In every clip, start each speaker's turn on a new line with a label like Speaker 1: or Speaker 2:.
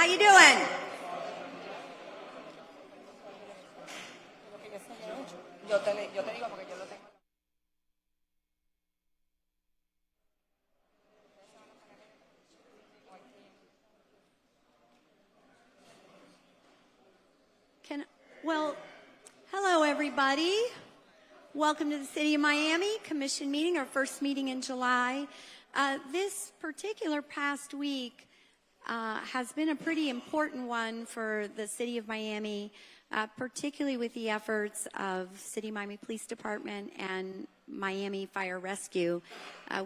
Speaker 1: How you doing? Well, hello everybody. Welcome to the City of Miami Commission meeting, our first meeting in July. This particular past week has been a pretty important one for the City of Miami, particularly with the efforts of City of Miami Police Department and Miami Fire Rescue.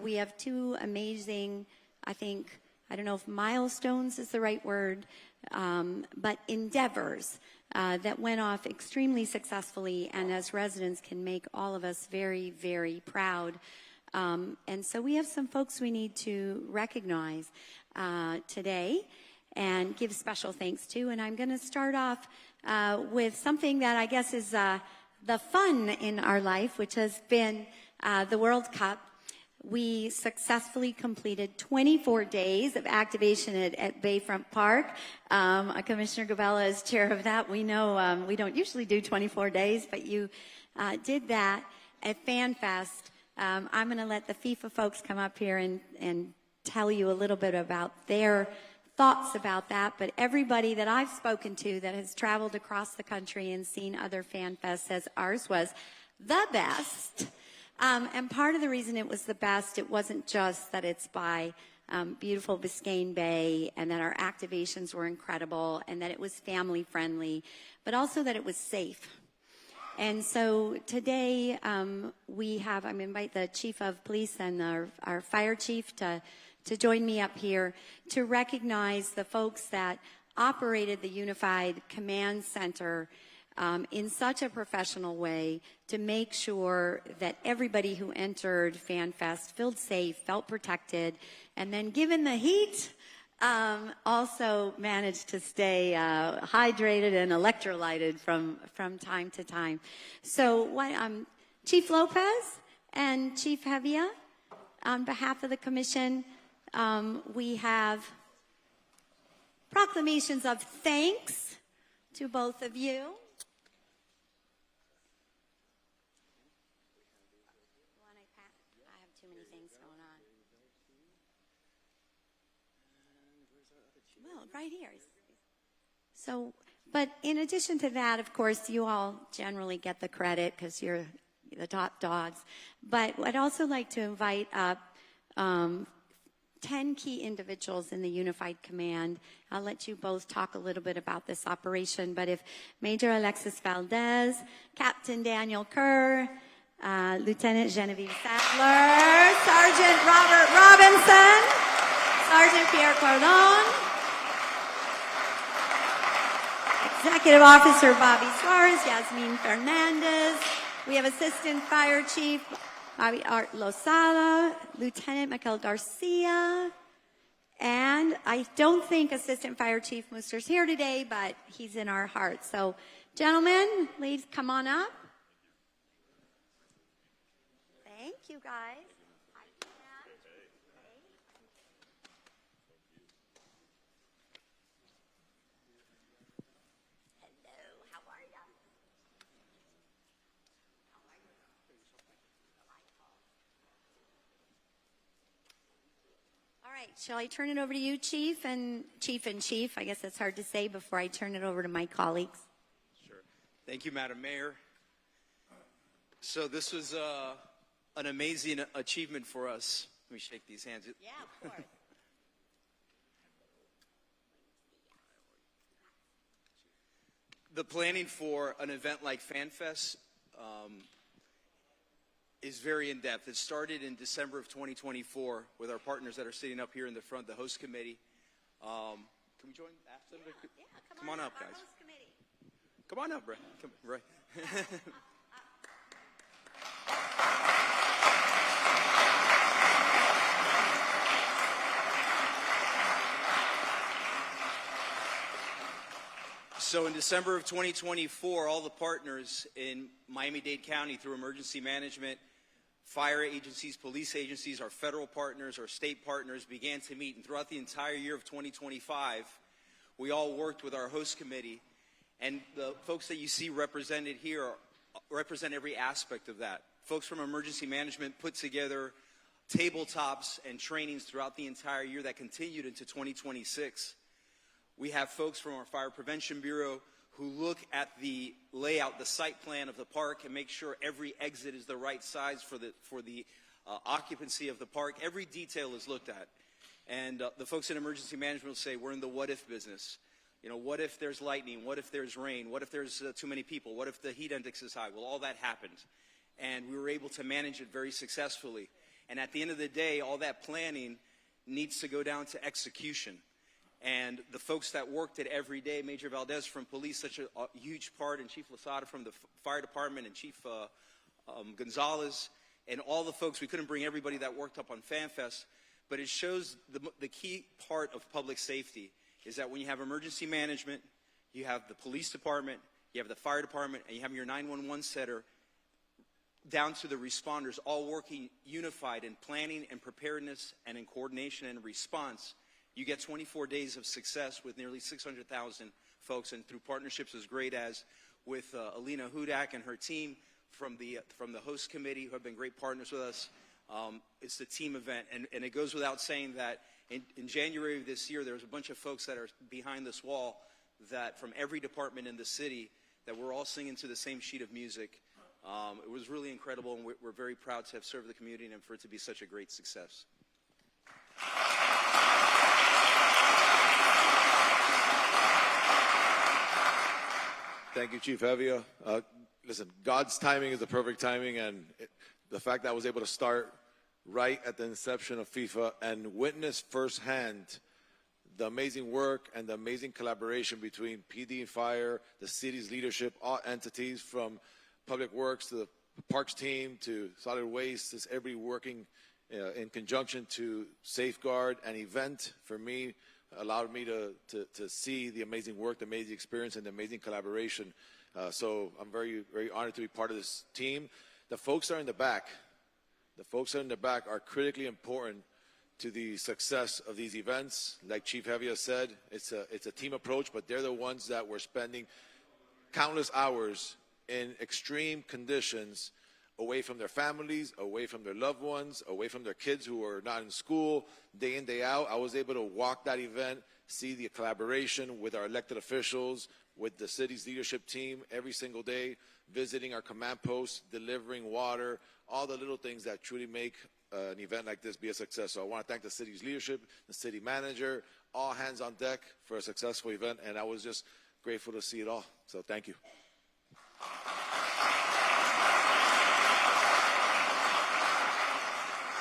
Speaker 1: We have two amazing, I don't know if milestones is the right word, but endeavors that went off extremely successfully, and as residents can make all of us very, very proud. And so we have some folks we need to recognize today and give special thanks to. And I'm going to start off with something that I guess is the fun in our life, which has been the World Cup. We successfully completed 24 days of activation at Bayfront Park. Commissioner Gabella is chair of that. We know we don't usually do 24 days, but you did that at FanFest. I'm going to let the FIFA folks come up here and tell you a little bit about their thoughts about that. But everybody that I've spoken to that has traveled across the country and seen other FanFests says ours was the best. And part of the reason it was the best, it wasn't just that it's by beautiful Biscayne Bay and that our activations were incredible and that it was family friendly, but also that it was safe. And so today I'm invite the chief of police and our fire chief to join me up here to recognize the folks that operated the Unified Command Center in such a professional way to make sure that everybody who entered FanFest felt safe, felt protected, and then given the heat, also managed to stay hydrated and electrolyted from time to time. So Chief Lopez and Chief Hevia, on behalf of the commission, we have proclamations of thanks to both of you. Right here. So, but in addition to that, of course, you all generally get the credit because you're the top dogs. But I'd also like to invite up 10 key individuals in the Unified Command. I'll let you both talk a little bit about this operation. But if Major Alexis Valdez, Captain Daniel Kerr, Lieutenant Genevieve Sadler, Sergeant Robert Robinson, Sergeant Pierre Cordon, Executive Officer Bobby Suarez, Yasmin Fernandez. We have Assistant Fire Chief Bobby Art Losada, Lieutenant Michael Garcia, and I don't think Assistant Fire Chief Mooster's here today, but he's in our hearts. So, gentlemen, please come on up. Thank you, guys. All right, shall I turn it over to you, Chief and Chief? I guess that's hard to say before I turn it over to my colleagues.
Speaker 2: Sure. Thank you, Madam Mayor. So this was an amazing achievement for us. Let me shake these hands.
Speaker 1: Yeah, of course.
Speaker 2: The planning for an event like FanFest is very in-depth. It started in December of 2024 with our partners that are sitting up here in the front, the host committee. Can we join? Ask them to, come on up, guys. Come on up, Ray. Come, Ray. So in December of 2024, all the partners in Miami-Dade County through emergency management, fire agencies, police agencies, our federal partners, our state partners began to meet. And throughout the entire year of 2025, we all worked with our host committee, and the folks that you see represented here represent every aspect of that. Folks from emergency management put together tabletops and trainings throughout the entire year that continued into 2026. We have folks from our Fire Prevention Bureau who look at the layout, the site plan of the park, and make sure every exit is the right size for the occupancy of the park. Every detail is looked at. And the folks in emergency management will say, we're in the what if business. You know, what if there's lightning? What if there's rain? What if there's too many people? What if the heat index is high? Well, all that happened. And we were able to manage it very successfully. And at the end of the day, all that planning needs to go down to execution. And the folks that worked it every day, Major Valdez from police, such a huge part, and Chief Lasada from the fire department, and Chief Gonzalez, and all the folks, we couldn't bring everybody that worked up on FanFest, but it shows the key part of public safety is that when you have emergency management, you have the police department, you have the fire department, and you have your 911 setter, down to the responders, all working unified in planning and preparedness and in coordination and response, you get 24 days of success with nearly 600,000 folks, and through partnerships as great as with Alina Hudak and her team from the host committee, who have been great partners with us. It's the team event, and it goes without saying that in January of this year, there was a bunch of folks that are behind this wall that from every department in the city that we're all singing to the same sheet of music. It was really incredible, and we're very proud to have served the community and for it to be such a great success.
Speaker 3: Thank you, Chief Hevia. Listen, God's timing is the perfect timing, and the fact that I was able to start right at the inception of FIFA and witness firsthand the amazing work and the amazing collaboration between PD and Fire, the city's leadership, all entities from Public Works to the Parks team to Solid Waste, is everybody working in conjunction to safeguard an event, for me, allowed me to see the amazing work, the amazing experience, and the amazing collaboration. So I'm very, very honored to be part of this team. The folks that are in the back, are critically important to the success of these events. Like Chief Hevia said, it's a team approach, but they're the ones that were spending countless hours in extreme conditions, away from their families, away from their loved ones, away from their kids who are not in school, day in, day out. I was able to walk that event, see the collaboration with our elected officials, with the city's leadership team every single day, visiting our command posts, delivering water, all the little things that truly make an event like this be a success. So I want to thank the city's leadership, the city manager, all hands on deck for a successful event, and I was just grateful to see it all. So thank you.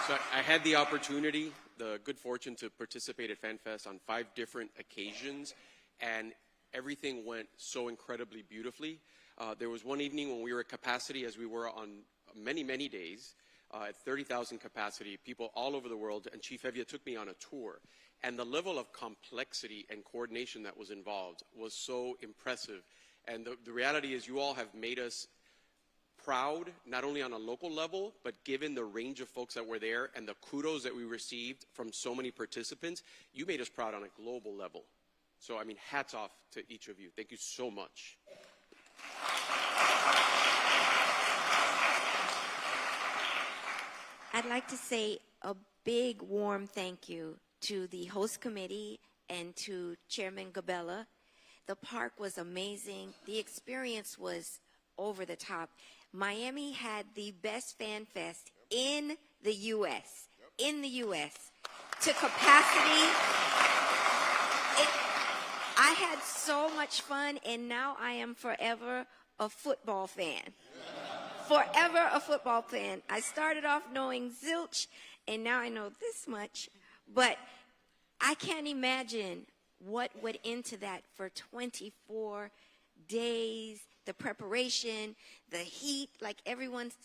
Speaker 4: So I had the opportunity, the good fortune to participate at FanFest on 5 different occasions, and everything went so incredibly beautifully. There was one evening when we were at capacity, as we were on many, many days, at 30,000 capacity, people all over the world, and Chief Hevia took me on a tour. And the level of complexity and coordination that was involved was so impressive. And the reality is you all have made us proud, not only on a local level, but given the range of folks that were there and the kudos that we received from so many participants, you made us proud on a global level. So, I mean, hats off to each of you. Thank you so much.
Speaker 5: I'd like to say a big, warm thank you to the host committee and to Chairman Gabella. The park was amazing. The experience was over the top. Miami had the best fan fest in the U.S. In the U.S. To capacity. I had so much fun, and now I am forever a football fan. Forever a football fan. I started off knowing zilch, and now I know this much. But I can't imagine what went into that for 24 days, the preparation, the heat, like everyone's.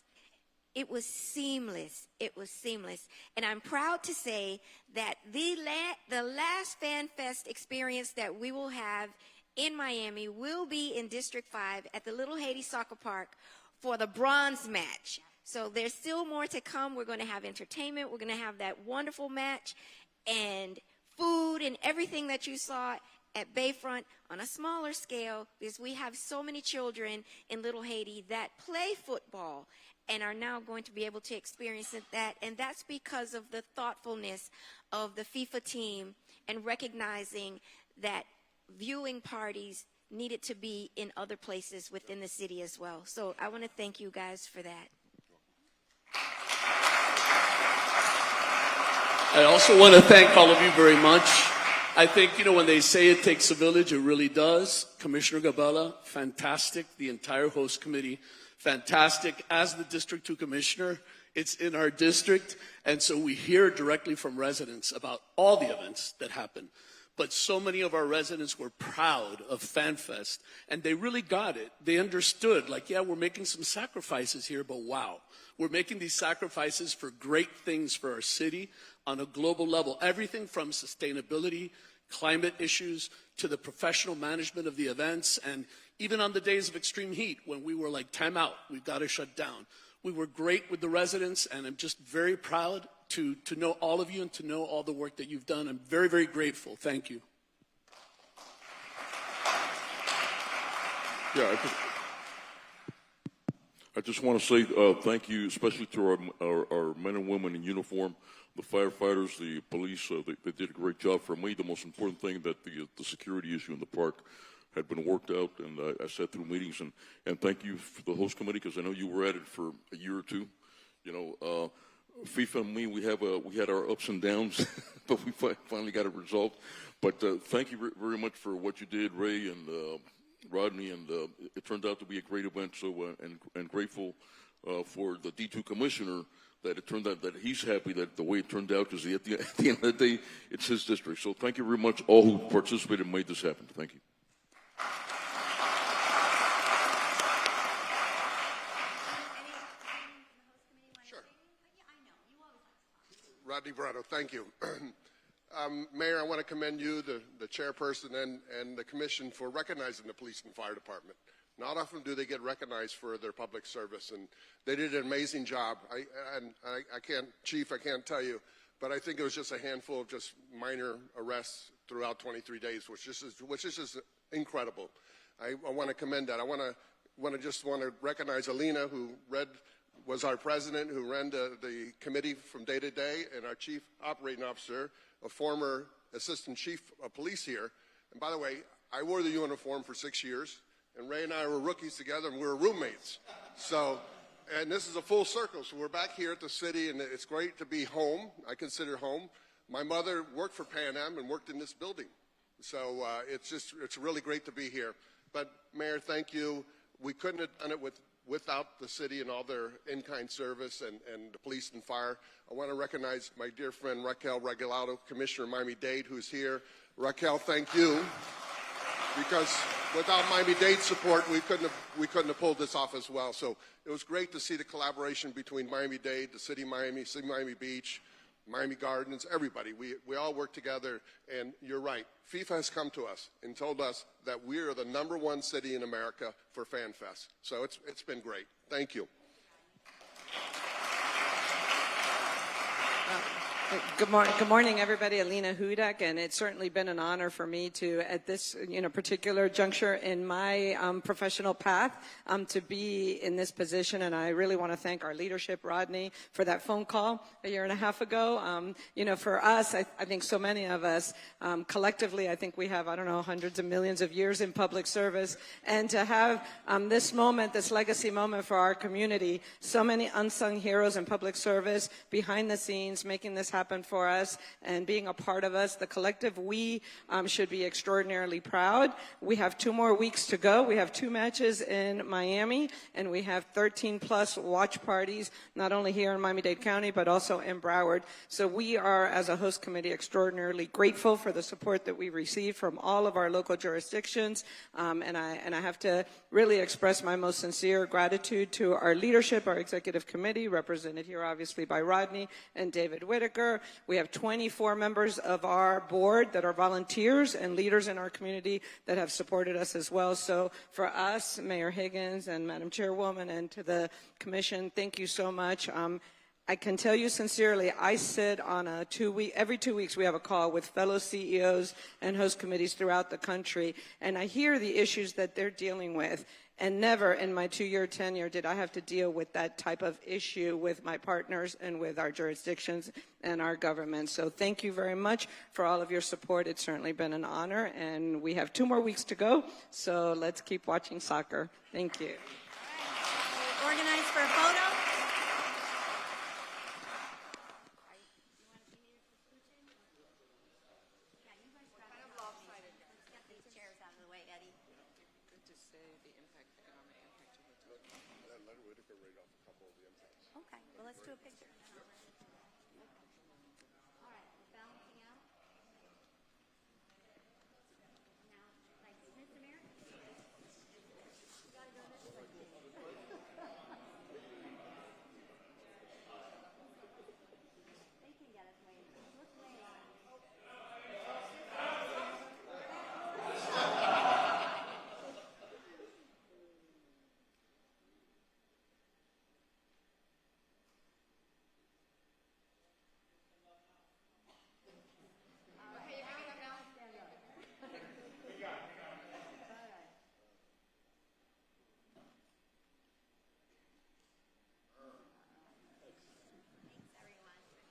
Speaker 5: It was seamless. It was seamless. And I'm proud to say that the last Fan Fest experience that we will have in Miami will be in District 5 at the Little Haiti Soccer Park for the bronze match. So there's still more to come. We're going to have entertainment. We're going to have that wonderful match and food and everything that you saw. at Bayfront on a smaller scale, because we have so many children in Little Haiti that play football and are now going to be able to experience that. And that's because of the thoughtfulness of the FIFA team and recognizing that viewing parties needed to be in other places within the city as well. So I want to thank you guys for that.
Speaker 6: I also want to thank all of you very much. I think, when they say it takes a village, it really does. Commissioner Gabella, fantastic. The entire host committee, fantastic. As the District 2 Commissioner, it's in our district, and so we hear directly from residents about all the events that happen. But so many of our residents were proud of FanFest, and they really got it. They understood, like, yeah, we're making some sacrifices here, but wow. We're making these sacrifices for great things for our city on a global level. Everything from sustainability, climate issues, to the professional management of the events, and even on the days of extreme heat when we were like, time out, we've got to shut down. We were great with the residents, and I'm just very proud to know all of you and to know all the work that you've done. I'm very, very grateful. Thank you.
Speaker 7: Yeah, I just want to say thank you, especially to our men and women in uniform, the firefighters, the police. They did a great job. For me, the most important thing that the security issue in the park had been worked out, and I sat through meetings. And thank you for the host committee, because I know you were at it for a year or two. FIFA and me, we had our ups and downs, but we finally got it resolved. But thank you very much for what you did, Ray and Rodney, and it turned out to be a great event. So and grateful for the D2 commissioner that it turned out that he's happy that the way it turned out, because at the end of the day, it's his district. So thank you very much, all who participated and made this happen. Thank you.
Speaker 8: Rodney Brado, thank you. Mayor, I want to commend you, the chairperson, and the commission for recognizing the police and fire department. Not often do they get recognized for their public service, and they did an amazing job. I can't tell you, but I think it was just a handful of just minor arrests throughout 23 days, which is just incredible. I want to commend that. I want to recognize Alina, who was our president, who ran the committee from day to day, and our chief operating officer, a former assistant chief of police here. And by the way, I wore the uniform for 6 years, and Ray and I were rookies together, and we were roommates. So, and this is a full circle. So we're back here at the city, and it's great to be home. I consider home. My mother worked for Pan Am and worked in this building. So it's really great to be here. But Mayor, thank you. We couldn't have done it without the city and all their in-kind service and the police and fire. I want to recognize my dear friend Raquel Regalado, Commissioner of Miami-Dade, who's here. Raquel, thank you, because without Miami-Dade support, we couldn't have pulled this off as well. So it was great to see the collaboration between Miami-Dade, the City of Miami Beach, Miami Gardens, everybody. We all work together, and you're right. FIFA has come to us and told us that we are the #1 city in America for FanFest. So it's been great. Thank you.
Speaker 9: Good morning, everybody. Alina Hudak, and it's certainly been an honor for me to, at this particular juncture in my professional path, to be in this position. And I really want to thank our leadership, Rodney, for that phone call a year and a half ago. For us, I think so many of us collectively, I think we have, hundreds of millions of years in public service, and to have this moment, this legacy moment for our community, so many unsung heroes in public service behind the scenes, making this happen for us and being a part of us. The collective, we should be extraordinarily proud. We have 2 more weeks to go. We have 2 matches in Miami, and we have 13 plus watch parties, not only here in Miami-Dade County, but also in Broward. So we are, as a host committee, extraordinarily grateful for the support that we receive from all of our local jurisdictions. And I have to really express my most sincere gratitude to our leadership, our executive committee, represented here obviously by Rodney and David Whitaker. We have 24 members of our board that are volunteers and leaders in our community that have supported us as well. So for us, Mayor Higgins and Madam Chairwoman, and to the Commission, thank you so much. I can tell you sincerely, I sit on every 2 weeks we have a call with fellow CEOs and host committees throughout the country, and I hear the issues that they're dealing with. And never in my 2-year tenure did I have to deal with that type of issue with my partners and with our jurisdictions and our government. So thank you very much for all of your support. It's certainly been an honor, and we have 2 more weeks to go, so let's keep watching soccer. Thank you.
Speaker 1: We'll organize for a photo. Okay, well, let's do a picture. All right, balancing out. Now, like Miss America. You gotta go this way. They can get us way. Look way out.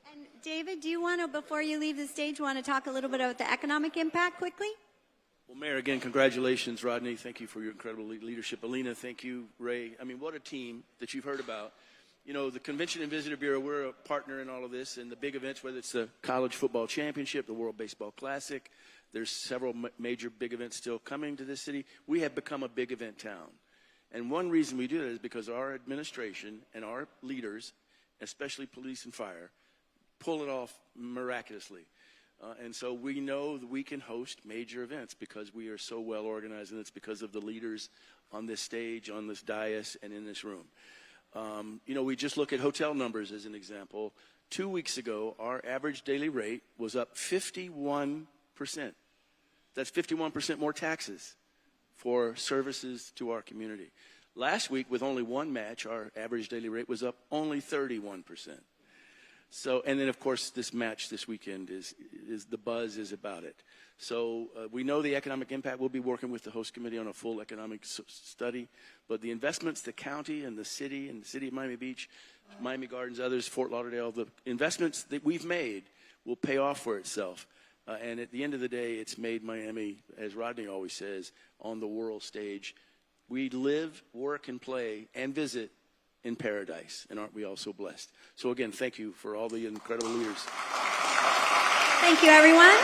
Speaker 1: And David, do you want to, before you leave the stage, want to talk a little bit about the economic impact quickly?
Speaker 6: Well, Mayor, again, congratulations, Rodney. Thank you for your incredible leadership. Alina, thank you, Ray. I mean, what a team that you've heard about. You know, the Convention and Visitor Bureau, we're a partner in all of this, and the big events, whether it's the College Football Championship, the World Baseball Classic, there's several major big events still coming to this city. We have become a big event town. And one reason we do that is because our administration and our leaders, especially police and fire, pull it off miraculously. And so we know that we can host major events because we are so well organized, and it's because of the leaders on this stage, on this dais, and in this room. You know, we just look at hotel numbers as an example. 2 weeks ago, our average daily rate was up 51%. That's 51% more taxes for services to our community. Last week, with only one match, our average daily rate was up only 31%. So, and then of course this match this weekend is the buzz is about it. So we know the economic impact. We'll be working with the host committee on a full economic study, but the investments the county and the city of Miami Beach, Miami Gardens, others, Fort Lauderdale, the investments that we've made will pay off for itself. And at the end of the day, it's made Miami, as Rodney always says, on the world stage. We live, work, and play, and visit in paradise, and aren't we all so blessed? So again, thank you for all the incredible leaders.
Speaker 1: Thank you, everyone.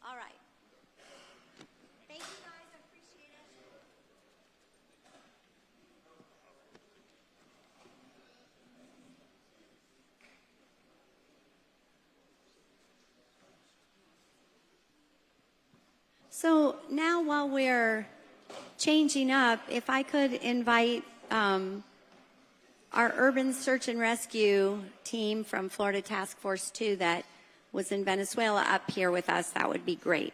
Speaker 1: All right. Thank you, guys. I appreciate it. So now while we're changing up, if I could invite our urban search and rescue team from Florida Task Force 2 that was in Venezuela up here with us, that would be great.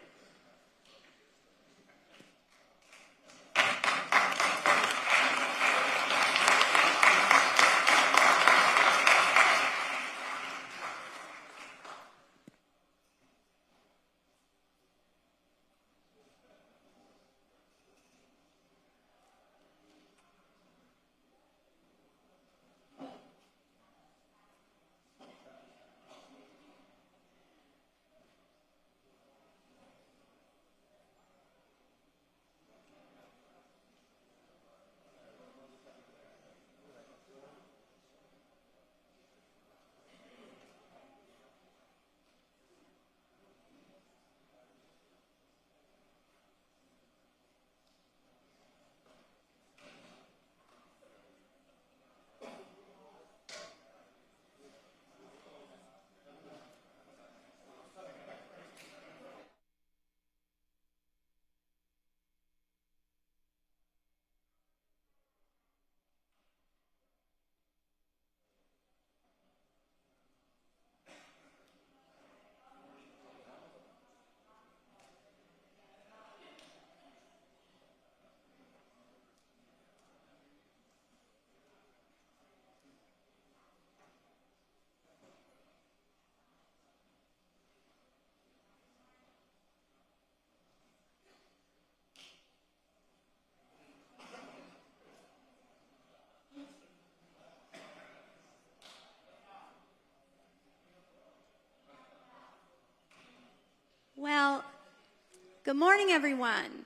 Speaker 1: Good morning, everyone.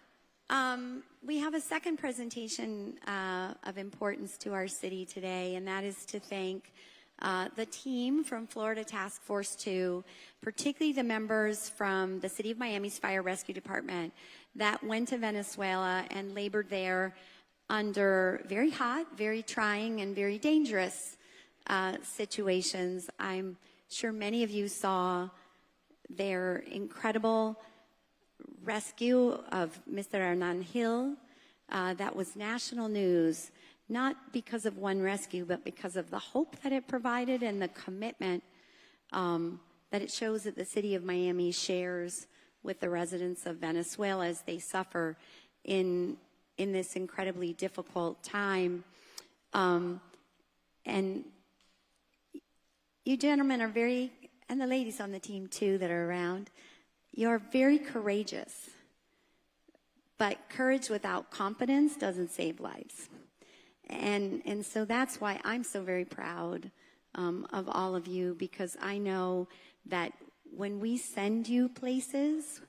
Speaker 1: We have a second presentation of importance to our city today, and that is to thank the team from Florida Task Force 2, particularly the members from the City of Miami's Fire Rescue Department that went to Venezuela and labored there under very hot, very trying, and very dangerous situations. I'm sure many of you saw their incredible rescue of Mr. Hernan Hill. That was national news, not because of one rescue, but because of the hope that it provided and the commitment that it shows that the city of Miami shares with the residents of Venezuela as they suffer in this incredibly difficult time. And you gentlemen are very, and the ladies on the team too that are around, you're very courageous. But courage without competence doesn't save lives. And so that's why I'm so very proud of all of you, because I know that when we send you places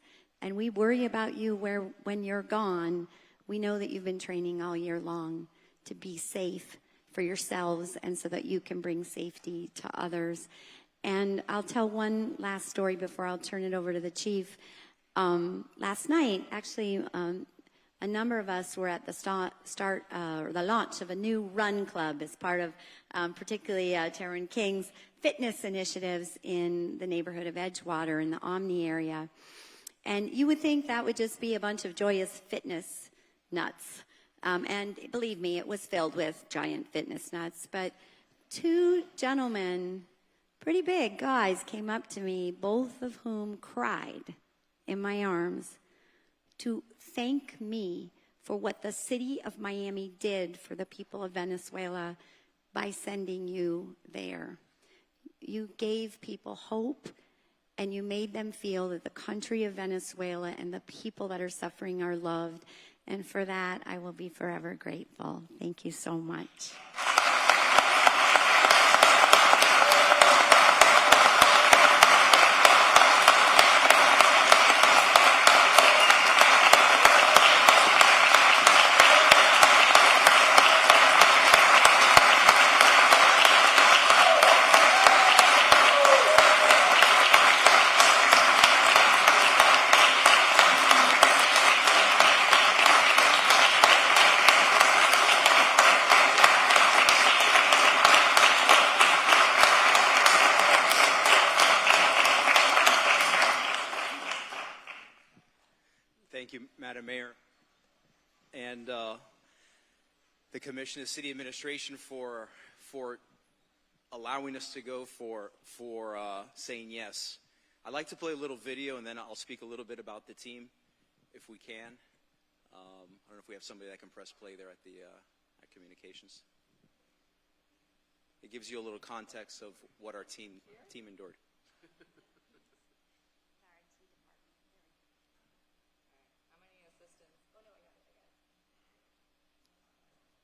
Speaker 1: and we worry about you when you're gone, we know that you've been training all year long to be safe for yourselves and so that you can bring safety to others. And I'll tell one last story before I'll turn it over to the chief. Last night, actually, a number of us were at the the launch of a new run club as part of particularly Taryn King's fitness initiatives in the neighborhood of Edgewater in the Omni area. And you would think that would just be a bunch of joyous fitness nuts. And believe me, it was filled with giant fitness nuts. But two gentlemen, pretty big guys, came up to me, both of whom cried in my arms to thank me for what the city of Miami did for the people of Venezuela by sending you there. You gave people hope, and you made them feel that the country of Venezuela and the people that are suffering are loved. And for that, I will be forever grateful. Thank you so much.
Speaker 2: Thank you, Madam Mayor, and the Commission, the City Administration for allowing us to go, for saying yes. I'd like to play a little video, and then I'll speak a little bit about the team, if we can. I don't know if we have somebody that can press play there at the at Communications. It gives you a little context of what our team endured.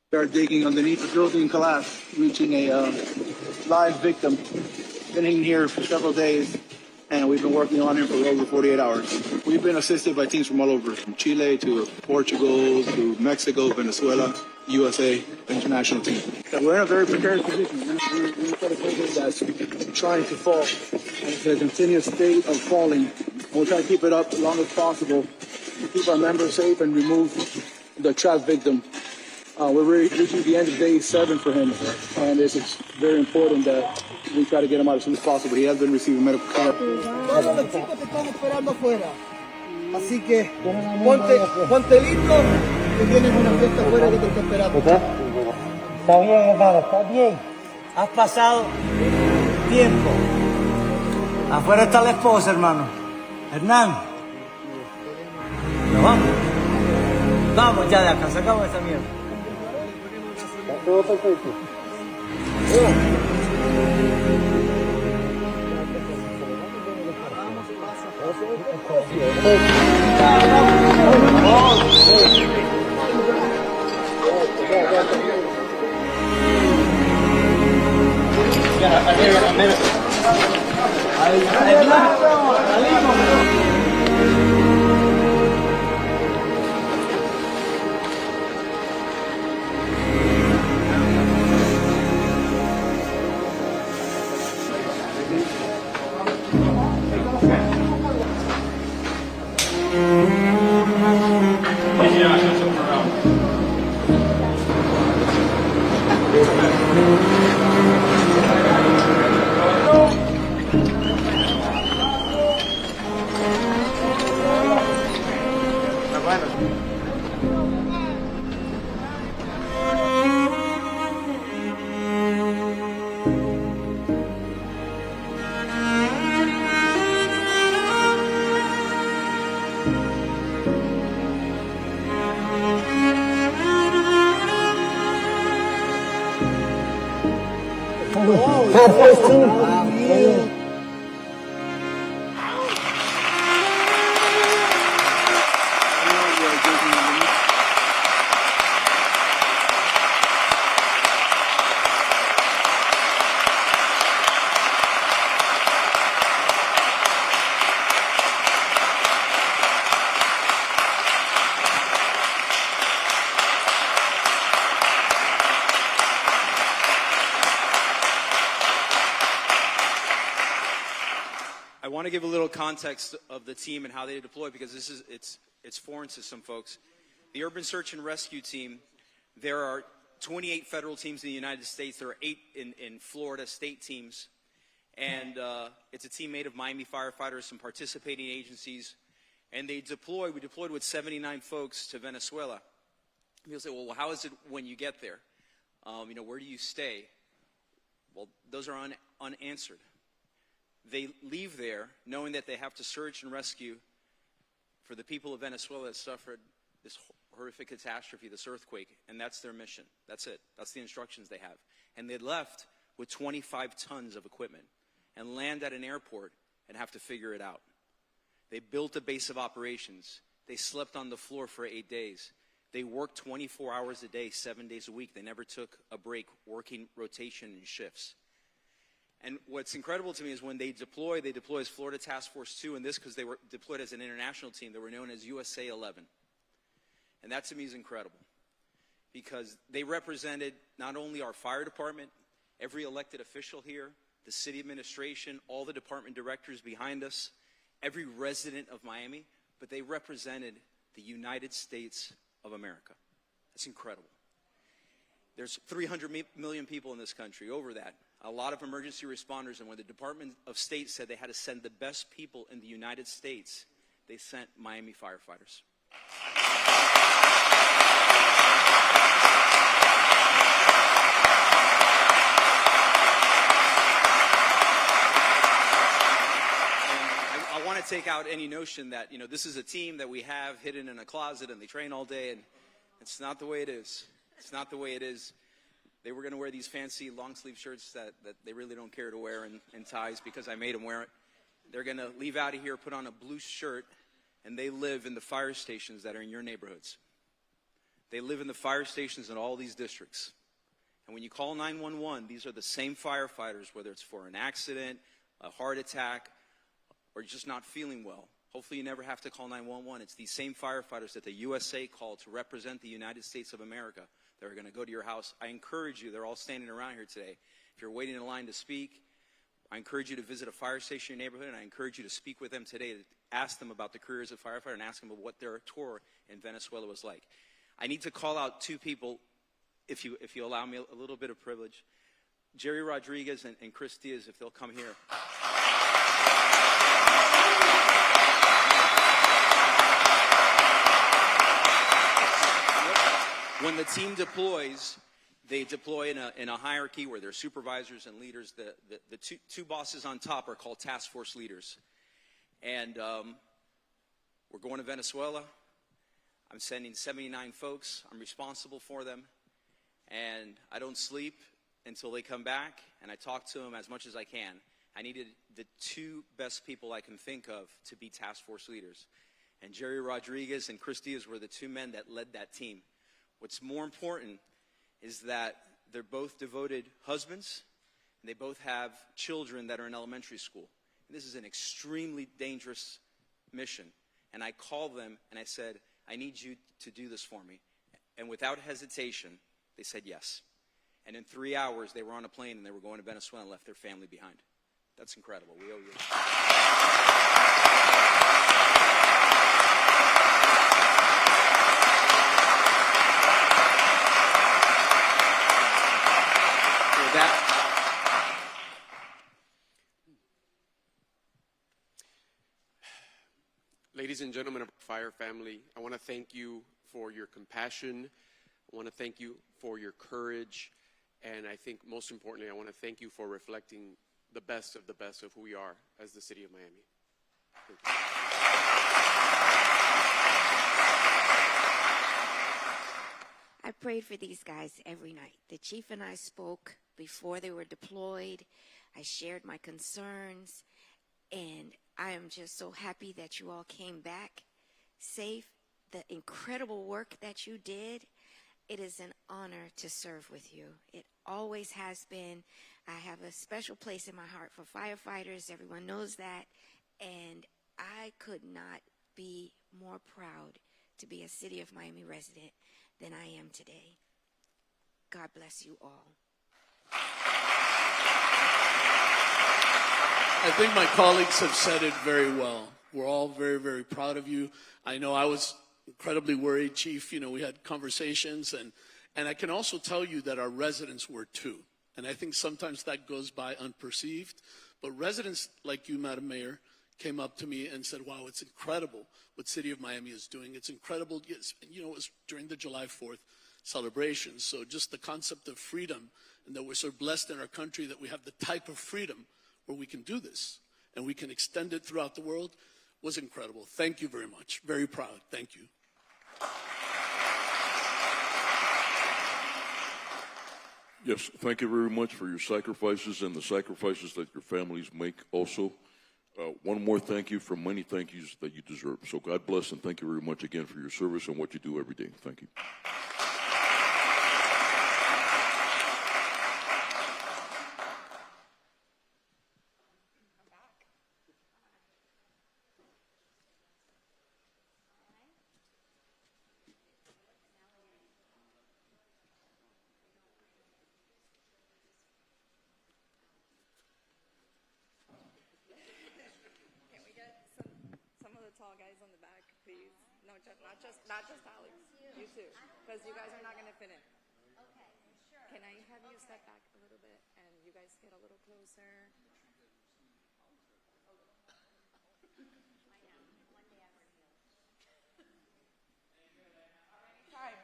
Speaker 10: Start digging underneath the building collapse, reaching a live victim. Been in here for several days, and we've been working on him for over 48 hours. We've been assisted by teams from all over, from Chile to Portugal to Mexico, Venezuela, USA, international team. We're in a very precarious position. We're in a position that's trying to fall. It's a continuous state of falling. We'll try to keep it up as long as possible to keep our members safe and remove the trapped victim. We're reaching the end of day 7 for him, and it's very important that we try to get him out as soon as possible. He has been receiving medical care.
Speaker 11: Todos los chicos te están esperando afuera, así que ponte listo, que tienes una fiesta afuera que te está esperando.
Speaker 12: Está bien, hermano, está bien. Has pasado tiempo. Afuera está la esposa, hermano. Hernán. ¿Nos vamos? Vamos ya de acá, sacamos esta mierda. Todo perfecto. Half-past 2.
Speaker 2: I want to give a little context of the team and how they deploy because it's foreign to some folks. The Urban Search and Rescue Team, there are 28 federal teams in the United States. There are 8 in Florida, state teams. And it's a team made of Miami firefighters, some participating agencies. And we deployed with 79 folks to Venezuela. People say, well, how is it when you get there? Where do you stay? Well, those are unanswered. They leave there knowing that they have to search and rescue for the people of Venezuela that suffered this horrific catastrophe, this earthquake, and that's their mission. That's it. That's the instructions they have. And they left with 25 tons of equipment and land at an airport and have to figure it out. They built a base of operations. They slept on the floor for 8 days. They worked 24 hours a day, 7 days a week. They never took a break, working rotation and shifts. And what's incredible to me is when they deploy as Florida Task Force 2, and this because they were deployed as an international team, they were known as USA 11. And that to me is incredible because they represented not only our fire department, every elected official here, the city administration, all the department directors behind us, every resident of Miami, but they represented the United States of America. That's incredible. There's 300 million people in this country, over that. A lot of emergency responders, and when the Department of State said they had to send the best people in the United States, they sent Miami firefighters. I want to take out any notion that, this is a team that we have hidden in a closet and they train all day, and it's not the way it is. It's not the way it is. They were going to wear these fancy long-sleeve shirts that they really don't care to wear and ties because I made them wear it. They're going to leave out of here, put on a blue shirt, and they live in the fire stations that are in your neighborhoods. They live in the fire stations in all these districts. And when you call 911, these are the same firefighters, whether it's for an accident, a heart attack, or just not feeling well. Hopefully you never have to call 911. It's these same firefighters that the USA called to represent the United States of America that are going to go to your house. I encourage you, they're all standing around here today. If you're waiting in line to speak, I encourage you to visit a fire station in your neighborhood, and I encourage you to speak with them today to ask them about the career as a firefighter and ask them about what their tour in Venezuela was like. I need to call out 2 people, if you allow me a little bit of privilege. Jerry Rodriguez and Chris Diaz, if they'll come here. When the team deploys, they deploy in a hierarchy where there's supervisors and leaders. The two bosses on top are called task force leaders. And we're going to Venezuela. I'm sending 79 folks. I'm responsible for them. And I don't sleep until they come back, and I talk to them as much as I can. I needed the 2 best people I can think of to be task force leaders. And Jerry Rodriguez and Chris Diaz were the 2 men that led that team. What's more important is that they're both devoted husbands, and they both have children that are in elementary school. And this is an extremely dangerous mission. And I called them and I said, I need you to do this for me. And without hesitation, they said yes. And in 3 hours, they were on a plane and they were going to Venezuela and left their family behind. That's incredible. We owe you.
Speaker 4: Ladies and gentlemen of our fire family, I want to thank you for your compassion. I want to thank you for your courage. And I think most importantly, I want to thank you for reflecting the best of who we are as the city of Miami. Thank you.
Speaker 5: I prayed for these guys every night. The chief and I spoke before they were deployed. I shared my concerns, and I am just so happy that you all came back safe. The incredible work that you did, it is an honor to serve with you. It always has been. I have a special place in my heart for firefighters. Everyone knows that. And I could not be more proud to be a City of Miami resident than I am today. God bless you all.
Speaker 6: I think my colleagues have said it very well. We're all very, very proud of you. I know I was incredibly worried, Chief. You know, we had conversations, and I can also tell you that our residents were too. And I think sometimes that goes by unperceived. But residents like you, Madam Mayor, came up to me and said, wow, it's incredible what City of Miami is doing. It's incredible. Yes, you know, it was during the July 4th celebration. So just the concept of freedom, and that we're so blessed in our country that we have the type of freedom where we can do this and we can extend it throughout the world, was incredible. Thank you very much. Very proud. Thank you.
Speaker 7: Yes, thank you very much for your sacrifices and the sacrifices that your families make also. One more thank you for many thank yous that you deserve. So God bless and thank you very much again for your service and what you do every day. Thank you.
Speaker 9: Tall guys on the back, please. No, not just Alex. You too, because you guys are not going to fit in. Okay, sure. Can I have you step back a little bit and you guys get a little closer? Sorry.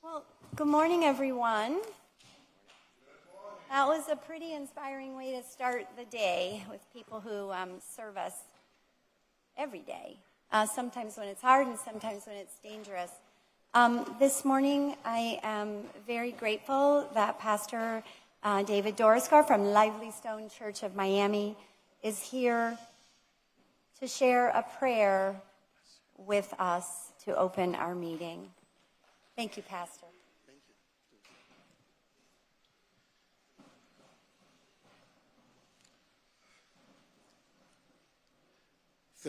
Speaker 1: Well, good morning, everyone. That was a pretty inspiring way to start the day with people who serve us every day, sometimes when it's hard and sometimes when it's dangerous. This morning, I am very grateful that Pastor David Doriscar from Lively Stone Church of Miami is here to share a prayer with us to open our meeting. Thank you, Pastor.
Speaker 13: Thank you.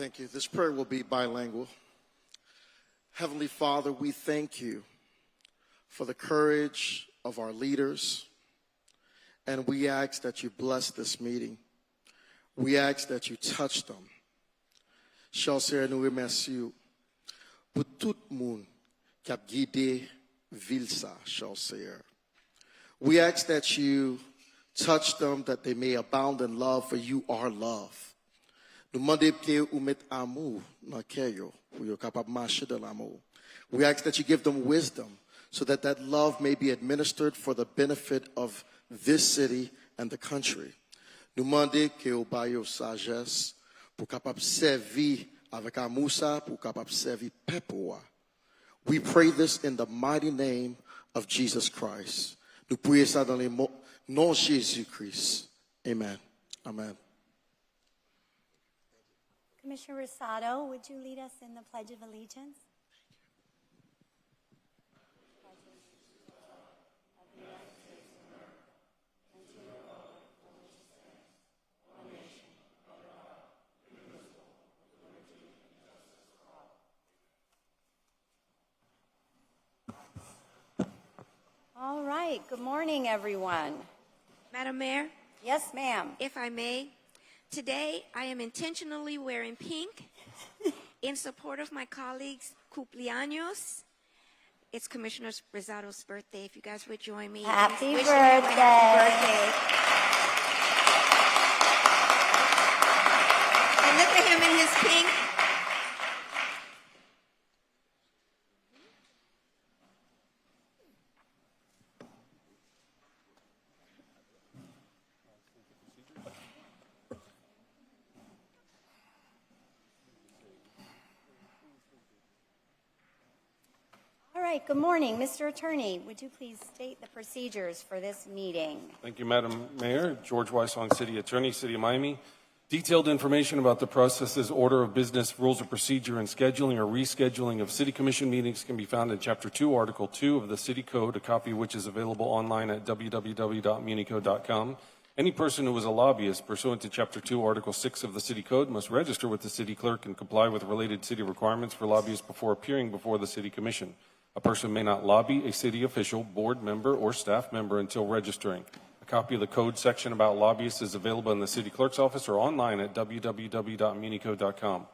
Speaker 13: Thank you. This prayer will be bilingual. Heavenly Father, we thank you for the courage of our leaders, and we ask that you bless this meeting. We ask that you touch them. Seigneur, nous remercions pour tout le monde qui a guidé Vilsa, Seigneur. We ask that you touch them, that they may abound in love, for you are love. Nous demandons que vous mettez amour dans cœur pour qu'ils soient capables de marcher dans l'amour. We ask that you give them wisdom so that that love may be administered for the benefit of this city and the country. Nous demander que au bail sagesse pour capable servir avec Amoussa, pour capable servir peuple. We pray this in the mighty name of Jesus Christ. Nous prions ça dans le nom de Jésus-Christ. Amen. Amen.
Speaker 1: Commissioner Rosado, would you lead us in the Pledge of Allegiance? All right. Good morning, everyone.
Speaker 5: Madam Mayor,
Speaker 1: Yes, ma'am.
Speaker 5: if I may, today I am intentionally wearing pink in support of my colleagues' cumpleaños. It's Commissioner Rosado's birthday. If you guys would join me. in
Speaker 1: Happy
Speaker 5: wishing him a
Speaker 1: birthday.
Speaker 5: happy birthday. And look at him in his pink.
Speaker 1: All right. Good morning. Mr. Attorney, would you please state the procedures for this meeting?
Speaker 14: Thank you, Madam Mayor. George Weissong, City Attorney, City of Miami. Detailed information about the processes, order of business, rules of procedure, and scheduling or rescheduling of City Commission meetings can be found in Chapter 2, Article 2 of the City Code, a copy of which is available online at www.munico.com. Any person who is a lobbyist pursuant to Chapter 2, Article 6 of the City Code must register with the City Clerk and comply with related city requirements for lobbyists before appearing before the City Commission. A person may not lobby a city official, board member, or staff member until registering. A copy of the code section about lobbyists is available in the City Clerk's office or online at www.munico.com.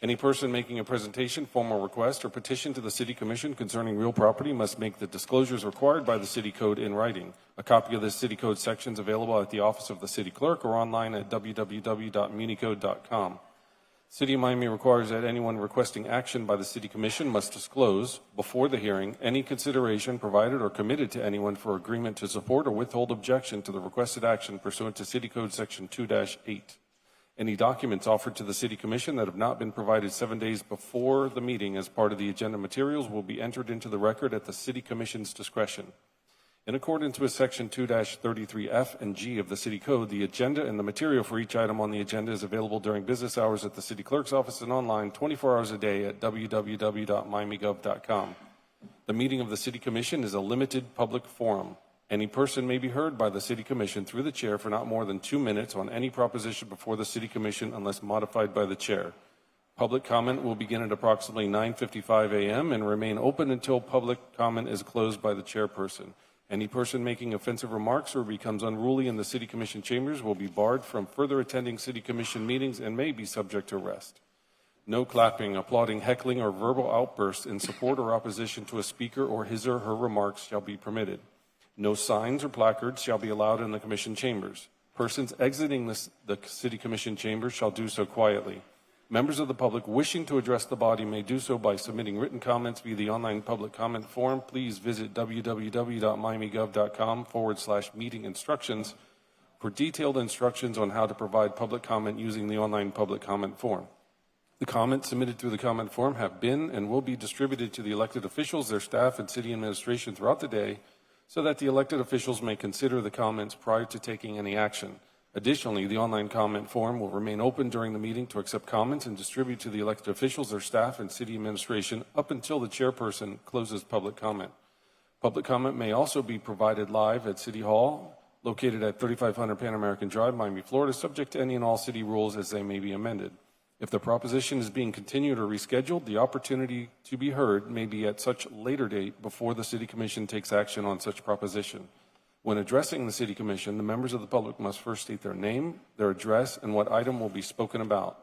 Speaker 14: Any person making a presentation, formal request, or petition to the City Commission concerning real property must make the disclosures required by the City Code in writing. A copy of the City Code section is available at the office of the City Clerk or online at www.munico.com. City of Miami requires that anyone requesting action by the City Commission must disclose, before the hearing, any consideration provided or committed to anyone for agreement to support or withhold objection to the requested action pursuant to City Code Section 2-8. Any documents offered to the City Commission that have not been provided 7 days before the meeting as part of the agenda materials will be entered into the record at the City Commission's discretion. In accordance with Section 2-33F and G of the City Code, the agenda and the material for each item on the agenda is available during business hours at the City Clerk's office and online 24 hours a day at www.miamigov.com. The meeting of the City Commission is a limited public forum. Any person may be heard by the City Commission through the chair for not more than 2 minutes on any proposition before the City Commission unless modified by the chair. Public comment will begin at approximately 9:55 a.m. and remain open until public comment is closed by the chairperson. Any person making offensive remarks or becomes unruly in the City Commission chambers will be barred from further attending City Commission meetings and may be subject to arrest. No clapping, applauding, heckling, or verbal outbursts in support or opposition to a speaker or his or her remarks shall be permitted. No signs or placards shall be allowed in the Commission chambers. Persons exiting the City Commission chambers shall do so quietly. Members of the public wishing to address the body may do so by submitting written comments via the online public comment form. Please visit www.miamigov.com/meeting instructions for detailed instructions on how to provide public comment using the online public comment form. The comments submitted through the comment form have been and will be distributed to the elected officials, their staff, and city administration throughout the day so that the elected officials may consider the comments prior to taking any action. Additionally, the online comment form will remain open during the meeting to accept comments and distribute to the elected officials, their staff, and city administration up until the chairperson closes public comment. Public comment may also be provided live at City Hall, located at 3500 Pan American Drive, Miami, Florida, subject to any and all city rules as they may be amended. If the proposition is being continued or rescheduled, the opportunity to be heard may be at such later date before the City Commission takes action on such proposition. When addressing the City Commission, the members of the public must first state their name, their address, and what item will be spoken about.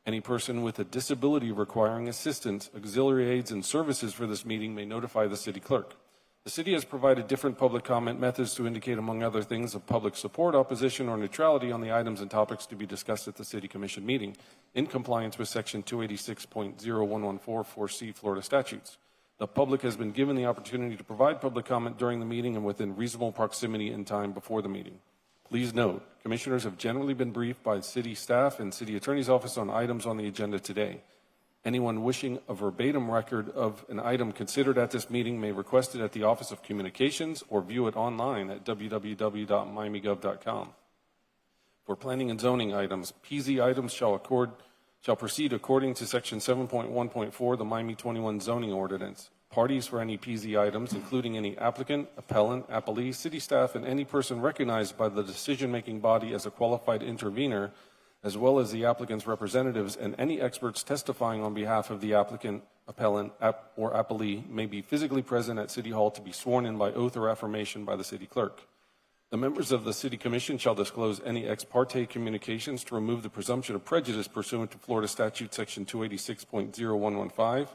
Speaker 14: Any person with a disability requiring assistance, auxiliary aids, and services for this meeting may notify the City Clerk. The City has provided different public comment methods to indicate, among other things, of public support, opposition, or neutrality on the items and topics to be discussed at the City Commission meeting, in compliance with Section 286.0114 Florida statutes. The public has been given the opportunity to provide public comment during the meeting and within reasonable proximity and time before the meeting. Please note, commissioners have generally been briefed by city staff and city attorney's office on items on the agenda today. Anyone wishing a verbatim record of an item considered at this meeting may request it at the Office of Communications or view it online at www.miamigov.com. For planning and zoning items, PZ items shall proceed according to Section 7.1.4 of the Miami 21 zoning ordinance. Parties for any PZ items, including any applicant, appellant, appellee, city staff, and any person recognized by the decision-making body as a qualified intervener, as well as the applicant's representatives and any experts testifying on behalf of the applicant, appellant, or appellee may be physically present at City Hall to be sworn in by oath or affirmation by the city clerk. The members of the City Commission shall disclose any ex parte communications to remove the presumption of prejudice pursuant to Florida Statute Section 286.0115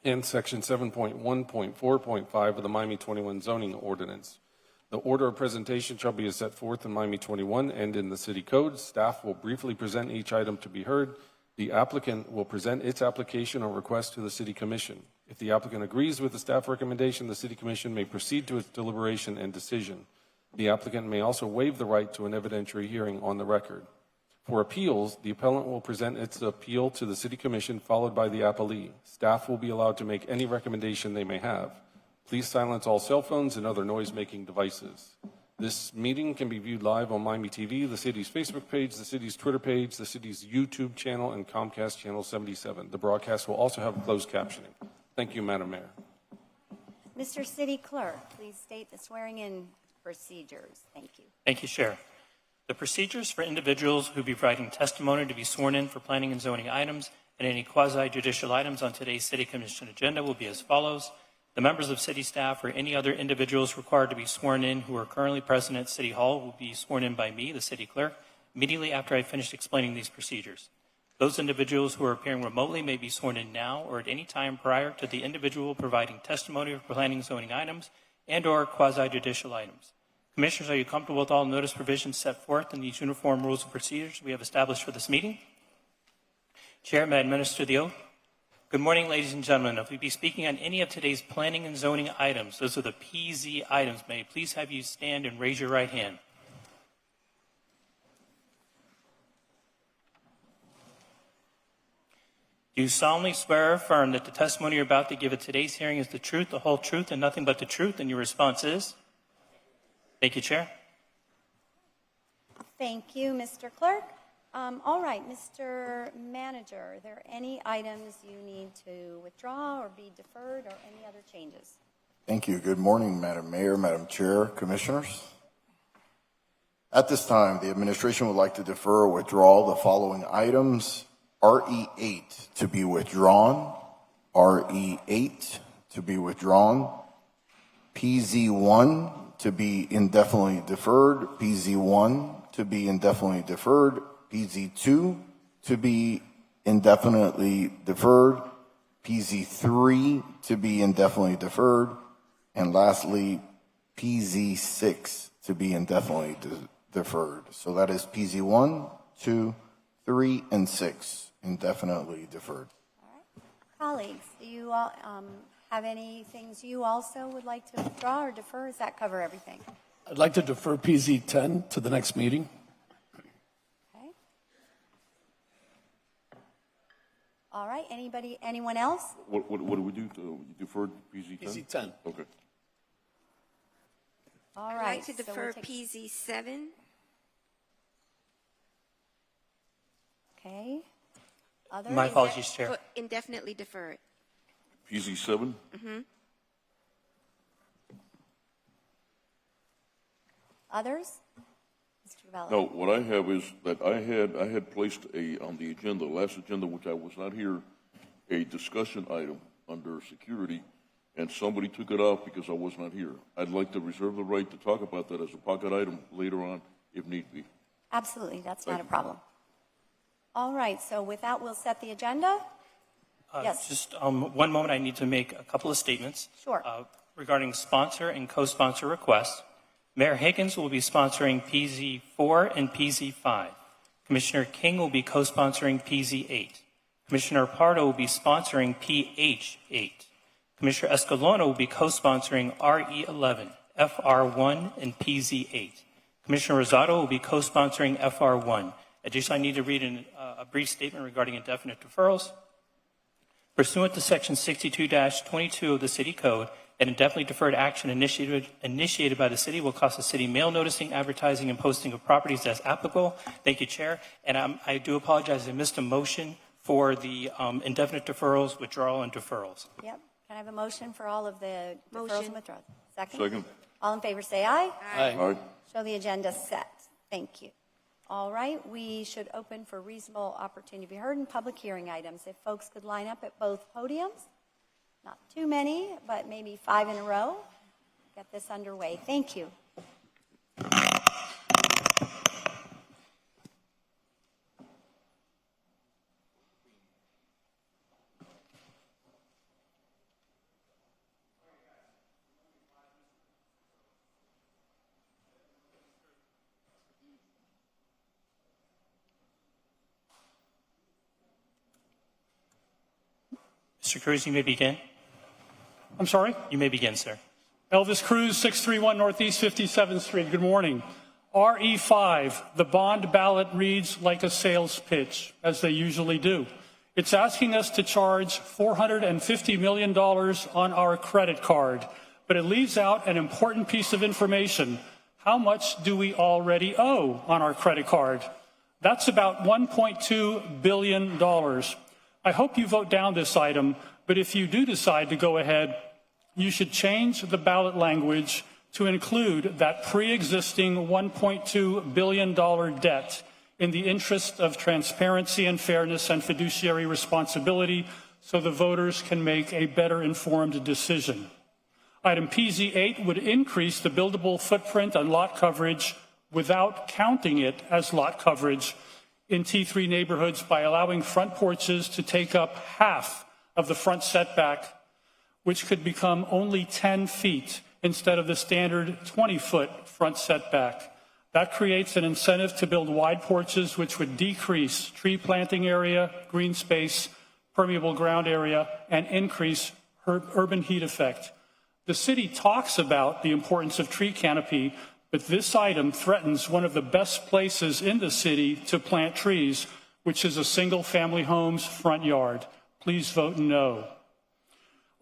Speaker 14: and Section 7.1.4.5 of the Miami 21 zoning ordinance. The order of presentation shall be as set forth in Miami 21 and in the city code. Staff will briefly present each item to be heard. The applicant will present its application or request to the City Commission. If the applicant agrees with the staff recommendation, the City Commission may proceed to its deliberation and decision. The applicant may also waive the right to an evidentiary hearing on the record. For appeals, the appellant will present its appeal to the City Commission, followed by the appellee. Staff will be allowed to make any recommendation they may have. Please silence all cell phones and other noise-making devices. This meeting can be viewed live on Miami TV, the city's Facebook page, the city's Twitter page, the city's YouTube channel, and Comcast Channel 77. The broadcast will also have closed captioning. Thank you, Madam Mayor.
Speaker 1: Mr. City Clerk, please state the swearing-in procedures. Thank you.
Speaker 15: Thank you, Chair. The procedures for individuals who will be providing testimony to be sworn in for planning and zoning items and any quasi-judicial items on today's City Commission agenda will be as follows. The members of city staff or any other individuals required to be sworn in who are currently present at City Hall will be sworn in by me, the city clerk, immediately after I finish explaining these procedures. Those individuals who are appearing remotely may be sworn in now or at any time prior to the individual providing testimony for planning and zoning items and or quasi-judicial items. Commissioners, are you comfortable with all notice provisions set forth in these uniform rules and procedures we have established for this meeting? Chair, may I administer the oath? Good morning, ladies and gentlemen. If we be speaking on any of today's planning and zoning items, those are the PZ items, may I please have you stand and raise your right hand. Do you solemnly swear or affirm that the testimony you're about to give at today's hearing is the truth, the whole truth, and nothing but the truth? And your response is? Thank you, Chair.
Speaker 1: Thank you, Mr. Clerk. All right, Mr. Manager, are there any items you need to withdraw or be deferred or any other changes?
Speaker 16: Thank you. Good morning, Madam Mayor, Madam Chair, Commissioners. At this time, the administration would like to defer or withdraw the following items. RE8 to be withdrawn. RE8 to be withdrawn. PZ1 to be indefinitely deferred. PZ1 to be indefinitely deferred. PZ2 to be indefinitely deferred. PZ3 to be indefinitely deferred. And lastly, PZ6 to be indefinitely deferred. So that is PZ1, 2, 3, and 6 indefinitely deferred.
Speaker 1: All right. Colleagues, do you all have any things you also would like to withdraw or defer? Does that cover everything?
Speaker 6: I'd like to defer PZ10 to the next meeting.
Speaker 1: Okay. All right. Anyone else?
Speaker 7: What do we do? Defer PZ10?
Speaker 6: PZ10.
Speaker 7: Okay.
Speaker 1: All
Speaker 5: I'd
Speaker 1: right.
Speaker 5: like to
Speaker 1: so
Speaker 5: defer
Speaker 1: we'll take-
Speaker 5: PZ7.
Speaker 1: Okay. Other?
Speaker 15: My apologies, Chair.
Speaker 5: Indefinitely deferred.
Speaker 7: PZ7?
Speaker 5: Mm-hmm.
Speaker 1: Others? Mr. Cabela.
Speaker 7: No, what I have is that I had placed on the agenda, last agenda, which I was not here, a discussion item under security, and somebody took it off because I was not here. I'd like to reserve the right to talk about that as a pocket item later on, if need be.
Speaker 1: Absolutely. That's not a problem. All right. So with that, we'll set the agenda. Yes.
Speaker 15: Just one moment, I need to make a couple of statements.
Speaker 1: Sure.
Speaker 15: Regarding sponsor and co-sponsor requests. Mayor Higgins will be sponsoring PZ4 and PZ5. Commissioner King will be co-sponsoring PZ8. Commissioner Pardo will be sponsoring PH8. Commissioner Escalona will be co-sponsoring RE11, FR1, and PZ8. Commissioner Rosado will be co-sponsoring FR1. Additionally, I need to read a brief statement regarding indefinite deferrals. Pursuant to Section 62-22 of the City Code, an indefinitely deferred action initiated by the city will cost the city mail noticing, advertising, and posting of properties as applicable. Thank you, Chair. And I do apologize, I missed a motion for the indefinite deferrals, withdrawal, and deferrals.
Speaker 1: Yep. Can I have a motion for all of the deferrals
Speaker 5: Motion.
Speaker 1: and withdrawals? Second?
Speaker 7: Second.
Speaker 1: All in favor say aye.
Speaker 7: Aye.
Speaker 1: Show the agenda set. Thank you. All right, we should open for reasonable opportunity to be heard in public hearing items. If folks could line up at both podiums, not too many, but maybe 5 in a row. Get this underway. Thank you.
Speaker 15: Mr. Cruz, you may begin.
Speaker 17: I'm sorry?
Speaker 15: You may begin, sir.
Speaker 17: Elvis Cruz, 631 Northeast 57th Street. Good morning. RE5, the bond ballot reads like a sales pitch, as they usually do. It's asking us to charge $450 million on our credit card, but it leaves out an important piece of information. How much do we already owe on our credit card? That's about $1.2 billion. I hope you vote down this item, but if you do decide to go ahead, you should change the ballot language to include that pre-existing $1.2 billion debt in the interest of transparency and fairness and fiduciary responsibility so the voters can make a better informed decision. Item PZ8 would increase the buildable footprint and lot coverage without counting it as lot coverage in T3 neighborhoods by allowing front porches to take up half of the front setback, which could become only 10 feet instead of the standard 20-foot front setback. That creates an incentive to build wide porches, which would decrease tree planting area, green space, permeable ground area, and increase urban heat effect. The city talks about the importance of tree canopy, but this item threatens one of the best places in the city to plant trees, which is a single-family home's front yard. Please vote no.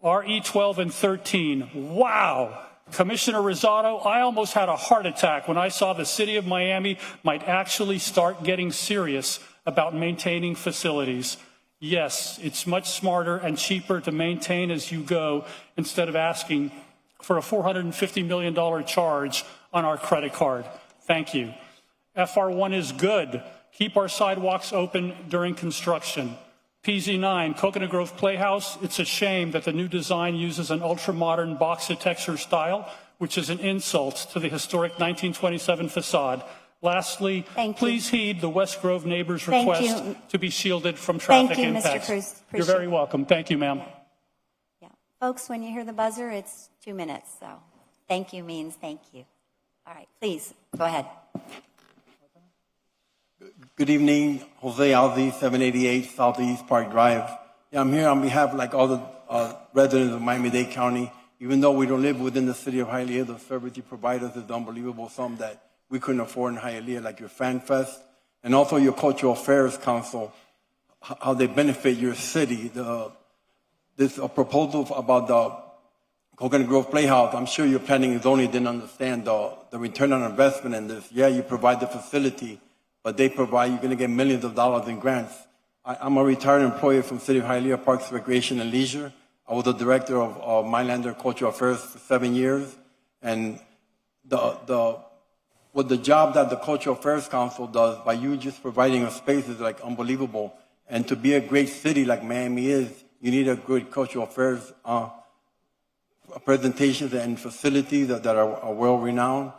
Speaker 17: RE 12 and 13. Wow! Commissioner Rosado, I almost had a heart attack when I saw the city of Miami might actually start getting serious about maintaining facilities. Yes, it's much smarter and cheaper to maintain as you go instead of asking for a $450 million charge on our credit card. Thank you. FR1 is good. Keep our sidewalks open during construction. PZ9, Coconut Grove Playhouse, it's a shame that the new design uses an ultra-modern box architecture style, which is an insult to the historic 1927 facade. Lastly, please heed the West Grove neighbors' request to be shielded from traffic impacts.
Speaker 1: Thank you, Mr. Cruz.
Speaker 17: You're very welcome. Thank you, ma'am.
Speaker 1: Yeah. Folks, when you hear the buzzer, it's 2 minutes, so thank you means thank you. All right, please, go ahead.
Speaker 12: Good evening, Jose Alzi, 788 Southeast Park Drive. Yeah, I'm here on behalf of all the residents of Miami-Dade County. Even though we don't live within the city of Hialeah, the service you provide us is unbelievable, some that we couldn't afford in Hialeah, like your Fan Fest, and also your Cultural Affairs Council, how they benefit your city. This proposal about the Coconut Grove Playhouse, I'm sure your planning and zoning didn't understand the return on investment in this. Yeah, you provide the facility, but they provide, you're going to get millions of dollars in grants. I'm a retired employee from City of Hialeah Parks, Recreation, and Leisure. I was the director of Mylander Cultural Affairs for 7 years. And what the job that the Cultural Affairs Council does by you just providing a space is like unbelievable. And to be a great city like Miami is, you need a good cultural affairs presentations and facilities that are well-renowned.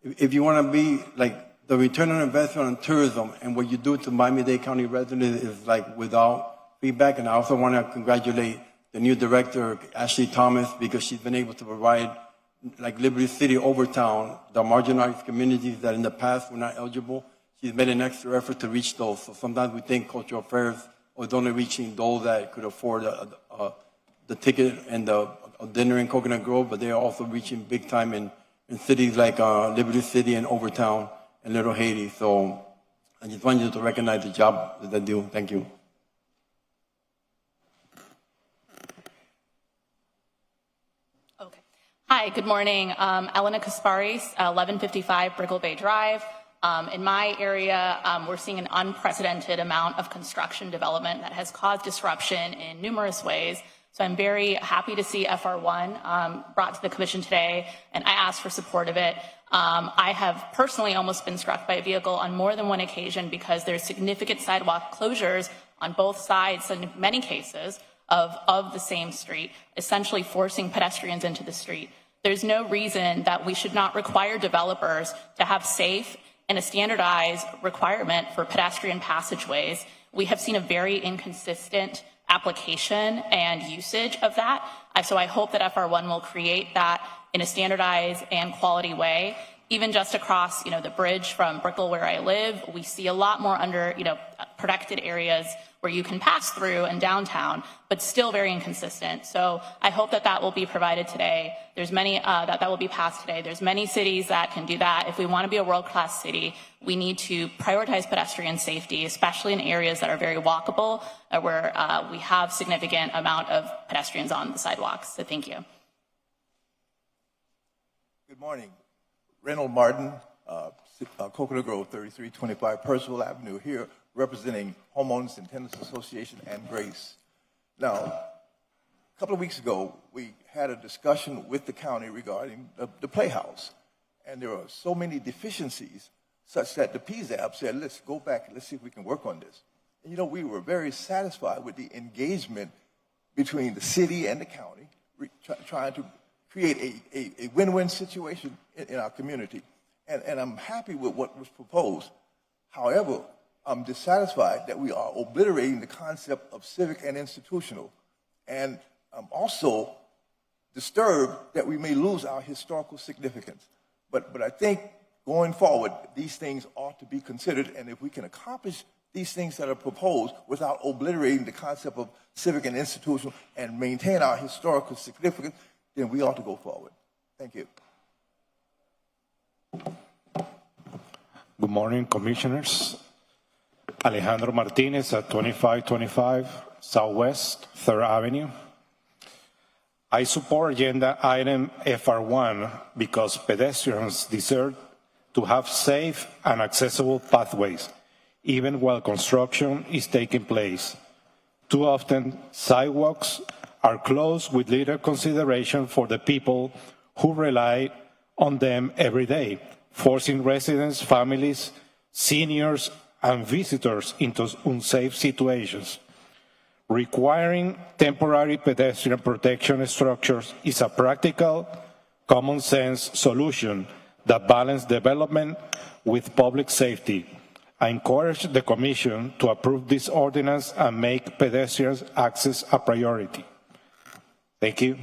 Speaker 12: If you want to be like, the return on investment on tourism and what you do to Miami-Dade County residents is like without feedback. And I also want to congratulate the new director, Ashley Thomas, because she's been able to provide like Liberty City, Overtown, the marginalized communities that in the past were not eligible. She's made an extra effort to reach those. So sometimes we think cultural affairs was only reaching those that could afford the ticket and the dinner in Coconut Grove, but they are also reaching big time in in cities like Liberty City and Overtown and Little Haiti. So I just wanted to recognize the job that they do. Thank you.
Speaker 18: Hi, good morning. Elena Kasparis, 1155 Briggle Bay Drive. In my area, we're seeing an unprecedented amount of construction development that has caused disruption in numerous ways. So I'm very happy to see FR1 brought to the commission today, and I asked for support of it. I have personally almost been struck by a vehicle on more than one occasion because there's significant sidewalk closures on both sides, in many cases, of the same street, essentially forcing pedestrians into the street. There's no reason that we should not require developers to have safe and a standardized requirement for pedestrian passageways. We have seen a very inconsistent application and usage of that. So I hope that FR1 will create that in a standardized and quality way. Even just across, the bridge from Brickell where I live, we see a lot more under, protected areas where you can pass through in downtown, but still very inconsistent. So I hope that that will be provided today. There's many, that will be passed today. There's many cities that can do that. If we want to be a world-class city, we need to prioritize pedestrian safety, especially in areas that are very walkable, where we have significant amount of pedestrians on the sidewalks. So thank you.
Speaker 19: Good morning. Reynold Martin, Coconut Grove, 3325 Percival Avenue, here representing Homeowners and Tenants Association and Grace. Now, a couple of weeks ago, we had a discussion with the county regarding the Playhouse, and there are so many deficiencies such that the PZAB said, let's go back and let's see if we can work on this. And we were very satisfied with the engagement between the city and the county, trying to create a win-win situation in our community. And I'm happy with what was proposed. However, I'm dissatisfied that we are obliterating the concept of civic and institutional. And I'm also disturbed that we may lose our historical significance. But I think going forward, these things ought to be considered. And if we can accomplish these things that are proposed without obliterating the concept of civic and institutional and maintain our historical significance, then we ought to go forward. Thank you.
Speaker 20: Good morning, commissioners. Alejandro Martinez at 2525 Southwest 3rd Avenue. I support agenda item FR1 because pedestrians deserve to have safe and accessible pathways, even while construction is taking place. Too often, sidewalks are closed with little consideration for the people who rely on them every day, forcing residents, families, seniors, and visitors into unsafe situations. Requiring temporary pedestrian protection structures is a practical, common sense solution that balances development with public safety. I encourage the Commission to approve this ordinance and make pedestrians access a priority. Thank you.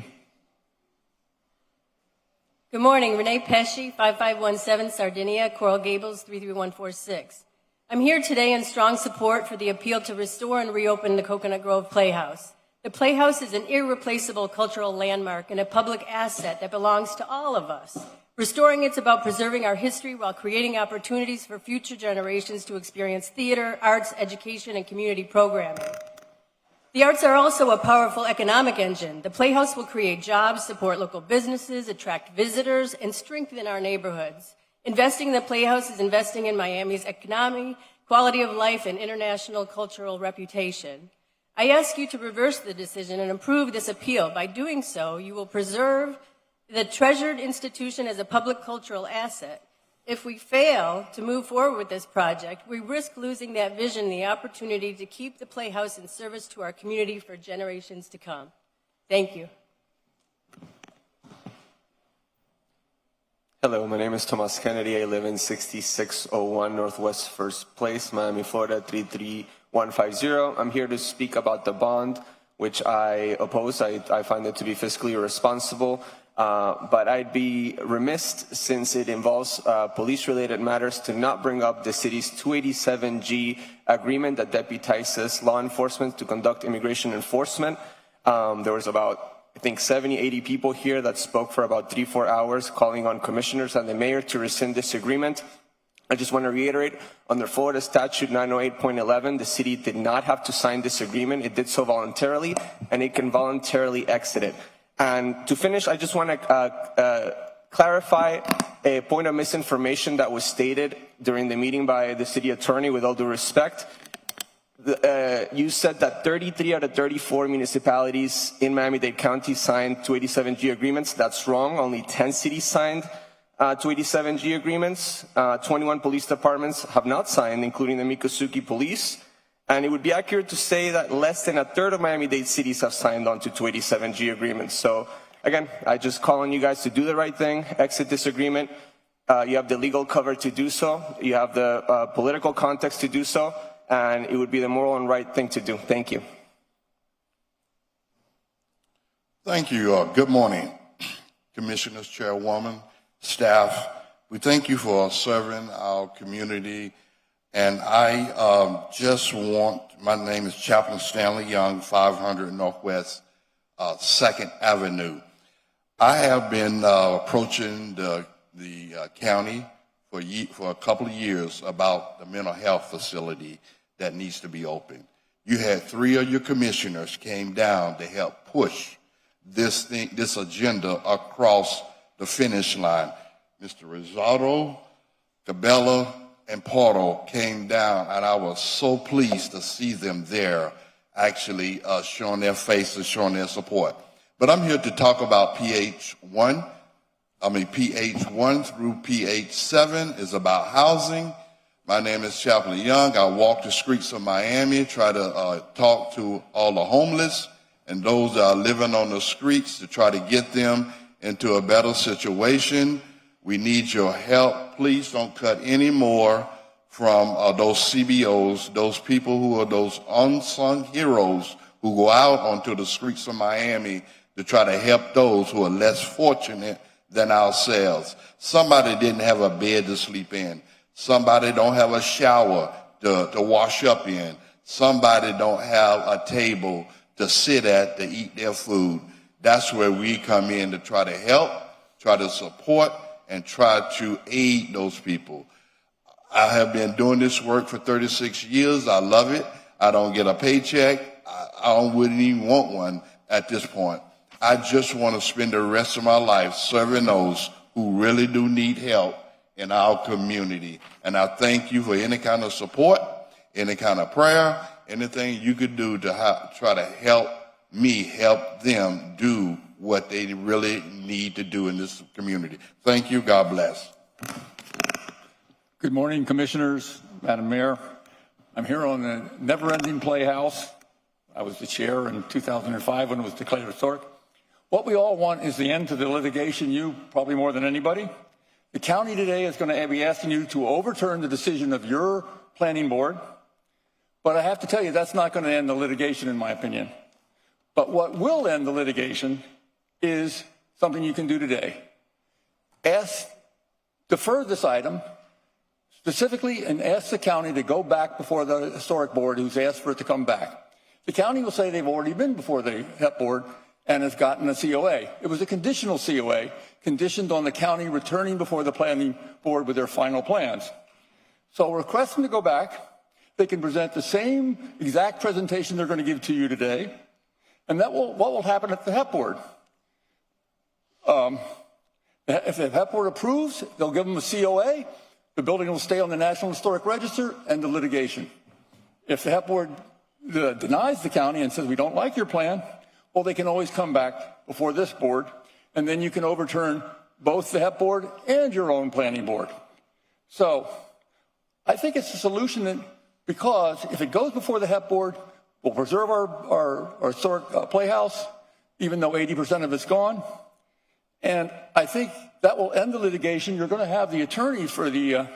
Speaker 21: Good morning, Renee Pesci, 5517 Sardinia, Coral Gables, 33146. I'm here today in strong support for the appeal to restore and reopen the Coconut Grove Playhouse. The Playhouse is an irreplaceable cultural landmark and a public asset that belongs to all of us. Restoring it's about preserving our history while creating opportunities for future generations to experience theater, arts, education, and community programming. The arts are also a powerful economic engine. The Playhouse will create jobs, support local businesses, attract visitors, and strengthen our neighborhoods. Investing in the Playhouse is investing in Miami's economy, quality of life, and international cultural reputation. I ask you to reverse the decision and approve this appeal. By doing so, you will preserve the treasured institution as a public cultural asset. If we fail to move forward with this project, we risk losing that vision and the opportunity to keep the Playhouse in service to our community for generations to come. Thank you.
Speaker 22: Hello, my name is Tomas Kennedy. I live in 6601 Northwest First Place, Miami, Florida, 33150. I'm here to speak about the bond, which I oppose. I find it to be fiscally irresponsible. But I'd be remiss, since it involves police-related matters, to not bring up the city's 287G agreement that deputizes law enforcement to conduct immigration enforcement. There was about I think 70, 80 people here that spoke for about 3-4 hours, calling on commissioners and the mayor to rescind this agreement. I just want to reiterate, under Florida Statute 908.11, the city did not have to sign this agreement. It did so voluntarily, and it can voluntarily exit it. And to finish, I just want to clarify a point of misinformation that was stated during the meeting by the city attorney, with all due respect. You said that 33 out of 34 municipalities in Miami-Dade County signed 287G agreements. That's wrong. Only 10 cities signed 287G agreements. 21 police departments have not signed, including the Miccosukee Police. And it would be accurate to say that less than a third of Miami-Dade cities have signed on to 287G agreements. So again, I just call on you guys to do the right thing, exit this agreement. You have the legal cover to do so. You have the political context to do so. And it would be the moral and right thing to do. Thank you.
Speaker 3: Thank you. Good morning, Commissioners, Chairwoman, staff. We thank you for serving our community. And I just want, my name is Chaplain Stanley Young, 500 Northwest 2nd Avenue. I have been approaching the county for a couple of years about the mental health facility that needs to be opened. You had 3 of your commissioners came down to help push this agenda across the finish line. Mr. Rosado, Cabela, and Porto came down, and I was so pleased to see them there, actually showing their faces, showing their support. But I'm here to talk about PH1 through PH7 is about housing. My name is Chaplain Young. I walk the streets of Miami, try to talk to all the homeless and those that are living on the streets to try to get them into a better situation. We need your help. Please don't cut any more from those CBOs, those people who are those unsung heroes who go out onto the streets of Miami to try to help those who are less fortunate than ourselves. Somebody didn't have a bed to sleep in. Somebody don't have a shower to wash up in. Somebody don't have a table to sit at to eat their food. That's where we come in to try to help, try to support, and try to aid those people. I have been doing this work for 36 years. I love it. I don't get a paycheck. I wouldn't even want one at this point. I just want to spend the rest of my life serving those who really do need help in our community. And I thank you for any kind of support, any kind of prayer, anything you could do to try to help me help them do what they really need to do in this community. Thank you. God bless.
Speaker 8: Good morning, Commissioners, Madam Mayor. I'm here on the Never-Ending Playhouse. I was the chair in 2005 when it was declared historic. What we all want is the end to the litigation, you probably more than anybody. The county today is going to be asking you to overturn the decision of your planning board. But I have to tell you, that's not going to end the litigation, in my opinion. But what will end the litigation is something you can do today. Defer this item specifically and ask the county to go back before the historic board who's asked for it to come back. The county will say they've already been before the HEP board and has gotten a COA. It was a conditional COA, conditioned on the county returning before the planning board with their final plans. So we're requesting to go back. They can present the same exact presentation they're going to give to you today. And what will happen at the HEP board? If the HEP board approves, they'll give them a COA. The building will stay on the National Historic Register and the litigation. If the HEP board denies the county and says, we don't like your plan, well, they can always come back before this board, and then you can overturn both the HEP board and your own planning board. So I think it's a solution because if it goes before the HEP board, we'll preserve our historic playhouse, even though 80% of it's gone. And I think that will end the litigation. You're going to have the attorney for the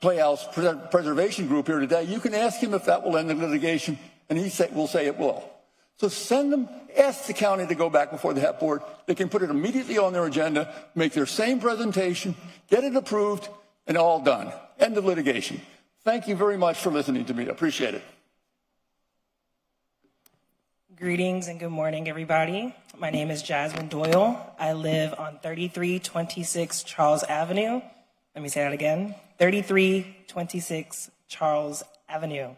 Speaker 8: Playhouse Preservation Group here today. You can ask him if that will end the litigation, and he will say it will. So send them, ask the county to go back before the HEP board. They can put it immediately on their agenda, make their same presentation, get it approved, and all done. End of litigation. Thank you very much for listening to me. I appreciate it.
Speaker 10: Greetings and good morning, everybody. My name is Jasmine Doyle. I live on 3326 Charles Avenue. Let me say that again, 3326 Charles Avenue.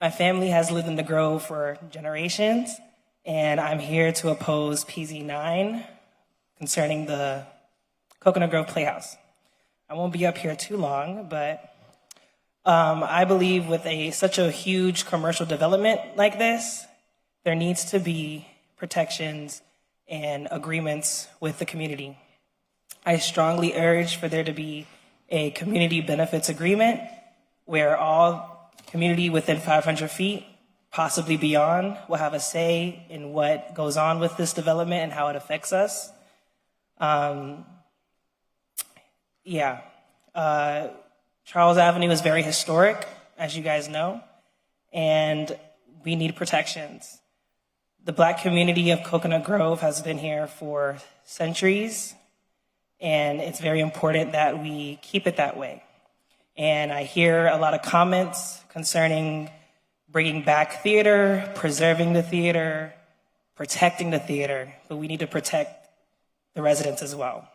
Speaker 10: My family has lived in the Grove for generations, and I'm here to oppose PZ9 concerning the Coconut Grove Playhouse. I won't be up here too long, but I believe with such a huge commercial development like this, there needs to be protections and agreements with the community. I strongly urge for there to be a community benefits agreement where all community within 500 feet, possibly beyond, will have a say in what goes on with this development and how it affects us. Charles Avenue is very historic, as you guys know, and we need protections. The Black community of Coconut Grove has been here for centuries, and it's very important that we keep it that way. And I hear a lot of comments concerning bringing back theater, preserving the theater, protecting the theater, but we need to protect the residents as well.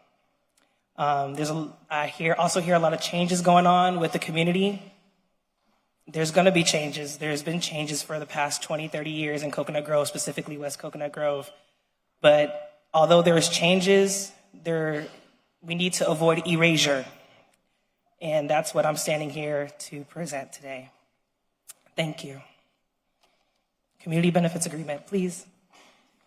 Speaker 10: I also hear a lot of changes going on with the community. There's going to be changes. There's been changes for the past 20, 30 years in Coconut Grove, specifically West Coconut Grove. But although there's changes, we need to avoid erasure. And that's what I'm standing here to present today. Thank you. Community Benefits Agreement, please.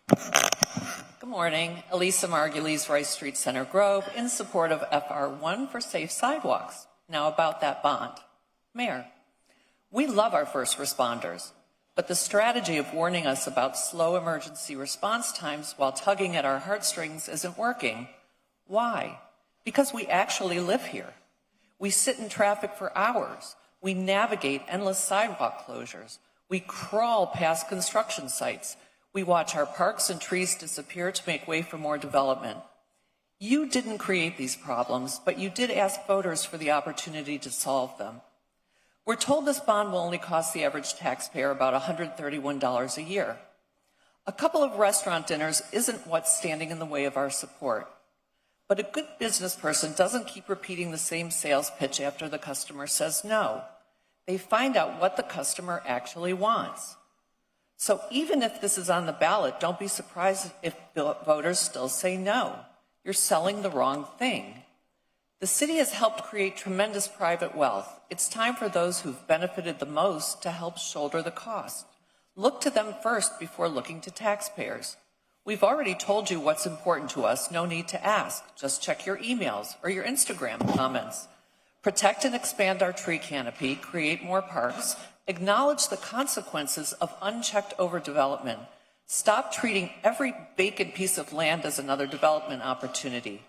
Speaker 11: Good morning. Elisa Margulies, Rice Street Center Grove, in support of FR1 for safe sidewalks. Now about that bond. Mayor, we love our first responders, but the strategy of warning us about slow emergency response times while tugging at our heartstrings isn't working. Why? Because we actually live here. We sit in traffic for hours. We navigate endless sidewalk closures. We crawl past construction sites. We watch our parks and trees disappear to make way for more development. You didn't create these problems, but you did ask voters for the opportunity to solve them. We're told this bond will only cost the average taxpayer about $131 a year. A couple of restaurant dinners isn't what's standing in the way of our support. But a good business person doesn't keep repeating the same sales pitch after the customer says no. They find out what the customer actually wants. So even if this is on the ballot, don't be surprised if voters still say no. You're selling the wrong thing. The city has helped create tremendous private wealth. It's time for those who've benefited the most to help shoulder the cost. Look to them first before looking to taxpayers. We've already told you what's important to us. No need to ask. Just check your emails or your Instagram comments. Protect and expand our tree canopy, create more parks, acknowledge the consequences of unchecked overdevelopment. Stop treating every vacant piece of land as another development opportunity.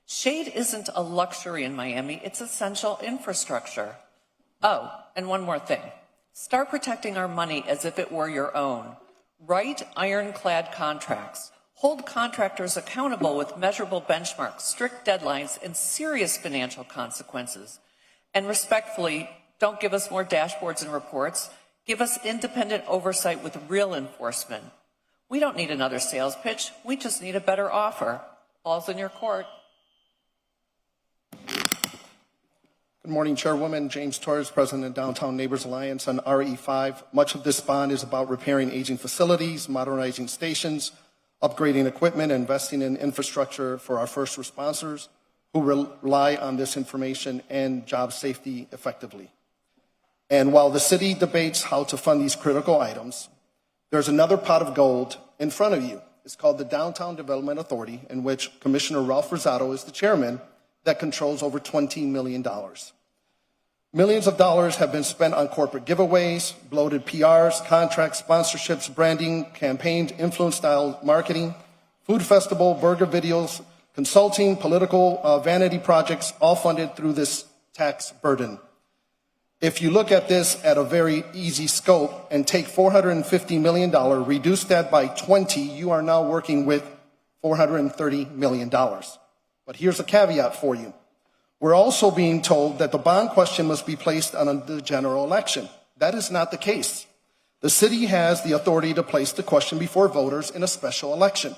Speaker 11: Shade isn't a luxury in Miami, it's essential infrastructure. Oh, and one more thing. Start protecting our money as if it were your own. Write ironclad contracts. Hold contractors accountable with measurable benchmarks, strict deadlines, and serious financial consequences. And respectfully, don't give us more dashboards and reports. Give us independent oversight with real enforcement. We don't need another sales pitch. We just need a better offer. Ball's in your court.
Speaker 13: Good morning, Chairwoman. James Torres, President of Downtown Neighbors Alliance on RE5. Much of this bond is about repairing aging facilities, modernizing stations, upgrading equipment, and investing in infrastructure for our first responders who rely on this information and job safety effectively. And while the city debates how to fund these critical items, there's another pot of gold in front of you. It's called the Downtown Development Authority, in which Commissioner Ralph Rosado is the chairman, that controls over $20 million. Millions of dollars have been spent on corporate giveaways, bloated PRs, contracts, sponsorships, branding, campaigns, influence-style marketing, food festival, burger videos, consulting, political vanity projects, all funded through this tax burden. If you look at this at a very easy scope and take $450 million, reduce that by 20, you are now working with $430 million. But here's a caveat for you. We're also being told that the bond question must be placed on the general election. That is not the case.
Speaker 2: The city has the authority to place the question before voters in a special election.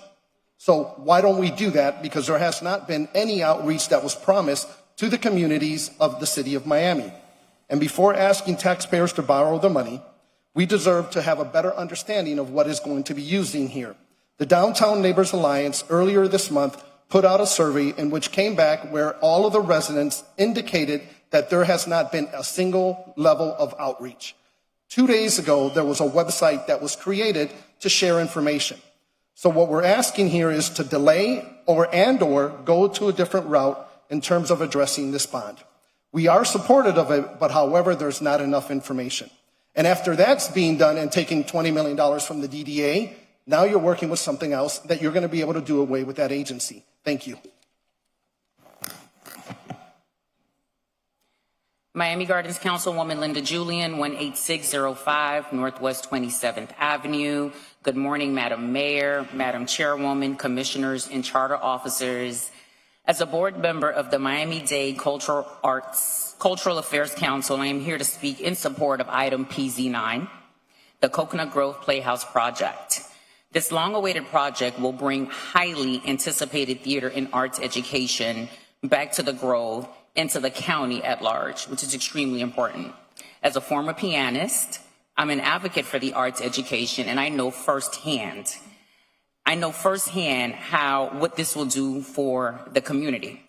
Speaker 2: So why don't we do that? Because there has not been any outreach that was promised to the communities of the city of Miami. And before asking taxpayers to borrow the money, we deserve to have a better understanding of what is going to be used in here. The Downtown Neighbors Alliance earlier this month put out a survey in which came back where all of the residents indicated that there has not been a single level of outreach. 2 days ago, there was a website that was created to share information. So what we're asking here is to delay or go to a different route in terms of addressing this bond. We are supportive of it, but however, there's not enough information. And after that's being done and taking $20 million from the DDA, now you're working with something else that you're going to be able to do away with that agency. Thank you.
Speaker 4: Miami Gardens Councilwoman Linda Julian, 18605 Northwest 27th Avenue. Good morning, Madam Mayor, Madam Chairwoman, Commissioners, and Charter Officers. As a board member of the Miami-Dade Cultural Affairs Council, I am here to speak in support of item PZ9, the Coconut Grove Playhouse project. This long-awaited project will bring highly anticipated theater and arts education back to the Grove and to the county at large, which is extremely important. As a former pianist, I'm an advocate for the arts education, and I know firsthand what this will do for the community.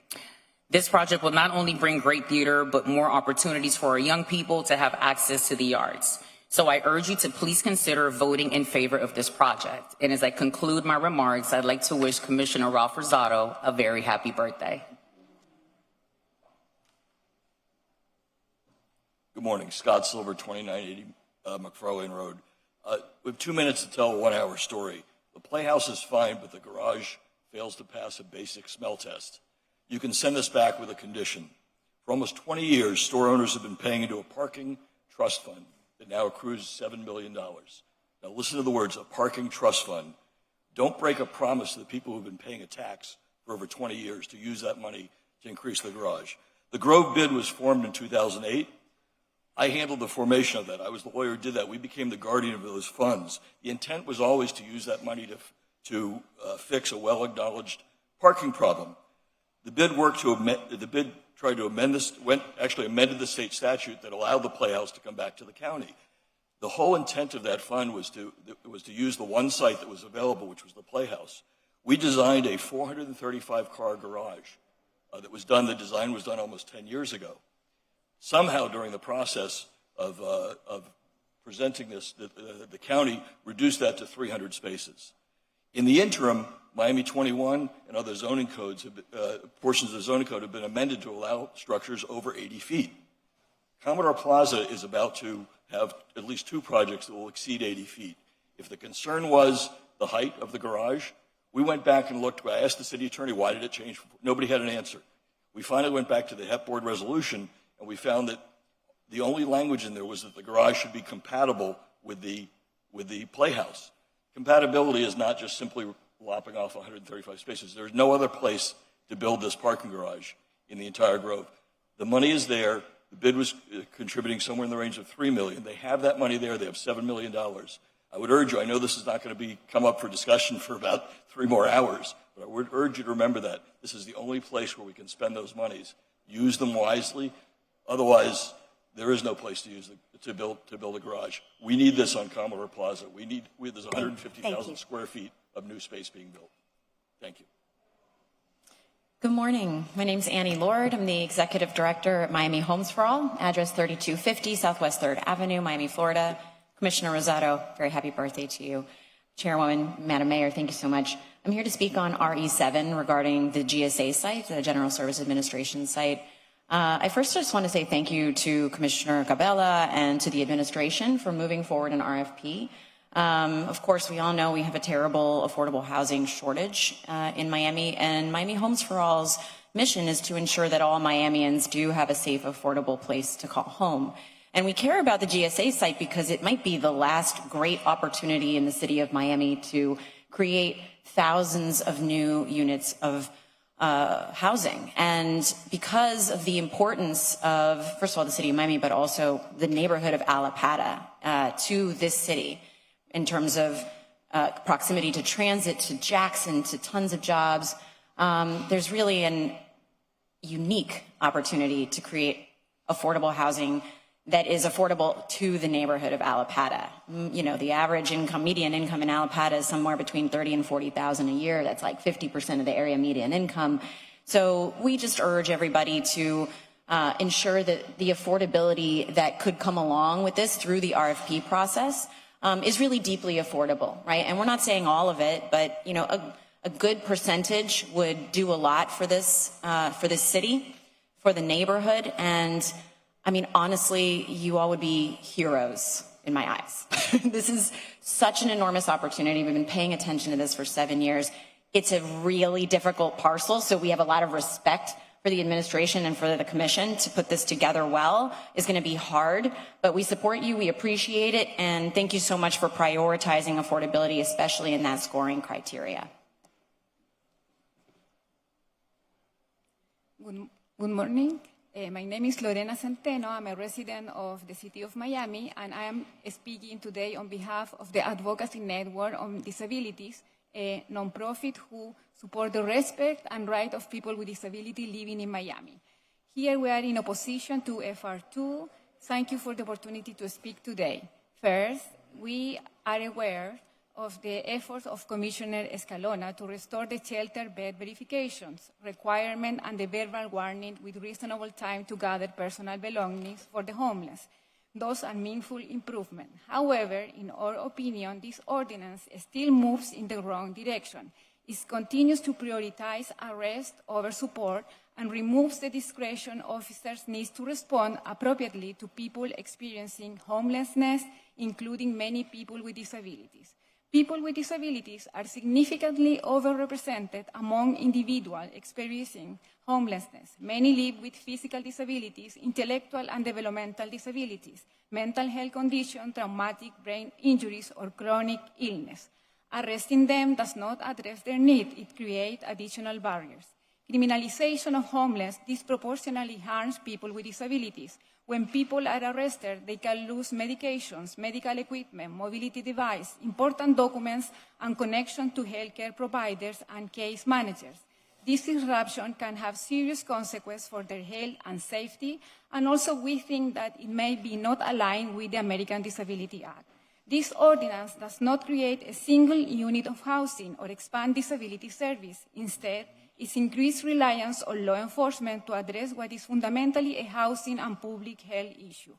Speaker 4: This project will not only bring great theater, but more opportunities for our young people to have access to the arts. So I urge you to please consider voting in favor of this project. And as I conclude my remarks, I'd like to wish Commissioner Ralph Rosado a very happy birthday.
Speaker 23: Good morning, Scott Silver, 2980 McFarlane Road. We have 2 minutes to tell a 1 hour story. The Playhouse is fine, but the garage fails to pass a basic smell test. You can send this back with a condition. For almost 20 years, store owners have been paying into a parking trust fund that now accrues $7 million. Now listen to the words, a parking trust fund. Don't break a promise to the people who've been paying a tax for over 20 years to use that money to increase the garage. The Grove bid was formed in 2008. I handled the formation of that. I was the lawyer who did that. We became the guardian of those funds. The intent was always to use that money to fix a well-acknowledged parking problem. The bid tried to amend this, amended the state statute that allowed the Playhouse to come back to the county. The whole intent of that fund was to use the one site that was available, which was the Playhouse. We designed a 435-car garage that was done. The design was done almost 10 years ago. Somehow, during the process of presenting this, the county reduced that to 300 spaces. In the interim, Miami 21 and other zoning codes, portions of the zoning code have been amended to allow structures over 80 feet. Commodore Plaza is about to have at least 2 projects that will exceed 80 feet. If the concern was the height of the garage, we went back and looked. I asked the city attorney, why did it change? Nobody had an answer. We finally went back to the HEP board resolution, and we found that the only language in there was that the garage should be compatible with the Playhouse. Compatibility is not just simply lopping off 135 spaces. There's no other place to build this parking garage in the entire Grove. The money is there. The bid was contributing somewhere in the range of $3 million. They have that money there. They have $7 million. I would urge you, I know this is not going to come up for discussion for about 3 more hours, but I would urge you to remember that. This is the only place where we can spend those monies. Use them wisely. Otherwise, there is no place to build a garage. We need this on Commodore Plaza. There's 150,000 square feet of new space being built. Thank you.
Speaker 24: Good morning. My name is Annie Lord. I'm the Executive Director at Miami Homes for All, address 3250 Southwest 3rd Avenue, Miami, Florida. Commissioner Rosado, very happy birthday to you. Chairwoman, Madam Mayor, thank you so much. I'm here to speak on RE7 regarding the GSA site, the General Service Administration site. I first just want to say thank you to Commissioner Cabela and to the administration for moving forward an RFP. Of course, we all know we have a terrible affordable housing shortage in Miami, and Miami Homes for All's mission is to ensure that all Miamians do have a safe, affordable place to call home. And we care about the GSA site because it might be the last great opportunity in the city of Miami to create thousands of new units of housing. And because of the importance of, first of all, the city of Miami, but also the neighborhood of Allapattah to this city in terms of proximity to transit, to Jackson, to tons of jobs, there's really an unique opportunity to create affordable housing that is affordable to the neighborhood of Allapattah. You know, the average income, median income in Allapattah is somewhere between $30,000 and $40,000 a year. That's like 50% of the area median income. So we just urge everybody to ensure that the affordability that could come along with this through the RFP process is really deeply affordable, right? And we're not saying all of it, but you know, a good percentage would do a lot for this city, for the neighborhood, and I mean, honestly, you all would be heroes in my eyes. This is such an enormous opportunity. We've been paying attention to this for 7 years. It's a really difficult parcel, so we have a lot of respect for the administration and for the commission. To put this together well is going to be hard, but we support you, we appreciate it, and thank you so much for prioritizing affordability, especially in that scoring criteria.
Speaker 6: Good morning. My name is Lorena Centeno. I'm a resident of the city of Miami, and I am speaking today on behalf of the Advocacy Network on Disabilities, a nonprofit who support the respect and right of people with disability living in Miami. Here we are in opposition to FR2. Thank you for the opportunity to speak today. First, we are aware of the efforts of Commissioner Escalona to restore the shelter bed verifications requirement and the verbal warning with reasonable time to gather personal belongings for the homeless. Those are meaningful improvements. However, in our opinion, this ordinance still moves in the wrong direction. It continues to prioritize arrest over support and removes the discretion officers need to respond appropriately to people experiencing homelessness, including many people with disabilities. People with disabilities are significantly overrepresented among individuals experiencing homelessness. Many live with physical disabilities, intellectual and developmental disabilities, mental health conditions, traumatic brain injuries, or chronic illness. Arresting them does not address their need. It creates additional barriers. Criminalization of homeless disproportionately harms people with disabilities. When people are arrested, they can lose medications, medical equipment, mobility device, important documents, and connection to healthcare providers and case managers. This disruption can have serious consequences for their health and safety, and also we think that it may be not aligned with the American Disability Act. This ordinance does not create a single unit of housing or expand disability service. Instead, its increased reliance on law enforcement to address what is fundamentally a housing and public health issue.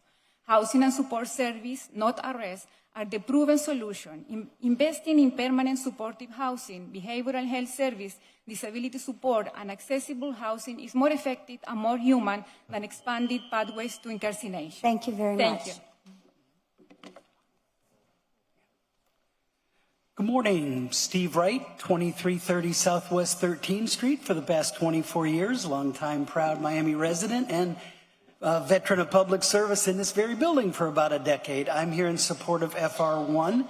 Speaker 6: Housing and support service, not arrest, are the proven solution. Investing in permanent supportive housing, behavioral health service, disability support, and accessible housing is more effective and more human than expanded pathways to incarceration.
Speaker 1: Thank you very much.
Speaker 6: Thank you.
Speaker 9: Good morning, Steve Wright, 2330 Southwest 13th Street for the past 24 years, longtime proud Miami resident and veteran of public service in this very building for about a decade. I'm here in support of FR1.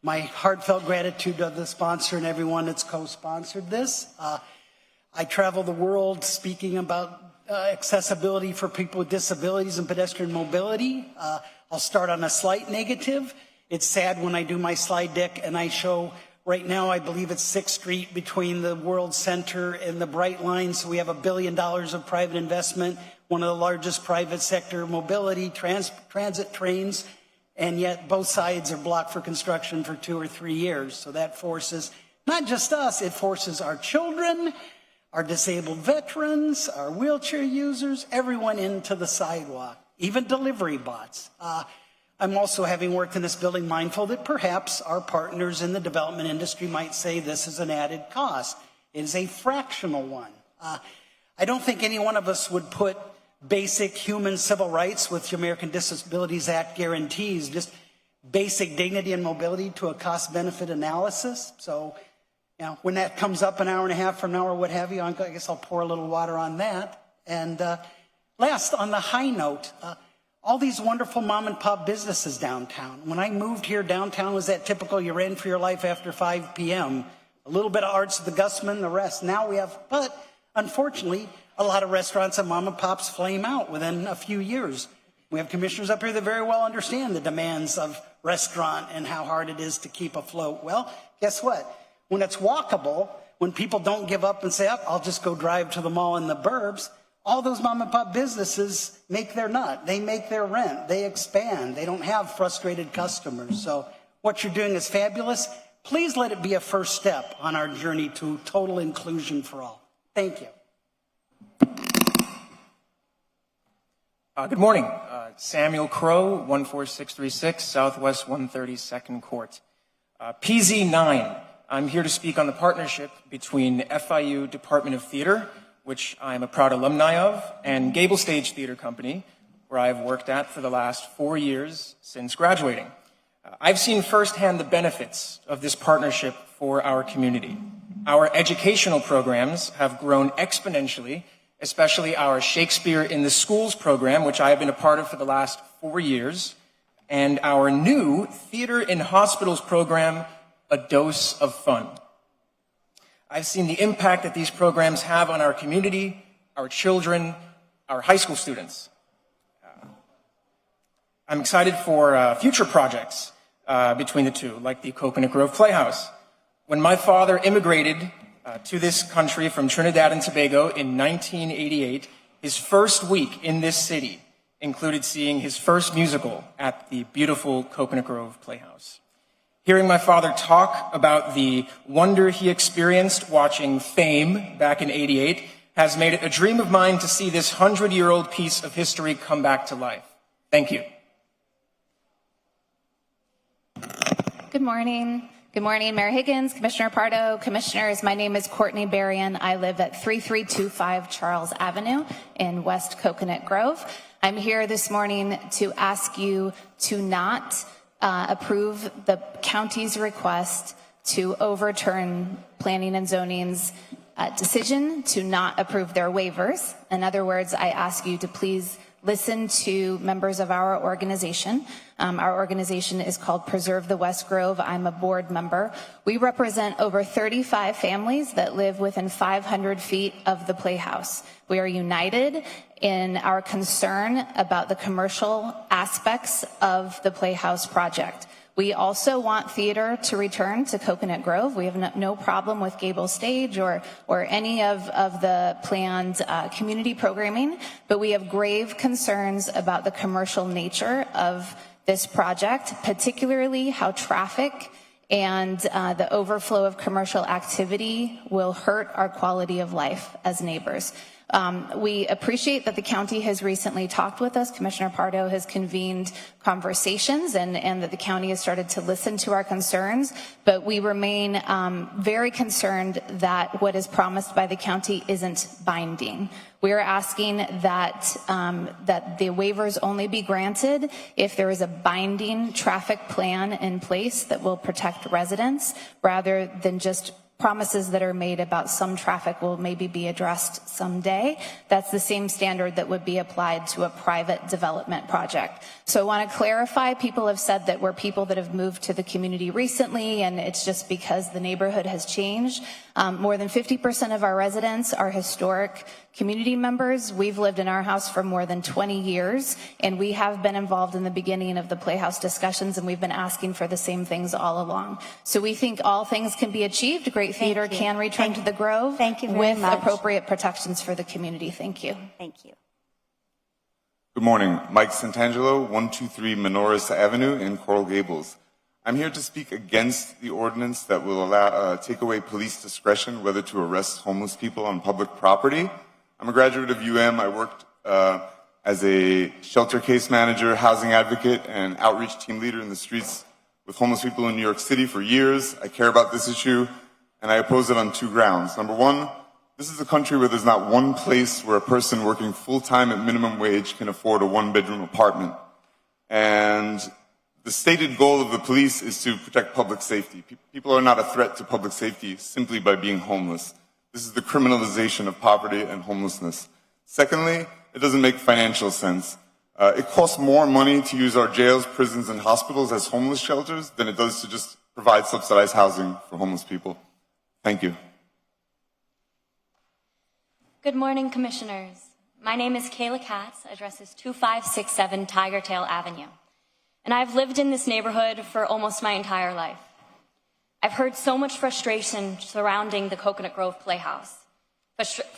Speaker 9: My heartfelt gratitude to the sponsor and everyone that's co-sponsored this. I travel the world speaking about accessibility for people with disabilities and pedestrian mobility. I'll start on a slight negative. It's sad when I do my slide deck and I show right now, I believe it's 6th Street between the World Center and the Bright Line. So we have $1 billion of private investment, one of the largest private sector mobility, transit trains, and yet both sides are blocked for construction for 2 or 3 years. So that forces not just us, it forces our children, our disabled veterans, our wheelchair users, everyone into the sidewalk, even delivery bots. I'm also, having worked in this building, mindful that perhaps our partners in the development industry might say this is an added cost. It is a fractional one. I don't think any one of us would put basic human civil rights, which the American Disabilities Act guarantees, just basic dignity and mobility, to a cost-benefit analysis. So, you know, when that comes up an hour and a half from now or what have you, I guess I'll pour a little water on that. And last, on the high note, all these wonderful mom and pop businesses downtown. When I moved here, downtown was that typical you ran for your life after 5 p.m. A little bit of Arts of the Gusman, the rest. Now we have, but Unfortunately, a lot of restaurants and mom and pops flame out within a few years. We have commissioners up here that very well understand the demands of restaurant and how hard it is to keep afloat. Well, guess what? When it's walkable, when people don't give up and say, oh, I'll just go drive to the mall in the burbs, all those mom and pop businesses make their nut. They make their rent. They expand. They don't have frustrated customers. So what you're doing is fabulous. Please let it be a first step on our journey to total inclusion for all. Thank you.
Speaker 5: Good morning. Samuel Crow, 14636 Southwest 132nd Court. PZ9. I'm here to speak on the partnership between FIU Department of Theater, which I'm a proud alumni of, and Gable Stage Theater Company, where I've worked at for the last 4 years since graduating. I've seen firsthand the benefits of this partnership for our community. Our educational programs have grown exponentially, especially our Shakespeare in the Schools program, which I have been a part of for the last 4 years, and our new Theater in Hospitals program, A Dose of Fun. I've seen the impact that these programs have on our community, our children, our high school students. I'm excited for future projects between the two, like the Coconut Grove Playhouse. When my father immigrated to this country from Trinidad and Tobago in 1988, his first week in this city included seeing his first musical at the beautiful Coconut Grove Playhouse. Hearing my father talk about the wonder he experienced watching Fame back in '88 has made it a dream of mine to see this 100-year-old piece of history come back to life. Thank you.
Speaker 24: Good morning. Good morning, Mayor Higgins, Commissioner Pardo, Commissioners. My name is Courtney Berrien. I live at 3325 Charles Avenue in West Coconut Grove. I'm here this morning to ask you to not approve the county's request to overturn planning and zoning's decision to not approve their waivers. In other words, I ask you to please listen to members of our organization. Our organization is called Preserve the West Grove. I'm a board member. We represent over 35 families that live within 500 feet of the Playhouse. We are united in our concern about the commercial aspects of the Playhouse project. We also want theater to return to Coconut Grove. We have no problem with Gable Stage or any of the planned community programming, but we have grave concerns about the commercial nature of this project, particularly how traffic and the overflow of commercial activity will hurt our quality of life as neighbors. We appreciate that the county has recently talked with us. Commissioner Pardo has convened conversations and that the county has started to listen to our concerns, but we remain very concerned that what is promised by the county isn't binding. We are asking that the waivers only be granted if there is a binding traffic plan in place that will protect residents rather than just promises that are made about some traffic will maybe be addressed someday. That's the same standard that would be applied to a private development project. So I want to clarify, people have said that we're people that have moved to the community recently and it's just because the neighborhood has changed. More than 50% of our residents are historic community members. We've lived in our house for more than 20 years, and we have been involved in the beginning of the Playhouse discussions, and we've been asking for the same things all along. So we think all things can be achieved. Great theater can return to the Grove with appropriate protections for the community. Thank you.
Speaker 1: Thank you.
Speaker 7: Good morning. Mike Santangelo, 123 Menoris Avenue in Coral Gables. I'm here to speak against the ordinance that will take away police discretion whether to arrest homeless people on public property. I'm a graduate of UM. I worked as a shelter case manager, housing advocate, and outreach team leader in the streets with homeless people in New York City for years. I care about this issue, and I oppose it on 2 grounds. Number one, this is a country where there's not one place where a person working full-time at minimum wage can afford a 1-bedroom apartment. And the stated goal of the police is to protect public safety. People are not a threat to public safety simply by being homeless. This is the criminalization of poverty and homelessness. Secondly, it doesn't make financial sense. It costs more money to use our jails, prisons, and hospitals as homeless shelters than it does to just provide subsidized housing for homeless people. Thank you.
Speaker 14: Good morning, Commissioners. My name is Kayla Katz, address is 2567 Tiger Tail Avenue. And I've lived in this neighborhood for almost my entire life. I've heard so much frustration surrounding the Coconut Grove Playhouse.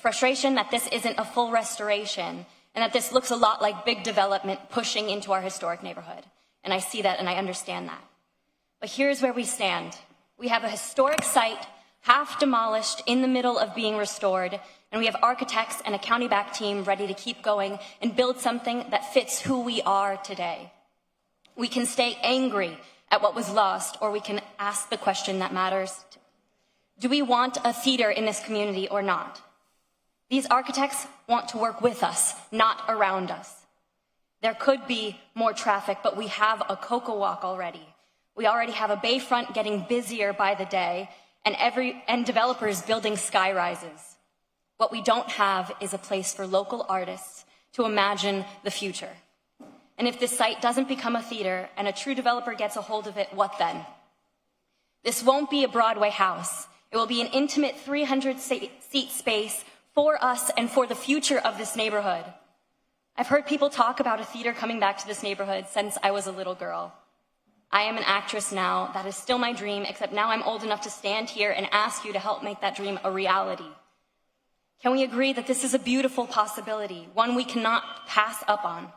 Speaker 14: Frustration that this isn't a full restoration and that this looks a lot like big development pushing into our historic neighborhood. And I see that and I understand that. But here's where we stand. We have a historic site, half demolished, in the middle of being restored, and we have architects and a county-backed team ready to keep going and build something that fits who we are today. We can stay angry at what was lost, or we can ask the question that matters. Do we want a theater in this community or not? These architects want to work with us, not around us. There could be more traffic, but we have a Coco Walk already. We already have a bayfront getting busier by the day, and developers building sky rises. What we don't have is a place for local artists to imagine the future. And if this site doesn't become a theater and a true developer gets a hold of it, what then? This won't be a Broadway house. It will be an intimate 300-seat space for us and for the future of this neighborhood. I've heard people talk about a theater coming back to this neighborhood since I was a little girl. I am an actress now. That is still my dream, except now I'm old enough to stand here and ask you to help make that dream a reality. Can we agree that this is a beautiful possibility, one we cannot pass up on,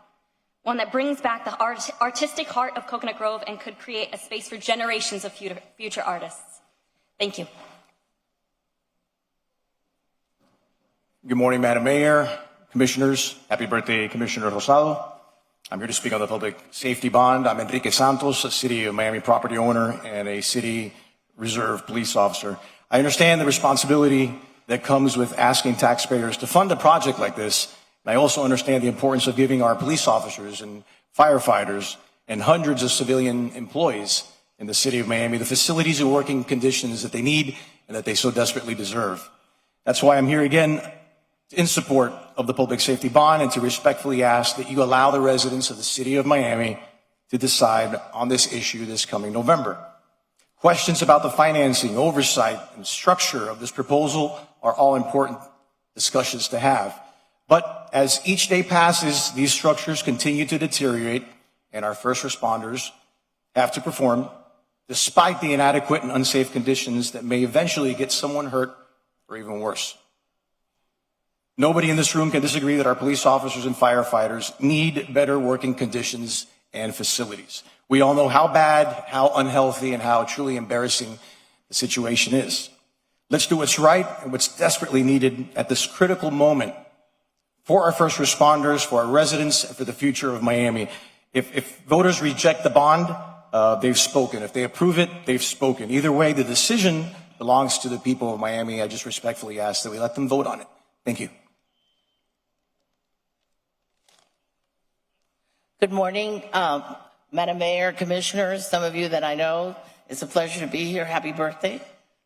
Speaker 14: one that brings back the artistic heart of Coconut Grove and could create a space for generations of future artists? Thank you.
Speaker 15: Good morning, Madam Mayor, Commissioners. Happy birthday, Commissioner Rosado. I'm here to speak on the public safety bond. I'm Enrique Santos, a City of Miami property owner and a City Reserve police officer. I understand the responsibility that comes with asking taxpayers to fund a project like this. And I also understand the importance of giving our police officers and firefighters and hundreds of civilian employees in the City of Miami the facilities and working conditions that they need and that they so desperately deserve. That's why I'm here again in support of the public safety bond and to respectfully ask that you allow the residents of the City of Miami to decide on this issue this coming November. Questions about the financing, oversight, and structure of this proposal are all important discussions to have. But as each day passes, these structures continue to deteriorate, and our first responders have to perform despite the inadequate and unsafe conditions that may eventually get someone hurt or even worse. Nobody in this room can disagree that our police officers and firefighters need better working conditions and facilities. We all know how bad, how unhealthy, and how truly embarrassing the situation is. Let's do what's right and what's desperately needed at this critical moment for our first responders, for our residents, and for the future of Miami. If voters reject the bond, they've spoken. If they approve it, they've spoken. Either way, the decision belongs to the people of Miami. I just respectfully ask that we let them vote on it. Thank you.
Speaker 16: Good morning, Madam Mayor, Commissioners, some of you that I know. It's a pleasure to be here. Happy birthday,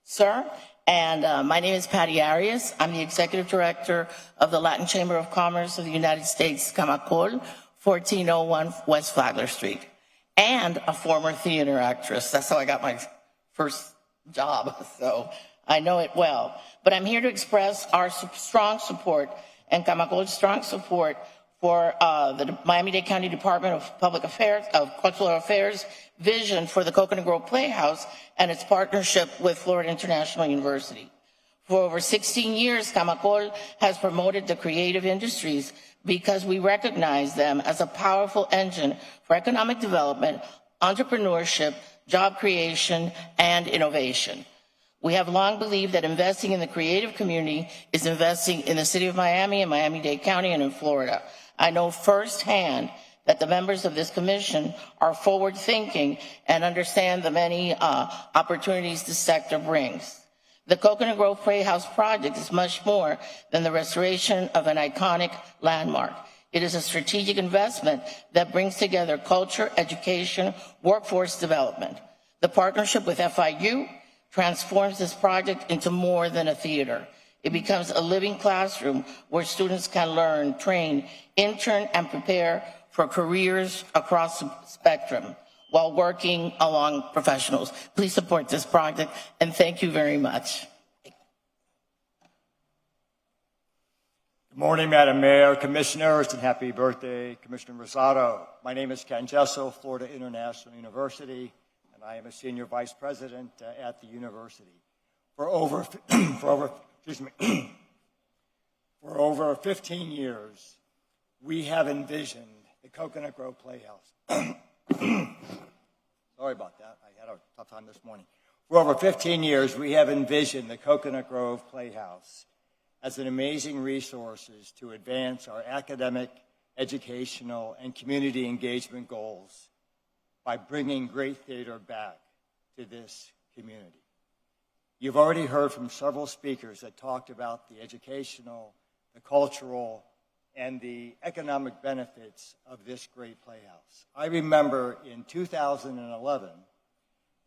Speaker 16: sir. And my name is Patty Arias. I'm the Executive Director of the Latin Chamber of Commerce of the United States, Camacol, 1401 West Flagler Street, and a former theater actress. That's how I got my first job, so I know it well. But I'm here to express our strong support and Camacol's strong support for the Miami-Dade County Department of Public Affairs, of Cultural Affairs vision for the Coconut Grove Playhouse and its partnership with Florida International University. For over 16 years, Camacol has promoted the creative industries because we recognize them as a powerful engine for economic development, entrepreneurship, job creation, and innovation. We have long believed that investing in the creative community is investing in the City of Miami and Miami-Dade County and in Florida. I know firsthand that the members of this commission are forward-thinking and understand the many opportunities this sector brings. The Coconut Grove Playhouse project is much more than the restoration of an iconic landmark. It is a strategic investment that brings together culture, education, workforce development. The partnership with FIU transforms this project into more than a theater. It becomes a living classroom where students can learn, train, intern, and prepare for careers across the spectrum while working along professionals. Please support this project, and thank you very much.
Speaker 12: Good morning, Madam Mayor, Commissioners, and happy birthday, Commissioner Rosado. My name is Ken Gesso, Florida International University, and I am a Senior Vice President at the university. For over 15 years, we have envisioned the Coconut Grove Playhouse. Sorry about that. I had a tough time this morning. For over 15 years, we have envisioned the Coconut Grove Playhouse as an amazing resource to advance our academic, educational, and community engagement goals by bringing great theater back to this community. You've already heard from several speakers that talked about the educational, the cultural, and the economic benefits of this great playhouse. I remember in 2011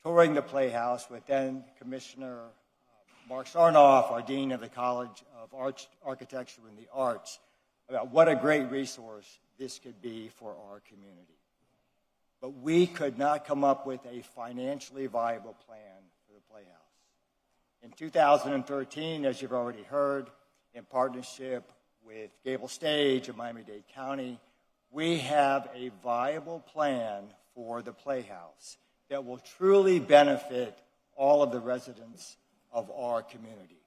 Speaker 12: touring the Playhouse with then Commissioner Mark Sarnoff, our Dean of the College of Architecture and the Arts, about what a great resource this could be for our community. But we could not come up with a financially viable plan for the Playhouse. In 2013, as you've already heard, in partnership with Gable Stage of Miami-Dade County, we have a viable plan for the Playhouse that will truly benefit all of the residents of our community.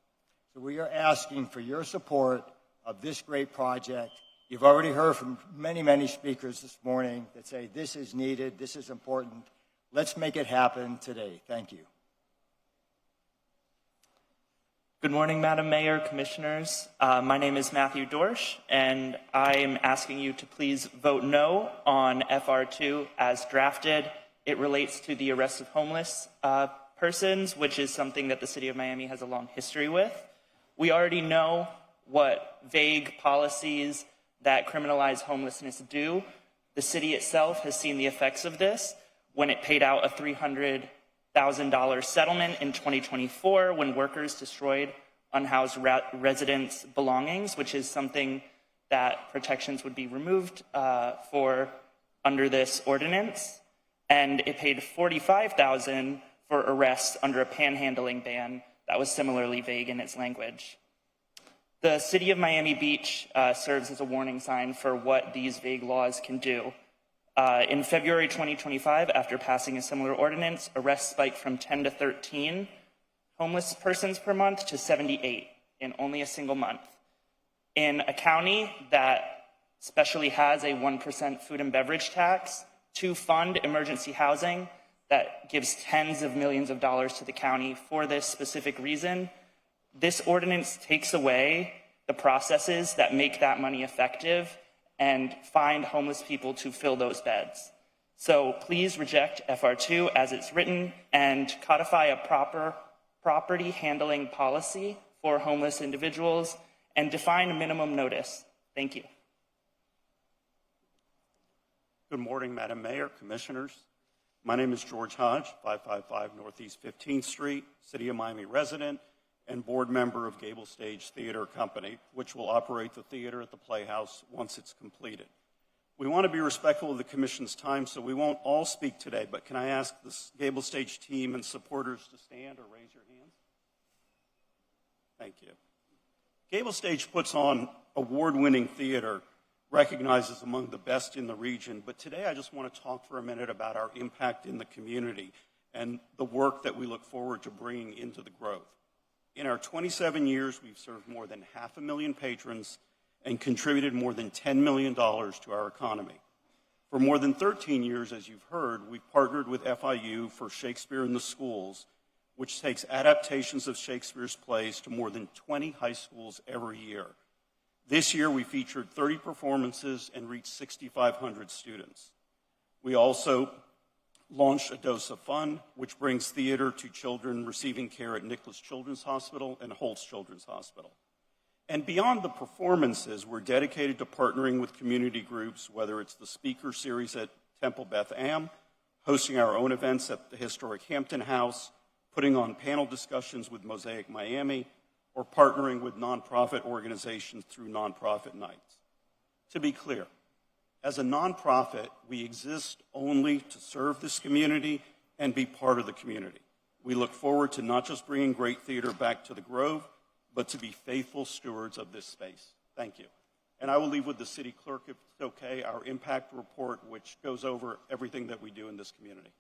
Speaker 12: So we are asking for your support of this great project. You've already heard from many, many speakers this morning that say this is needed, this is important. Let's make it happen today. Thank you.
Speaker 17: Good morning, Madam Mayor, Commissioners. My name is Matthew Dorsch, and I am asking you to please vote no on FR2 as drafted. It relates to the arrest of homeless persons, which is something that the City of Miami has a long history with. We already know what vague policies that criminalize homelessness do. The city itself has seen the effects of this when it paid out a $300,000 settlement in 2024 when workers destroyed unhoused residents' belongings, which is something that protections would be removed for under this ordinance. And it paid $45,000 for arrests under a panhandling ban that was similarly vague in its language. The City of Miami Beach serves as a warning sign for what these vague laws can do. In February 2025, after passing a similar ordinance, arrests spiked from 10 to 13 homeless persons per month to 78 in only a single month. In a county that especially has a 1% food and beverage tax to fund emergency housing that gives tens of millions of dollars to the county for this specific reason, this ordinance takes away the processes that make that money effective and find homeless people to fill those beds. So please reject FR2 as it's written and codify a proper property handling policy for homeless individuals and define a minimum notice. Thank you.
Speaker 18: Good morning, Madam Mayor, Commissioners. My name is George Hodge, 555 Northeast 15th Street, City of Miami resident and board member of Gable Stage Theater Company, which will operate the theater at the Playhouse once it's completed. We want to be respectful of the Commission's time, so we won't all speak today, but can I ask the Gable Stage team and supporters to stand or raise your hands? Thank you. Gable Stage puts on award-winning theater recognized as among the best in the region, but today I just want to talk for a minute about our impact in the community and the work that we look forward to bringing into the Grove. In our 27 years, we've served more than 500,000 patrons and contributed more than $10 million to our economy. For more than 13 years, as you've heard, we've partnered with FIU for Shakespeare in the Schools, which takes adaptations of Shakespeare's plays to more than 20 high schools every year. This year, we featured 30 performances and reached 6,500 students. We also launched A Dose of Fun, which brings theater to children receiving care at Nicholas Children's Hospital and Holtz Children's Hospital. And beyond the performances, we're dedicated to partnering with community groups, whether it's the speaker series at Temple Beth Am, hosting our own events at the historic Hampton House, putting on panel discussions with Mosaic Miami, or partnering with nonprofit organizations through nonprofit nights. To be clear, as a nonprofit, we exist only to serve this community and be part of the community. We look forward to not just bringing great theater back to the Grove, but to be faithful stewards of this space. Thank you. And I will leave with the city clerk, if it's okay, our impact report, which goes over everything that we do in this community.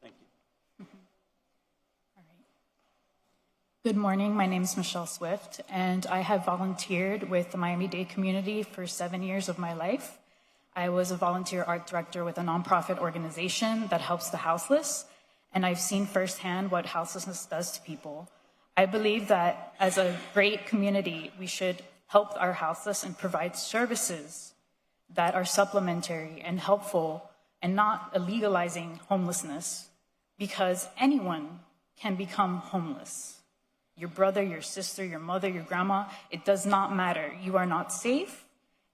Speaker 18: Thank you.
Speaker 19: Good morning. My name is Michelle Swift, and I have volunteered with the Miami-Dade community for 7 years of my life. I was a volunteer art director with a nonprofit organization that helps the houseless, and I've seen firsthand what houselessness does to people. I believe that as a great community, we should help our houseless and provide services that are supplementary and helpful and not illegalizing homelessness, because anyone can become homeless. Your brother, your sister, your mother, your grandma, it does not matter. You are not safe,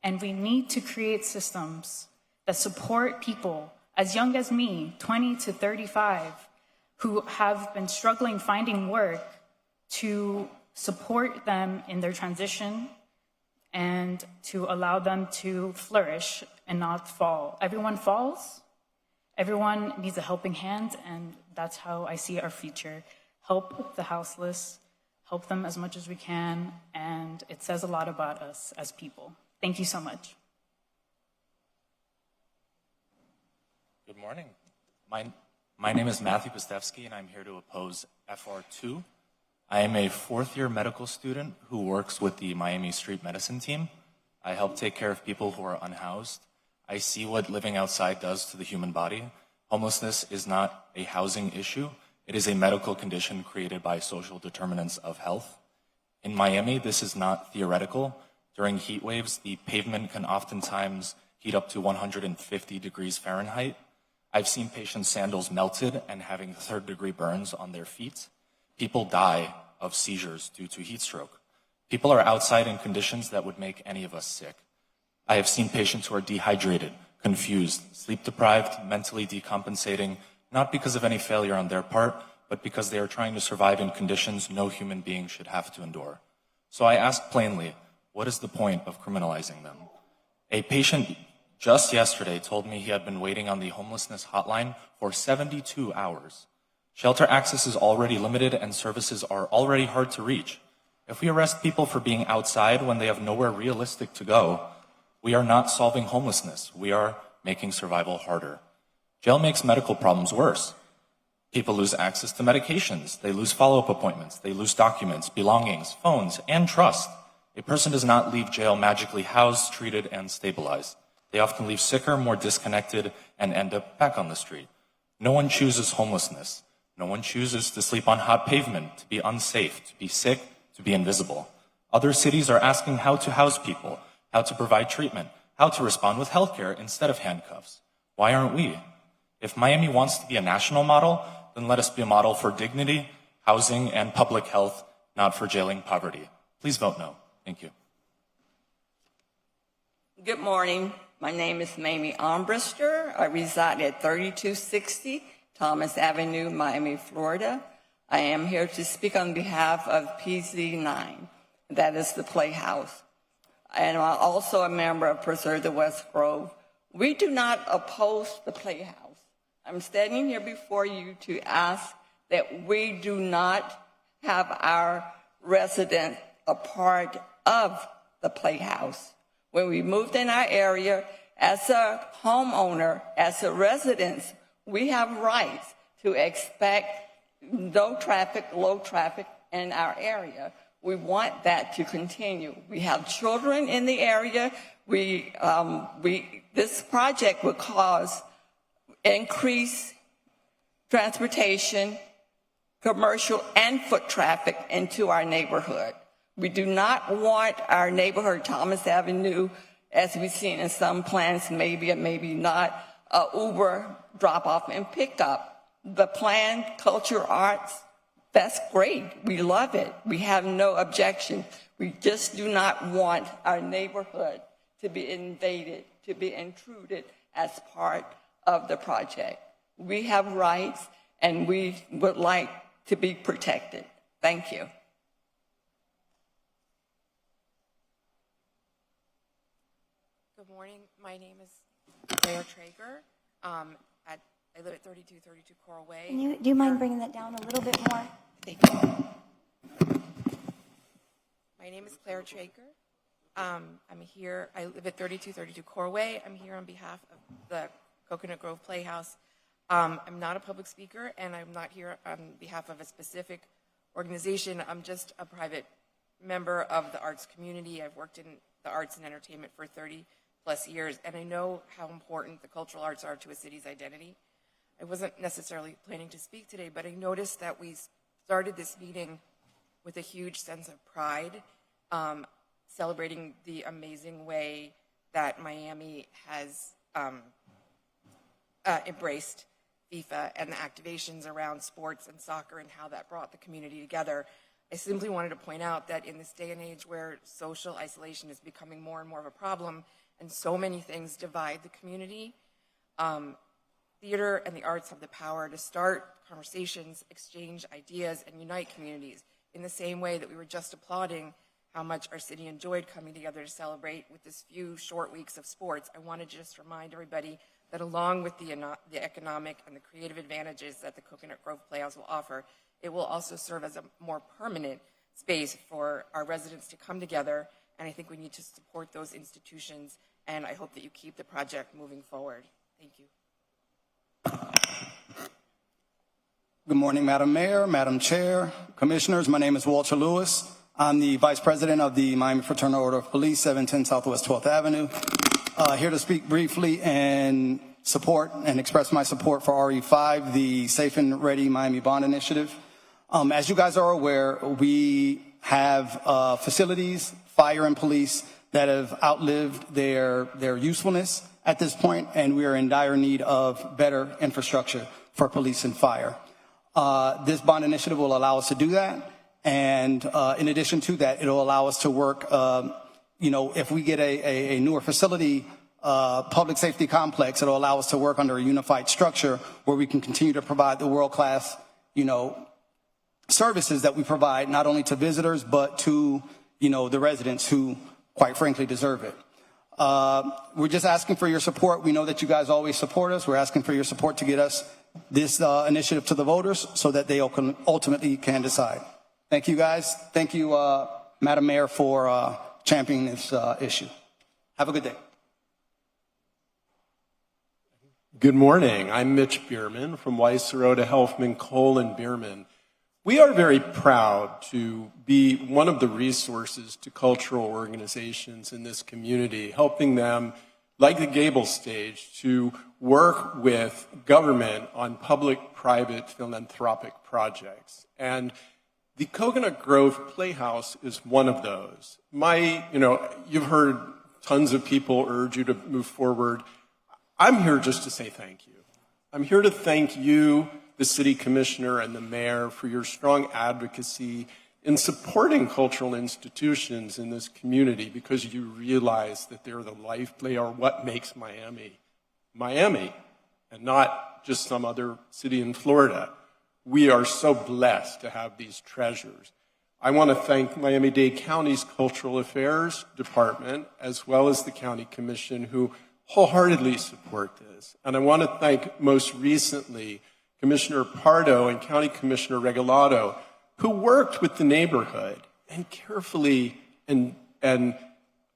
Speaker 19: and we need to create systems that support people as young as me, 20 to 35, who have been struggling finding work, to support them in their transition and to allow them to flourish and not fall. Everyone falls. Everyone needs a helping hand, and that's how I see our future. Help the houseless, help them as much as we can, and it says a lot about us as people. Thank you so much.
Speaker 20: Good morning. My name is Matthew Pistevsky, and I'm here to oppose FR2. I am a fourth-year medical student who works with the Miami Street Medicine team. I help take care of people who are unhoused. I see what living outside does to the human body. Homelessness is not a housing issue. It is a medical condition created by social determinants of health. In Miami, this is not theoretical. During heat waves, the pavement can oftentimes heat up to 150 degrees Fahrenheit. I've seen patients' sandals melted and having third-degree burns on their feet. People die of seizures due to heat stroke. People are outside in conditions that would make any of us sick. I have seen patients who are dehydrated, confused, sleep-deprived, mentally decompensating, not because of any failure on their part, but because they are trying to survive in conditions no human being should have to endure. So I ask plainly, what is the point of criminalizing them? A patient just yesterday told me he had been waiting on the homelessness hotline for 72 hours. Shelter access is already limited and services are already hard to reach. If we arrest people for being outside when they have nowhere realistic to go, we are not solving homelessness. We are making survival harder. Jail makes medical problems worse. People lose access to medications. They lose follow-up appointments. They lose documents, belongings, phones, and trust. A person does not leave jail magically housed, treated, and stabilized. They often leave sicker, more disconnected, and end up back on the street. No one chooses homelessness. No one chooses to sleep on hot pavement, to be unsafe, to be sick, to be invisible. Other cities are asking how to house people, how to provide treatment, how to respond with healthcare instead of handcuffs. Why aren't we? If Miami wants to be a national model, then let us be a model for dignity, housing, and public health, not for jailing poverty. Please vote no. Thank you.
Speaker 21: Good morning. My name is Mamie Armbruster. I reside at 3260 Thomas Avenue, Miami, Florida. I am here to speak on behalf of PZ9, that is the Playhouse. And I'm also a member of Preserve the West Grove. We do not oppose the Playhouse. I'm standing here before you to ask that we do not have our residents a part of the Playhouse. When we moved in our area, as a homeowner, as a resident, we have rights to expect no traffic, low traffic in our area. We want that to continue. We have children in the area. This project would cause increased transportation, commercial, and foot traffic into our neighborhood. We do not want our neighborhood, Thomas Avenue, as we've seen in some plans, maybe and maybe not, Uber drop-off and pick-up. The plan, culture, arts, that's great. We love it. We have no objection. We just do not want our neighborhood to be invaded, to be intruded as part of the project. We have rights, and we would like to be protected. Thank you.
Speaker 22: Good morning. My name is Claire Traeger. I live at 3232 Coral Way.
Speaker 1: Do you mind bringing that down a little bit more?
Speaker 22: Thank you. My name is Claire Traeger. I'm here. I live at 3232 Corway. I'm here on behalf of the Coconut Grove Playhouse. I'm not a public speaker, and I'm not here on behalf of a specific organization. I'm just a private member of the arts community. I've worked in the arts and entertainment for 30 plus years, and I know how important the cultural arts are to a city's identity. I wasn't necessarily planning to speak today, but I noticed that we started this meeting with a huge sense of pride, celebrating the amazing way that Miami has embraced FIFA and the activations around sports and soccer and how that brought the community together. I simply wanted to point out that in this day and age where social isolation is becoming more and more of a problem and so many things divide the community, theater and the arts have the power to start conversations, exchange ideas, and unite communities in the same way that we were just applauding how much our city enjoyed coming together to celebrate with this few short weeks of sports. I wanted to just remind everybody that along with the economic and the creative advantages that the Coconut Grove Playhouse will offer, it will also serve as a more permanent space for our residents to come together, and I think we need to support those institutions, and I hope that you keep the project moving forward. Thank you.
Speaker 3: Good morning, Madam Mayor, Madam Chair, Commissioners. My name is Walter Lewis. I'm the Vice President of the Miami Fraternal Order of Police, 710 Southwest 12th Avenue. Here to speak briefly and support and express my support for RE5, the Safe and Ready Miami Bond Initiative. As you guys are aware, we have facilities, fire and police, that have outlived their usefulness at this point, and we are in dire need of better infrastructure for police and fire. This bond initiative will allow us to do that, and in addition to that, it'll allow us to work, if we get a newer facility, public safety complex, it'll allow us to work under a unified structure where we can continue to provide the world-class, services that we provide not only to visitors, but to, the residents who, quite frankly, deserve it. We're just asking for your support. We know that you guys always support us. We're asking for your support to get us this initiative to the voters so that they ultimately can decide. Thank you, guys. Thank you, Madam Mayor, for championing this issue. Have a good day.
Speaker 8: Good morning. I'm Mitch Bierman from Weiss, Sirota, Helfman, Cole, and Bierman. We are very proud to be one of the resources to cultural organizations in this community, helping them, like the Gable Stage, to work with government on public-private philanthropic projects. And the Coconut Grove Playhouse is one of those. You've heard tons of people urge you to move forward. I'm here just to say thank you. I'm here to thank you, the city commissioner and the mayor, for your strong advocacy in supporting cultural institutions in this community, because you realize that they're they are what makes Miami, Miami, and not just some other city in Florida. We are so blessed to have these treasures. I want to thank Miami-Dade County's Cultural Affairs Department, as well as the County Commission, who wholeheartedly support this. And I want to thank most recently Commissioner Pardo and County Commissioner Regalado, who worked with the neighborhood and carefully and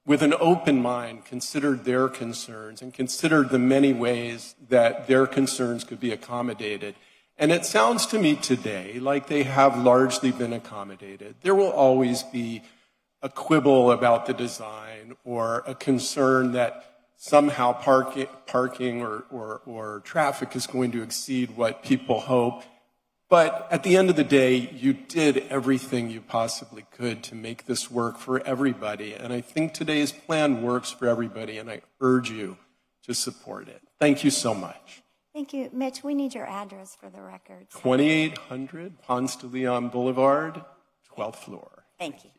Speaker 8: with an open mind considered their concerns and considered the many ways that their concerns could be accommodated. And it sounds to me today like they have largely been accommodated. There will always be a quibble about the design or a concern that somehow parking or traffic is going to exceed what people hope. But at the end of the day, you did everything you possibly could to make this work for everybody. And I think today's plan works for everybody, and I urge you to support it. Thank you so much.
Speaker 1: Thank you. Mitch, we need your address for the record.
Speaker 8: 2800 Ponce de Leon Boulevard, 12th floor.
Speaker 1: Thank you.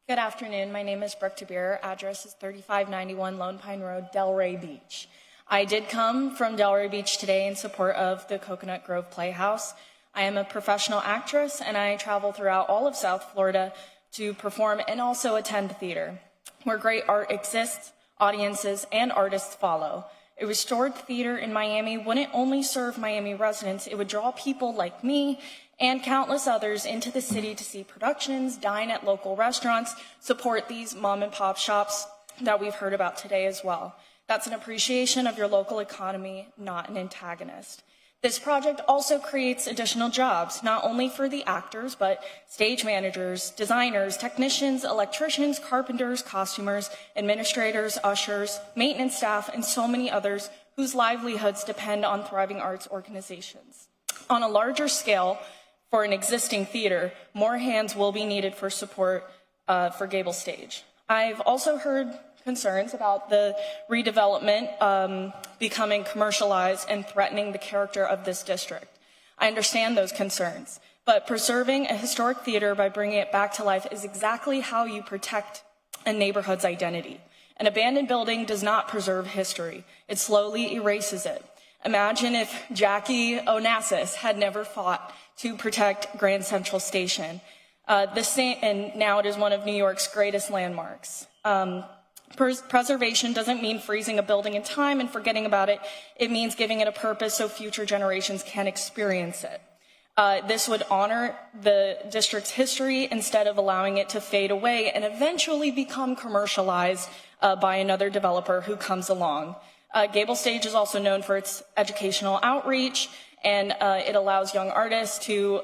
Speaker 10: Good afternoon. My name is Brooke DeBeer. Address is 3591 Lone Pine Road, Delray Beach. I did come from Delray Beach today in support of the Coconut Grove Playhouse. I am a professional actress, and I travel throughout all of South Florida to perform and also attend theater. Where great art exists, audiences and artists follow. A restored theater in Miami wouldn't only serve Miami residents, it would draw people like me and countless others into the city to see productions, dine at local restaurants, support these mom and pop shops that we've heard about today as well. That's an appreciation of your local economy, not an antagonist. This project also creates additional jobs, not only for the actors, but stage managers, designers, technicians, electricians, carpenters, costumers, administrators, ushers, maintenance staff, and so many others whose livelihoods depend on thriving arts organizations. On a larger scale, for an existing theater, more hands will be needed for support for Gable Stage. I've also heard concerns about the redevelopment becoming commercialized and threatening the character of this district. I understand those concerns, but preserving a historic theater by bringing it back to life is exactly how you protect a neighborhood's identity. An abandoned building does not preserve history. It slowly erases it. Imagine if Jackie Onassis had never fought to protect Grand Central Station. And now it is one of New York's greatest landmarks. Preservation doesn't mean freezing a building in time and forgetting about it. It means giving it a purpose so future generations can experience it. This would honor the district's history instead of allowing it to fade away and eventually become commercialized by another developer who comes along. Gable Stage is also known for its educational outreach, and it allows young artists to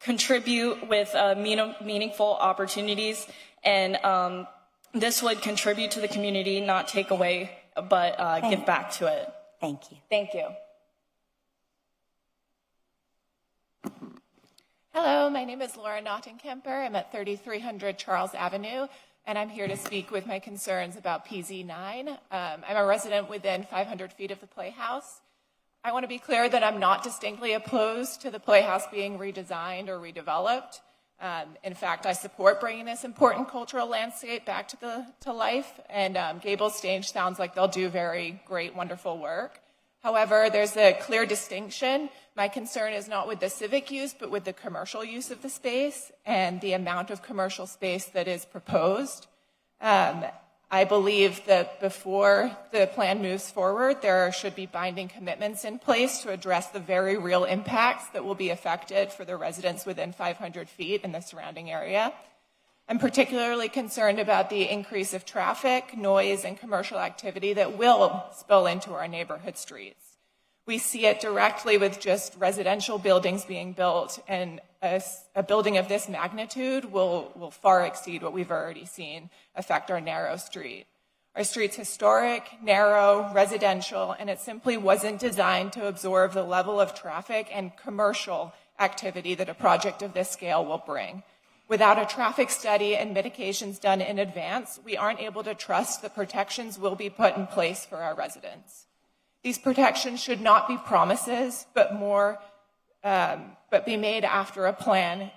Speaker 10: contribute with meaningful opportunities, and this would contribute to the community, not take away, but give back to it.
Speaker 1: Thank you.
Speaker 10: Thank you.
Speaker 2: Hello, my name is Laura Nottenkemper. I'm at 3300 Charles Avenue, and I'm here to speak with my concerns about PZ9. I'm a resident within 500 feet of the Playhouse. I want to be clear that I'm not distinctly opposed to the Playhouse being redesigned or redeveloped. In fact, I support bringing this important cultural landscape back to life, and Gable Stage sounds like they'll do very great, wonderful work. However, there's a clear distinction. My concern is not with the civic use, but with the commercial use of the space and the amount of commercial space that is proposed. I believe that before the plan moves forward, there should be binding commitments in place to address the very real impacts that will be affected for the residents within 500 feet in the surrounding area. I'm particularly concerned about the increase of traffic, noise, and commercial activity that will spill into our neighborhood streets. We see it directly with just residential buildings being built, and a building of this magnitude will far exceed what we've already seen affect our narrow street. Our street's historic, narrow, residential, and it simply wasn't designed to absorb the level of traffic and commercial activity that a project of this scale will bring. Without a traffic study and mitigations done in advance, we aren't able to trust that protections will be put in place for our residents. These protections should not be promises, but be made after a plan.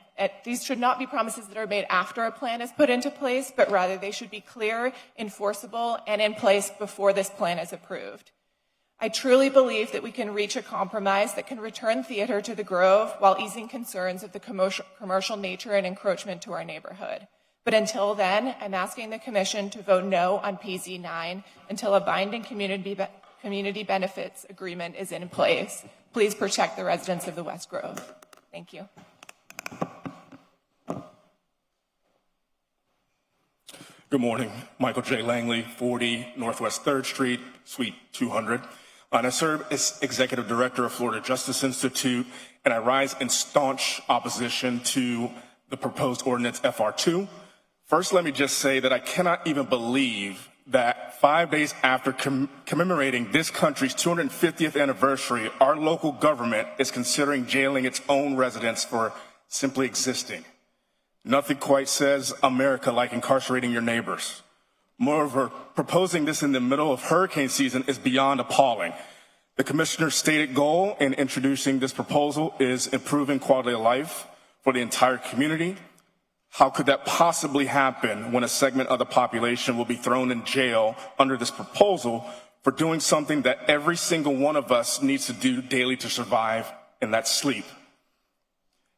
Speaker 2: These should not be promises that are made after a plan is put into place, but rather they should be clear, enforceable, and in place before this plan is approved. I truly believe that we can reach a compromise that can return theater to the Grove while easing concerns of the commercial nature and encroachment to our neighborhood. But until then, I'm asking the Commission to vote no on PZ9 until a binding community benefits agreement is in place. Please protect the residents of the West Grove. Thank you.
Speaker 4: Good morning. Michael J. Langley, 40 Northwest 3rd Street, Suite 200. And I serve as Executive Director of Florida Justice Institute, and I rise in staunch opposition to the proposed ordinance FR2. First, let me just say that I cannot even believe that 5 days after commemorating this country's 250th anniversary, our local government is considering jailing its own residents for simply existing. Nothing quite says America like incarcerating your neighbors. Moreover, proposing this in the middle of hurricane season is beyond appalling. The commissioner's stated goal in introducing this proposal is improving quality of life for the entire community. How could that possibly happen when a segment of the population will be thrown in jail under this proposal for doing something that every single one of us needs to do daily to survive, and that's sleep?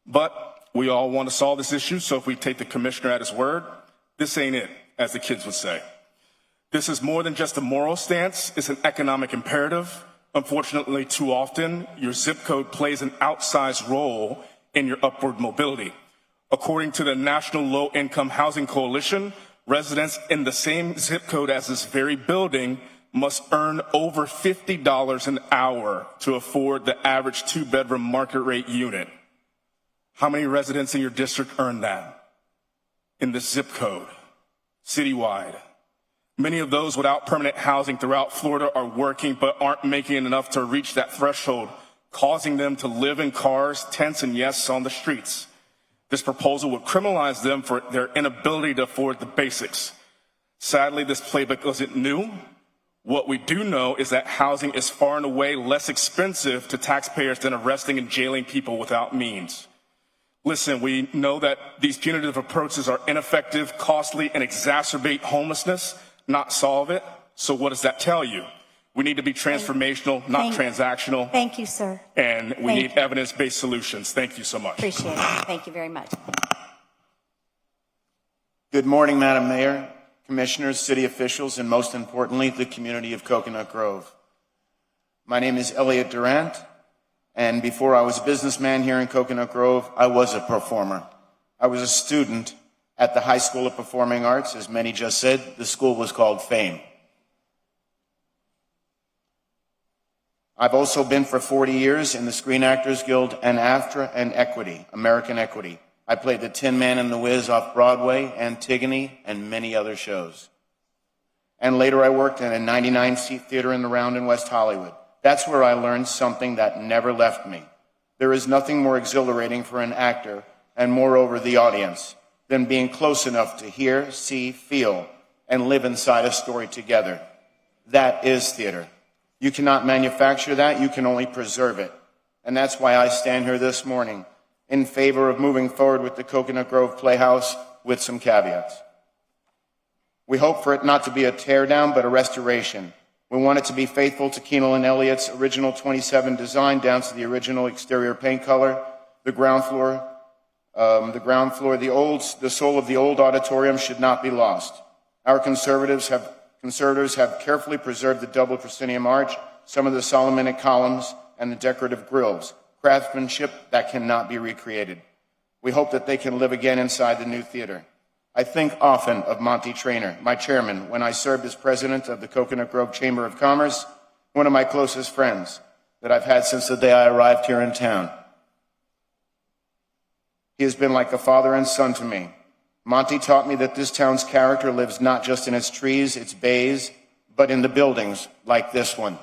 Speaker 4: But we all want to solve this issue, so if we take the commissioner at his word, this ain't it, as the kids would say. This is more than just a moral stance, it's an economic imperative. Unfortunately, too often, your zip code plays an outsized role in your upward mobility. According to the National Low Income Housing Coalition, residents in the same zip code as this very building must earn over $50 an hour to afford the average 2-bedroom market rate unit. How many residents in your district earn that in this zip code, citywide? Many of those without permanent housing throughout Florida are working but aren't making enough to reach that threshold, causing them to live in cars, tents, and yes, on the streets. This proposal would criminalize them for their inability to afford the basics. Sadly, this playbook isn't new. What we do know is that housing is far and away less expensive to taxpayers than arresting and jailing people without means. Listen, we know that these punitive approaches are ineffective, costly, and exacerbate homelessness, not solve it. So what does that tell you? We need to be transformational, not transactional.
Speaker 1: Thank you, sir.
Speaker 4: And we need evidence-based solutions. Thank you so much.
Speaker 1: Appreciate it. Thank you very much.
Speaker 6: Good morning, Madam Mayor, Commissioners, city officials, and most importantly, the community of Coconut Grove. My name is Elliot Durant, and before I was a businessman here in Coconut Grove, I was a performer. I was a student at the High School of Performing Arts. As many just said, the school was called Fame. I've also been for 40 years in the Screen Actors Guild and AFTRA and Equity, American Equity. I played the Tin Man and the Wiz off Broadway, Antigone, and many other shows. And later I worked in a 99-seat theater in the Round in West Hollywood. That's where I learned something that never left me. There is nothing more exhilarating for an actor, and moreover the audience, than being close enough to hear, see, feel, and live inside a story together. That is theater. You cannot manufacture that, you can only preserve it. And that's why I stand here this morning in favor of moving forward with the Coconut Grove Playhouse with some caveats. We hope for it not to be a teardown, but a restoration. We want it to be faithful to Keenel and Elliott's original 27 design down to the original exterior paint color, the ground floor, the soul of the old auditorium should not be lost. Our conservatives have carefully preserved the double proscenium arch, some of the Solomonic columns, and the decorative grills, craftsmanship that cannot be recreated. We hope that they can live again inside the new theater. I think often of Monty Traynor, my chairman, when I served as president of the Coconut Grove Chamber of Commerce, one of my closest friends that I've had since the day I arrived here in town. He has been like a father and son to me. Monty taught me that this town's character lives not just in its trees, its bays, but in the buildings like this one,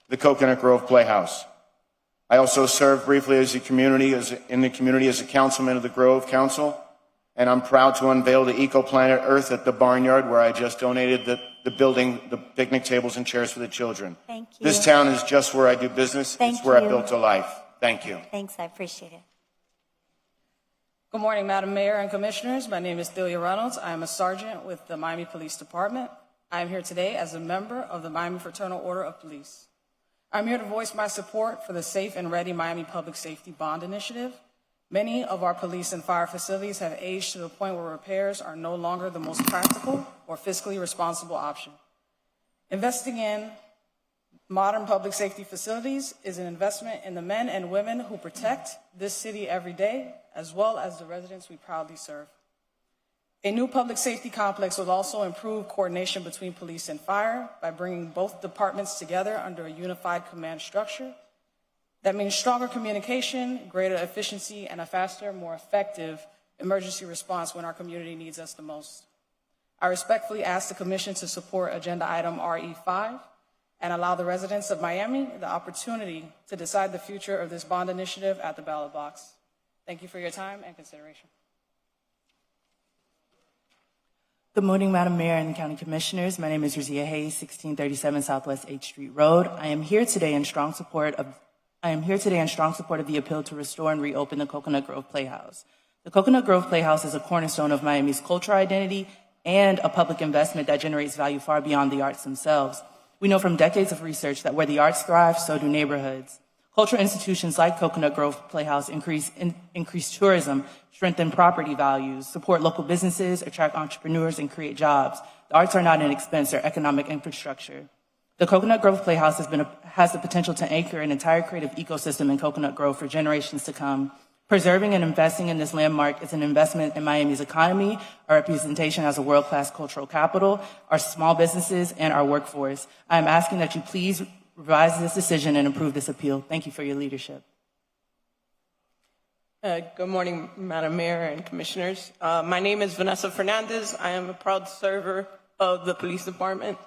Speaker 6: the Coconut Grove Playhouse. I also served briefly in the community as a councilman of the Grove Council, and I'm proud to unveil the Eco-Planet Earth at the Barnyard, where I just donated the building, the picnic tables and chairs for the children.
Speaker 1: Thank you.
Speaker 6: This town is just where I do business. It's where I built a life. Thank you.
Speaker 1: Thanks, I appreciate it.
Speaker 11: Good morning, Madam Mayor and Commissioners. My name is Delia Reynolds. I am a sergeant with the Miami Police Department. I am here today as a member of the Miami Fraternal Order of Police. I'm here to voice my support for the Safe and Ready Miami Public Safety Bond Initiative. Many of our police and fire facilities have aged to the point where repairs are no longer the most practical or fiscally responsible option. Investing in modern public safety facilities is an investment in the men and women who protect this city every day, as well as the residents we proudly serve. A new public safety complex will also improve coordination between police and fire by bringing both departments together under a unified command structure. That means stronger communication, greater efficiency, and a faster, more effective emergency response when our community needs us the most. I respectfully ask the Commission to support Agenda Item RE5 and allow the residents of Miami the opportunity to decide the future of this bond initiative at the ballot box. Thank you for your time and consideration.
Speaker 13: Good morning, Madam Mayor and County Commissioners. My name is Rizia Hayes, 1637 Southwest 8th Street Road. I am here today in strong support of the appeal to restore and reopen the Coconut Grove Playhouse. The Coconut Grove Playhouse is a cornerstone of Miami's cultural identity and a public investment that generates value far beyond the arts themselves. We know from decades of research that where the arts thrive, so do neighborhoods. Cultural institutions like Coconut Grove Playhouse increase tourism, strengthen property values, support local businesses, attract entrepreneurs, and create jobs. The arts are not an expense or economic infrastructure. The Coconut Grove Playhouse has the potential to anchor an entire creative ecosystem in Coconut Grove for generations to come, Preserving and investing in this landmark is an investment in Miami's economy, our representation as a world-class cultural capital, our small businesses, and our workforce. I am asking that you please revise this decision and approve this appeal. Thank you for your leadership.
Speaker 5: Good morning, Madam Mayor and Commissioners. My name is Vanessa Fernandez. I am a proud server of the police department.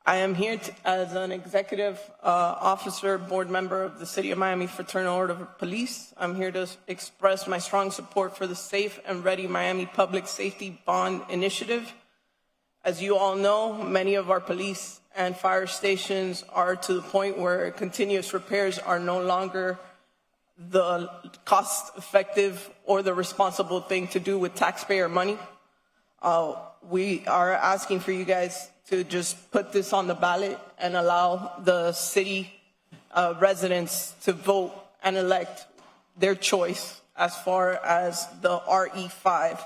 Speaker 5: I am here as an executive officer, board member of the City of Miami Fraternal Order of Police. I'm here to express my strong support for the Safe and Ready Miami Public Safety Bond Initiative. As you all know, many of our police and fire stations are to the point where continuous repairs are no longer the cost-effective or the responsible thing to do with taxpayer money. We are asking for you guys to just put this on the ballot and allow the city residents to vote and elect their choice as far as the RE5.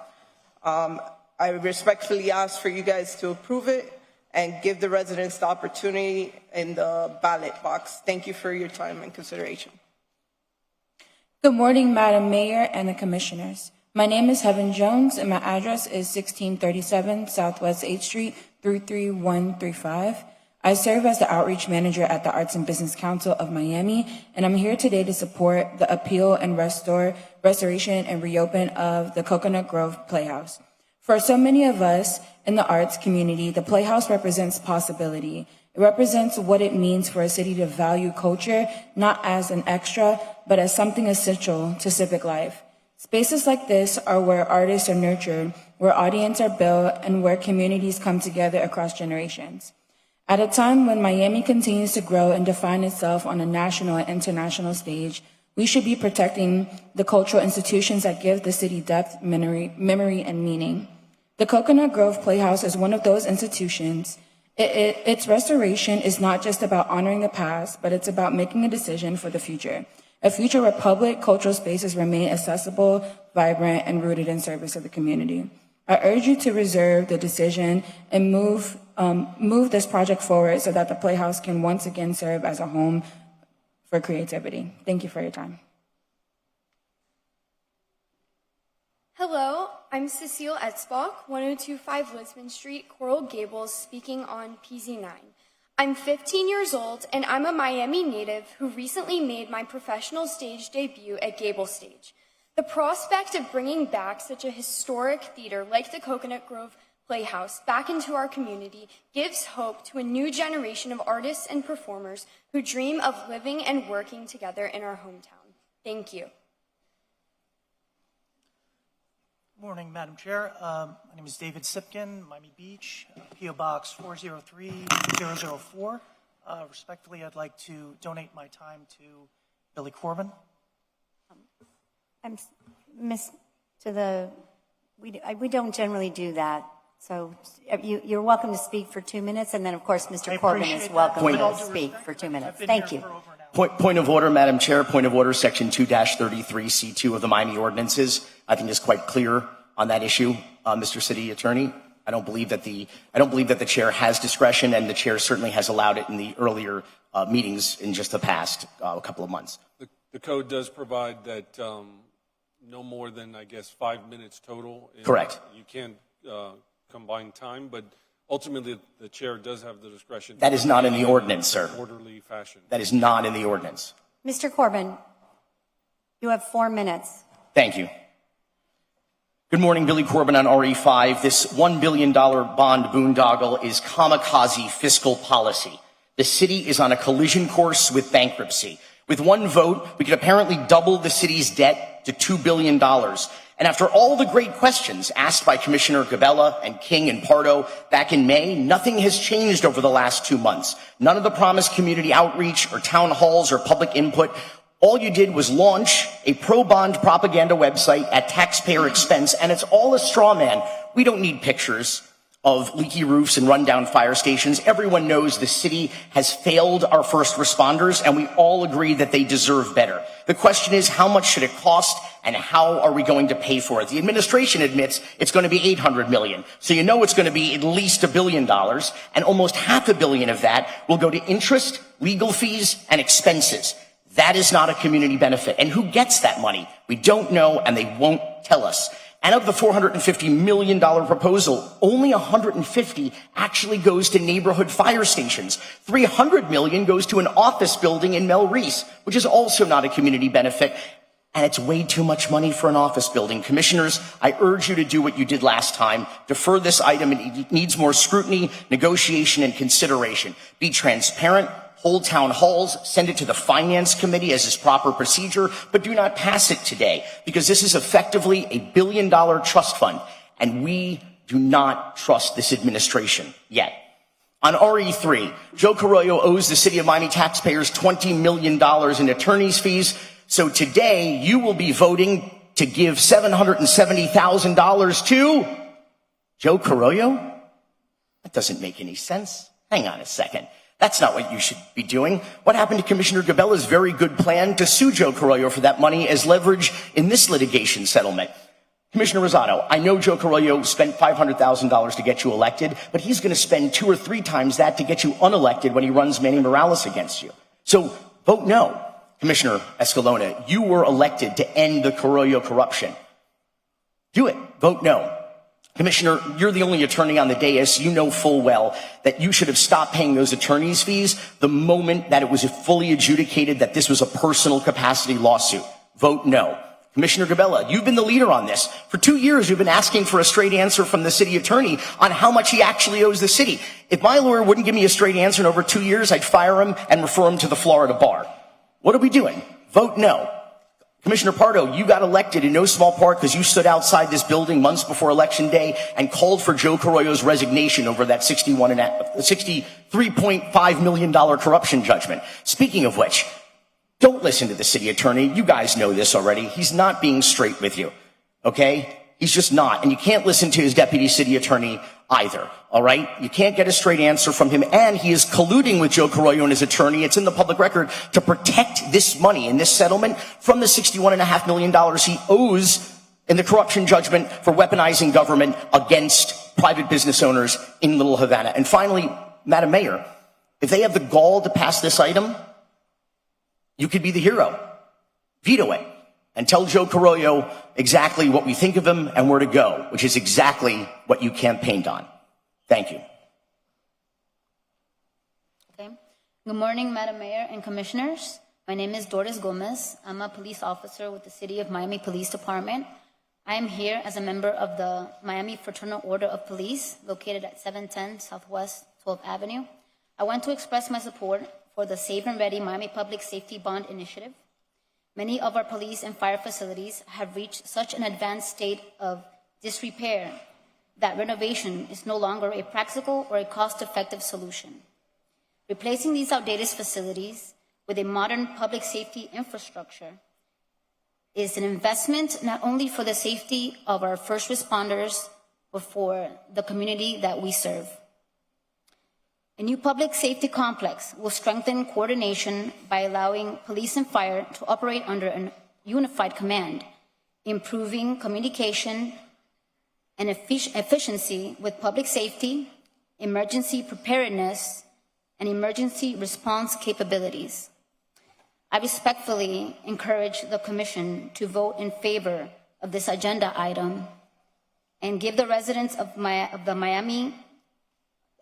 Speaker 5: I respectfully ask for you guys to approve it and give the residents the opportunity in the ballot box. Thank you for your time and consideration.
Speaker 9: Good morning, Madam Mayor and the Commissioners. My name is Heaven Jones, and my address is 1637 Southwest 8th Street, 33135. I serve as the Outreach Manager at the Arts and Business Council of Miami, and I'm here today to support the appeal and restoration and reopen of the Coconut Grove Playhouse. For so many of us in the arts community, the Playhouse represents possibility. It represents what it means for a city to value culture, not as an extra, but as something essential to civic life. Spaces like this are where artists are nurtured, where audiences are built, and where communities come together across generations. At a time when Miami continues to grow and define itself on a national and international stage, we should be protecting the cultural institutions that give the city depth, memory, and meaning. The Coconut Grove Playhouse is one of those institutions. Its restoration is not just about honoring the past, but it's about making a decision for the future. A future where public cultural spaces remain accessible, vibrant, and rooted in service of the community. I urge you to reserve the decision and move this project forward so that the Playhouse can once again serve as a home for creativity. Thank you for your time.
Speaker 23: Hello, I'm Cecile Etzbach, 1025 Lisbon Street, Coral Gables, speaking on PZ9. I'm 15 years old, and I'm a Miami native who recently made my professional stage debut at Gable Stage. The prospect of bringing back such a historic theater like the Coconut Grove Playhouse back into our community gives hope to a new generation of artists and performers who dream of living and working together in our hometown. Thank you.
Speaker 24: Good morning, Madam Chair. My name is David Sipkin, Miami Beach, P.O. Box 403004. Respectfully, I'd like to donate my time to Billy Corbin.
Speaker 25: We don't generally do that. So you're welcome to speak for 2 minutes, and then, of course, Mr. Corbin is welcome to speak for 2 minutes. Thank you.
Speaker 26: Point of order, Madam Chair. Point of order, Section 2-33C2 of the Miami ordinances. I think is quite clear on that issue, Mr. City Attorney. I don't believe that the chair has discretion, and the chair certainly has allowed it in the earlier meetings in just the past couple of months.
Speaker 27: The code does provide that no more than, I guess, 5 minutes total.
Speaker 26: Correct.
Speaker 27: You can't combine time, but ultimately the chair does have the discretion.
Speaker 26: That is not in the ordinance, sir.
Speaker 27: Orderly fashion.
Speaker 26: That is not in the ordinance.
Speaker 25: Mr. Corbin, you have 4 minutes.
Speaker 26: Thank you. Good morning, Billy Corbin on RE5. This $1 billion bond boondoggle is kamikaze fiscal policy. The city is on a collision course with bankruptcy. With one vote, we could apparently double the city's debt to $2 billion. And after all the great questions asked by Commissioner Gabella and King and Pardo back in May, nothing has changed over the last 2 months. None of the promised community outreach or town halls or public input. All you did was launch a pro-bond propaganda website at taxpayer expense, and it's all a straw man. We don't need pictures of leaky roofs and rundown fire stations. Everyone knows the city has failed our first responders, and we all agree that they deserve better. The question is, how much should it cost, and how are we going to pay for it? The administration admits it's going to be $800 million. So you know it's going to be at least $1 billion, and almost $500 million of that will go to interest, legal fees, and expenses. That is not a community benefit. And who gets that money? We don't know, and they won't tell us. And of the $450 million proposal, only $150 actually goes to neighborhood fire stations. $300 million goes to an office building in Mel Reese, which is also not a community benefit. And it's way too much money for an office building. Commissioners, I urge you to do what you did last time. Defer this item. It needs more scrutiny, negotiation, and consideration. Be transparent. Hold town halls, send it to the Finance Committee as is proper procedure, but do not pass it today, because this is effectively a $1 billion trust fund, and we do not trust this administration yet. On RE3, Joe Carollo owes the City of Miami taxpayers $20 million in attorney's fees, so today you will be voting to give $770,000 to Joe Carollo? That doesn't make any sense. Hang on a second. That's not what you should be doing. What happened to Commissioner Gabella's very good plan to sue Joe Carollo for that money as leverage in this litigation settlement? Commissioner Rosado, I know Joe Carollo spent $500,000 to get you elected, but he's going to spend 2 or 3 times that to get you unelected when he runs Manny Morales against you. So vote no. Commissioner Escalona, you were elected to end the Carollo corruption. Do it. Vote no. Commissioner, you're the only attorney on the dais. You know full well that you should have stopped paying those attorney's fees the moment that it was fully adjudicated that this was a personal capacity lawsuit. Vote no. Commissioner Gabella, you've been the leader on this. For 2 years, you've been asking for a straight answer from the city attorney on how much he actually owes the city. If my lawyer wouldn't give me a straight answer in over 2 years, I'd fire him and refer him to the Florida bar. What are we doing? Vote no. Commissioner Pardo, you got elected in no small part because you stood outside this building months before Election Day and called for Joe Carollo's resignation over that $63.5 million corruption judgment. Speaking of which, don't listen to the city attorney. You guys know this already. He's not being straight with you, okay? He's just not. And you can't listen to his deputy city attorney either, all right? You can't get a straight answer from him. And he is colluding with Joe Carollo and his attorney. It's in the public record to protect this money in this settlement from the $61.5 million he owes in the corruption judgment for weaponizing government against private business owners in Little Havana. And finally, Madam Mayor, if they have the gall to pass this item, you could be the hero. Veto it. And tell Joe Carollo exactly what we think of him and where to go, which is exactly what you campaigned on. Thank you.
Speaker 7: Okay. Good morning, Madam Mayor and Commissioners. My name is Doris Gomez. I'm a police officer with the City of Miami Police Department. I am here as a member of the Miami Fraternal Order of Police, located at 710 Southwest 12th Avenue. I want to express my support for the Save and Ready Miami Public Safety Bond Initiative. Many of our police and fire facilities have reached such an advanced state of disrepair that renovation is no longer a practical or a cost-effective solution. Replacing these outdated facilities with a modern public safety infrastructure is an investment not only for the safety of our first responders, but for the community that we serve. A new public safety complex will strengthen coordination by allowing police and fire to operate under a unified command, improving communication and efficiency with public safety, emergency preparedness, and emergency response capabilities. I respectfully encourage the Commission to vote in favor of this agenda item and give the residents of Miami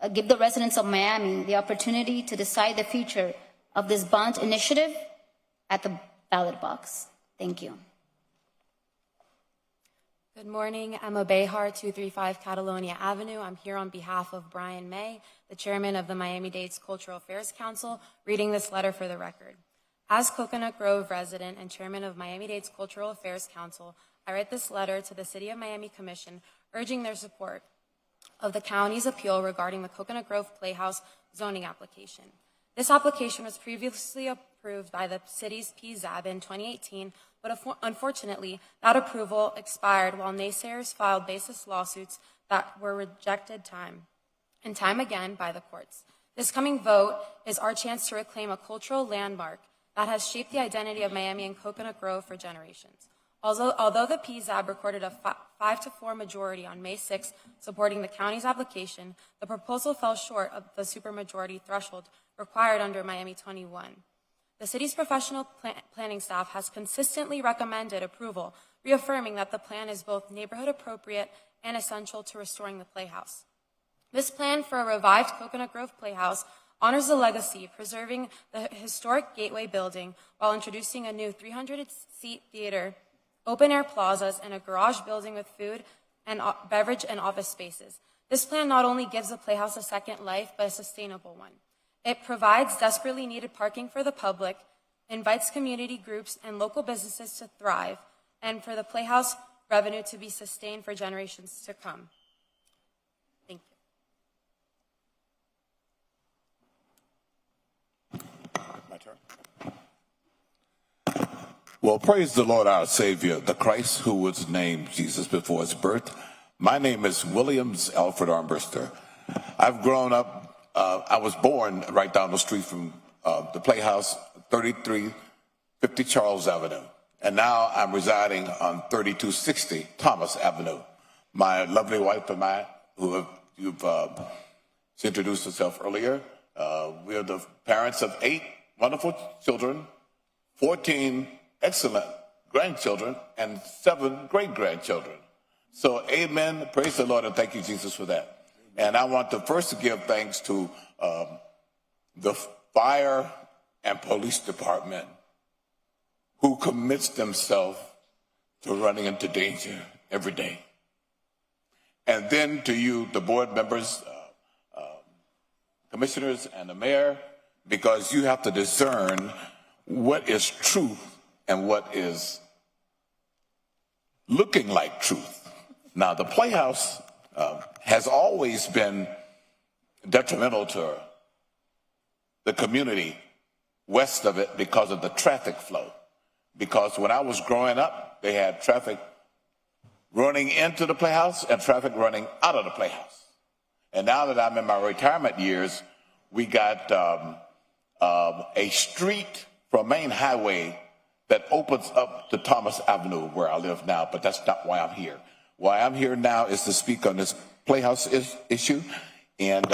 Speaker 7: the opportunity to decide the future of this bond initiative at the ballot box. Thank you.
Speaker 12: Good morning. Emma Behar, 235 Catalonia Avenue. I'm here on behalf of Brian May, the chairman of the Miami-Dade Cultural Affairs Council, reading this letter for the record. As Coconut Grove resident and chairman of Miami-Dade Cultural Affairs Council, I write this letter to the City of Miami Commission urging their support of the county's appeal regarding the Coconut Grove Playhouse zoning application. This application was previously approved by the city's PZAB in 2018, but unfortunately, that approval expired while naysayers filed baseless lawsuits that were rejected time and time again by the courts. This coming vote is our chance to reclaim a cultural landmark that has shaped the identity of Miami and Coconut Grove for generations. Although the PZAB recorded a 5-4 majority on May 6 supporting the county's application, the proposal fell short of the supermajority threshold required under Miami 21. The city's professional planning staff has consistently recommended approval, reaffirming that the plan is both neighborhood appropriate and essential to restoring the Playhouse. This plan for a revived Coconut Grove Playhouse honors the legacy, preserving the historic Gateway building while introducing a new 300-seat theater, open-air plazas, and a garage building with food and beverage and office spaces. This plan not only gives the Playhouse a second life, but a sustainable one. It provides desperately needed parking for the public, invites community groups and local businesses to thrive, and for the Playhouse revenue to be sustained for generations to come. Thank you.
Speaker 14: My turn. Well, praise the Lord our Savior, the Christ who was named Jesus before his birth. My name is Williams Alfred Armbruster. I've grown up, I was born right down the street from the Playhouse, 3350 Charles Avenue. And now I'm residing on 3260 Thomas Avenue. My lovely wife and I, you've introduced herself earlier, we are the parents of 8 wonderful children, 14 excellent grandchildren, and 7 great-grandchildren. So amen, praise the Lord, and thank you, Jesus, for that. And I want to first give thanks to the fire and police department who commits themselves to running into danger every day. And then to you, the board members, commissioners, and the mayor, because you have to discern what is truth and what is looking like truth. Now, the Playhouse has always been detrimental to the community west of it because of the traffic flow. Because when I was growing up, they had traffic running into the Playhouse and traffic running out of the Playhouse. And now that I'm in my retirement years, we got a street from Main Highway that opens up to Thomas Avenue, where I live now, but that's not why I'm here. Why I'm here now is to speak on this Playhouse issue. And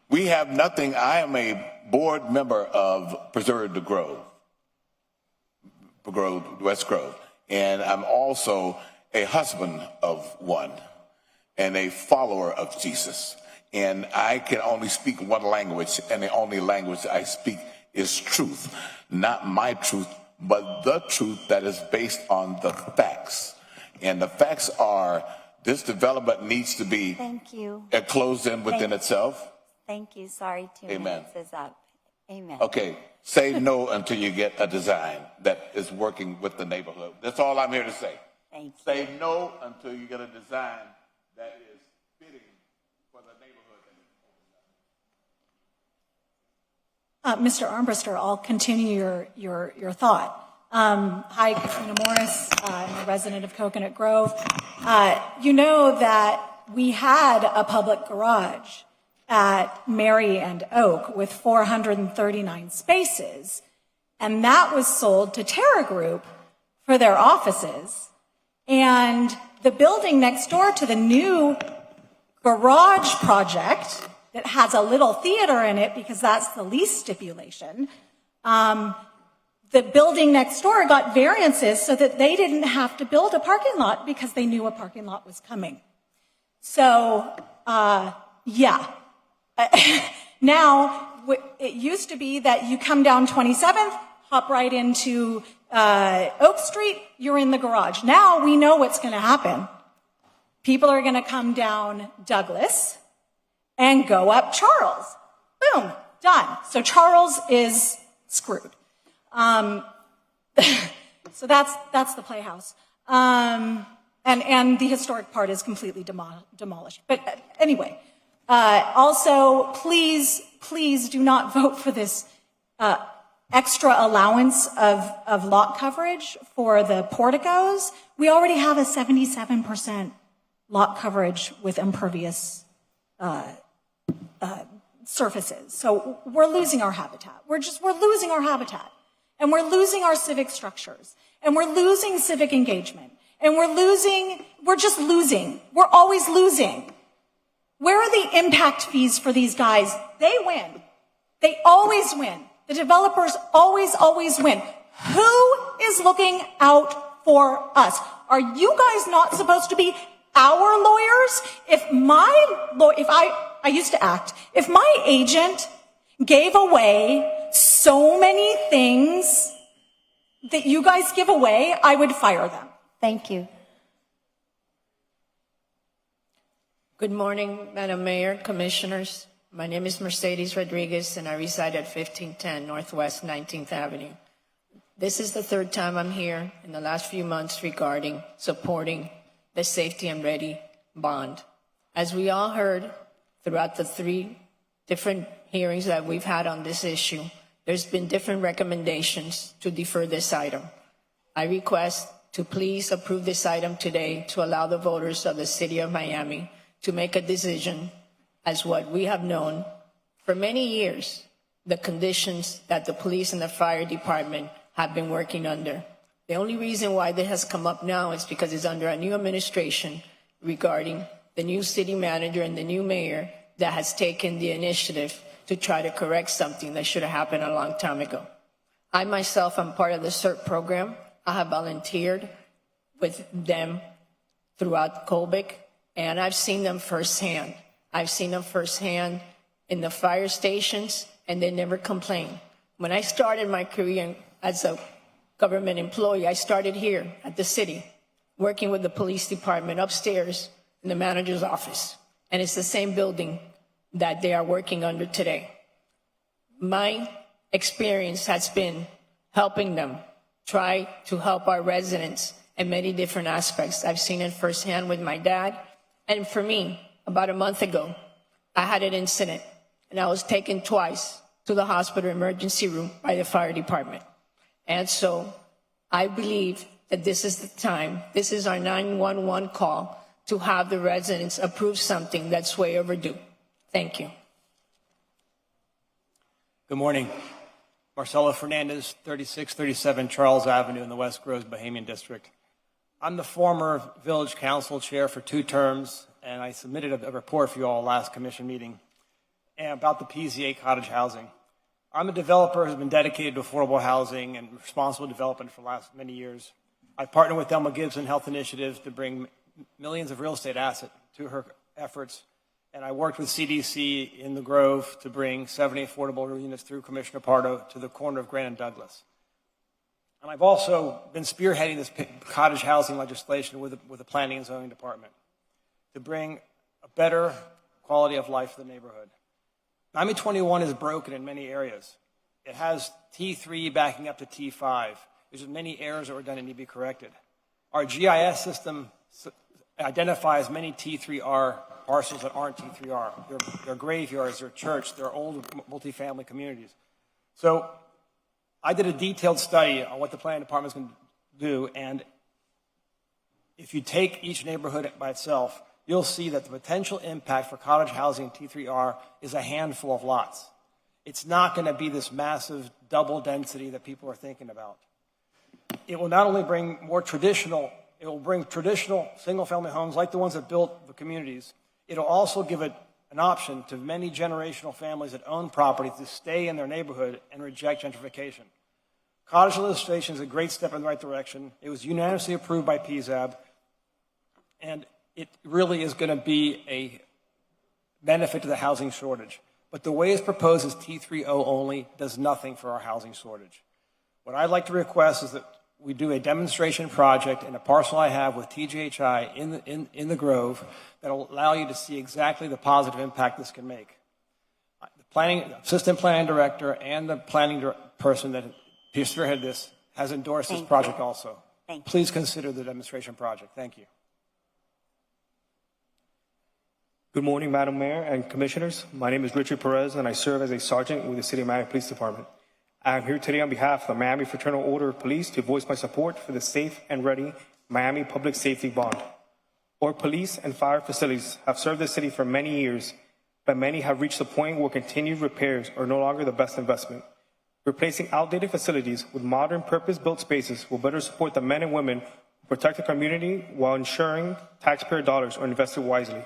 Speaker 14: we have nothing. I am a board member of Preserve the Grove, West Grove. And I'm also a husband of one and a follower of Jesus. And I can only speak one language, and the only language I speak is truth. Not my truth, but the truth that is based on the facts. And the facts are this development needs to be closed in within itself.
Speaker 25: Thank you. Sorry, 2
Speaker 14: Amen.
Speaker 25: minutes is up. Amen.
Speaker 14: Okay, say no until you get a design that is working with the neighborhood. That's all I'm here to say.
Speaker 25: Thank you.
Speaker 14: Say no until you get a design that is fitting for the neighborhood.
Speaker 15: Mr. Armbruster, I'll continue your thought. Hi, Katrina Morris. I'm a resident of Coconut Grove. You know that we had a public garage at Mary and Oak with 439 spaces, and that was sold to Terra Group for their offices. And the building next door to the new garage project that has a little theater in it, because that's the lease stipulation, the building next door got variances so that they didn't have to build a parking lot because they knew a parking lot was coming. So, yeah. Now, it used to be that you come down 27th, hop right into Oak Street, you're in the garage. Now we know what's going to happen. People are going to come down Douglas and go up Charles. Boom, done. So Charles is screwed. So that's the Playhouse. And the historic part is completely demolished. But anyway, also, please do not vote for this extra allowance of lot coverage for the porticos. We already have a 77% lot coverage with impervious surfaces. So we're losing our habitat. We're losing our habitat. And we're losing our civic structures. And we're losing civic engagement. And we're just losing. We're always losing. Where are the impact fees for these guys? They win. They always win. The developers always win. Who is looking out for us? Are you guys not supposed to be our lawyers? If I used to act, if my agent gave away so many things that you guys give away, I would fire them.
Speaker 25: Thank you.
Speaker 16: Good morning, Madam Mayor, Commissioners. My name is Mercedes Rodriguez, and I reside at 1510 Northwest 19th Avenue. This is the third time I'm here in the last few months regarding supporting the Safety and Ready bond. As we all heard throughout the 3 different hearings that we've had on this issue, there's been different recommendations to defer this item. I request to please approve this item today to allow the voters of the city of Miami to make a decision as what we have known for many years, the conditions that the police and the fire department have been working under. The only reason why this has come up now is because it's under a new administration regarding the new city manager and the new mayor that has taken the initiative to try to correct something that should have happened a long time ago. I myself am part of the CERT program. I have volunteered with them throughout Colbic, and I've seen them firsthand. I've seen them firsthand in the fire stations, and they never complain. When I started my career as a government employee, I started here at the city, working with the police department upstairs in the manager's office. And it's the same building that they are working under today. My experience has been helping them try to help our residents in many different aspects. I've seen it firsthand with my dad. And for me, about a month ago, I had an incident, and I was taken twice to the hospital emergency room by the fire department. And so I believe that this is the time, this is our 911 call to have the residents approve something that's way overdue. Thank you.
Speaker 17: Good morning. Marcelo Fernandez, 3637 Charles Avenue in the West Groves Bahamian District. I'm the former Village Council Chair for 2 terms, and I submitted a report for you all last commission meeting about the PZA cottage housing. I'm a developer who's been dedicated to affordable housing and responsible development for the last many years. I partnered with Thelma Gibson Health Initiatives to bring millions of real estate assets to her efforts, and I worked with CDC in the Grove to bring 70 affordable units through Commissioner Pardo to the corner of Grant and Douglas. And I've also been spearheading this cottage housing legislation with the Planning and Zoning Department to bring a better quality of life to the neighborhood. Miami 21 is broken in many areas. It has T3 backing up to T5. There's many errors that were done and need to be corrected. Our GIS system identifies many T3R parcels that aren't T3R. They're graveyards, they're church, they're old multifamily communities. So I did a detailed study on what the planning department is going to do, and if you take each neighborhood by itself, you'll see that the potential impact for cottage housing in T3R is a handful of lots. It's not going to be this massive double density that people are thinking about. It will not only bring it will bring traditional single-family homes like the ones that built the communities. It'll also give it an option to many generational families that own property to stay in their neighborhood and reject gentrification. Cottage legislation is a great step in the right direction. It was unanimously approved by PZAB, and it really is going to be a benefit to the housing shortage. But the way it's proposed as T3O only does nothing for our housing shortage. What I'd like to request is that we do a demonstration project in a parcel I have with TGHI in the Grove that will allow you to see exactly the positive impact this can make. The assistant planning director and the planning person that spearheaded this has endorsed this project also. Please consider the demonstration project. Thank you.
Speaker 18: Good morning, Madam Mayor and Commissioners. My name is Richard Perez, and I serve as a sergeant with the City of Miami Police Department. I am here today on behalf of the Miami Fraternal Order of Police to voice my support for the Safe and Ready Miami Public Safety Bond. Our police and fire facilities have served the city for many years, but many have reached the point where continued repairs are no longer the best investment. Replacing outdated facilities with modern purpose-built spaces will better support the men and women who protect the community while ensuring taxpayer dollars are invested wisely.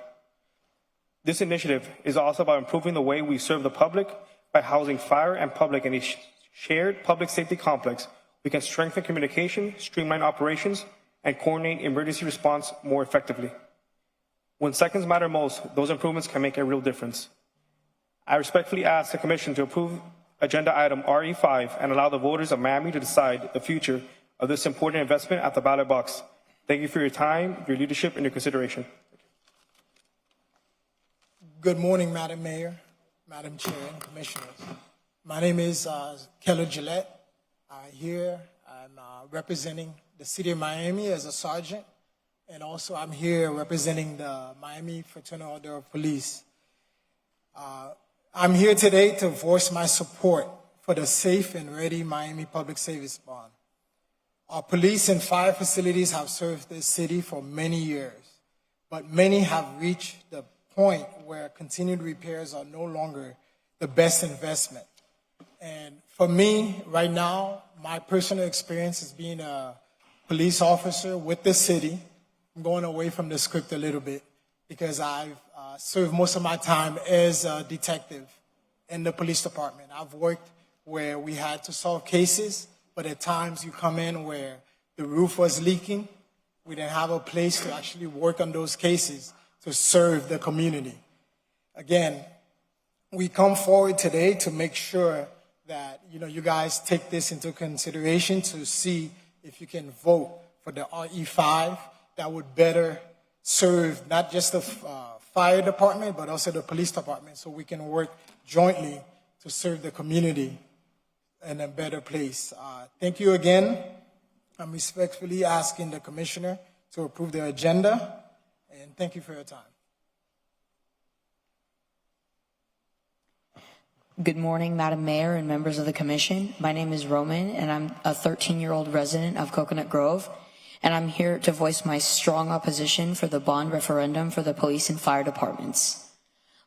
Speaker 18: This initiative is also about improving the way we serve the public By housing fire and public in a shared public safety complex, we can strengthen communication, streamline operations, and coordinate emergency response more effectively. When seconds matter most, those improvements can make a real difference. I respectfully ask the Commission to approve Agenda Item RE5 and allow the voters of Miami to decide the future of this important investment at the ballot box. Thank you for your time, your leadership, and your consideration.
Speaker 3: Good morning, Madam Mayor, Madam Chair, and Commissioners. My name is Keller Gillette. I'm representing the City of Miami as a sergeant, and also I'm here representing the Miami Fraternal Order of Police. I'm here today to voice my support for the Safe and Ready Miami Public Service Bond. Our police and fire facilities have served this city for many years, but many have reached the point where continued repairs are no longer the best investment. And for me, right now, my personal experience as being a police officer with the city, I'm going away from the script a little bit because I've served most of my time as a detective in the police department. I've worked where we had to solve cases, but at times you come in where the roof was leaking. We didn't have a place to actually work on those cases to serve the community. Again, we come forward today to make sure that you guys take this into consideration to see if you can vote for the RE5 that would better serve not just the fire department, but also the police department, so we can work jointly to serve the community in a better place. Thank you again. I'm respectfully asking the Commissioner to approve the agenda, and thank you for your time.
Speaker 8: Good morning, Madam Mayor and members of the Commission. My name is Roman, and I'm a 13-year-old resident of Coconut Grove, and I'm here to voice my strong opposition for the bond referendum for the police and fire departments.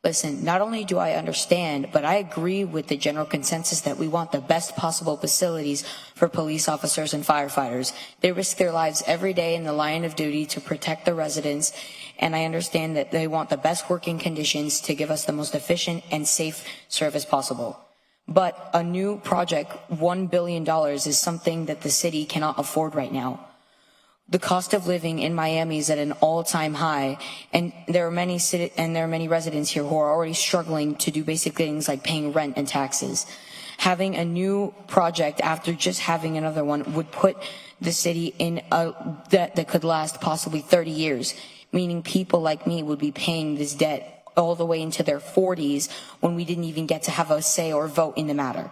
Speaker 8: Listen, not only do I understand, but I agree with the general consensus that we want the best possible facilities for police officers and firefighters. They risk their lives every day in the line of duty to protect the residents, and I understand that they want the best working conditions to give us the most efficient and safe service possible. But a new project, $1 billion, is something that the city cannot afford right now. The cost of living in Miami is at an all-time high, and there are many residents here who are already struggling to do basic things like paying rent and taxes. Having a new project after just having another one would put the city in a debt that could last possibly 30 years, meaning people like me would be paying this debt all the way into their 40s when we didn't even get to have a say or vote in the matter.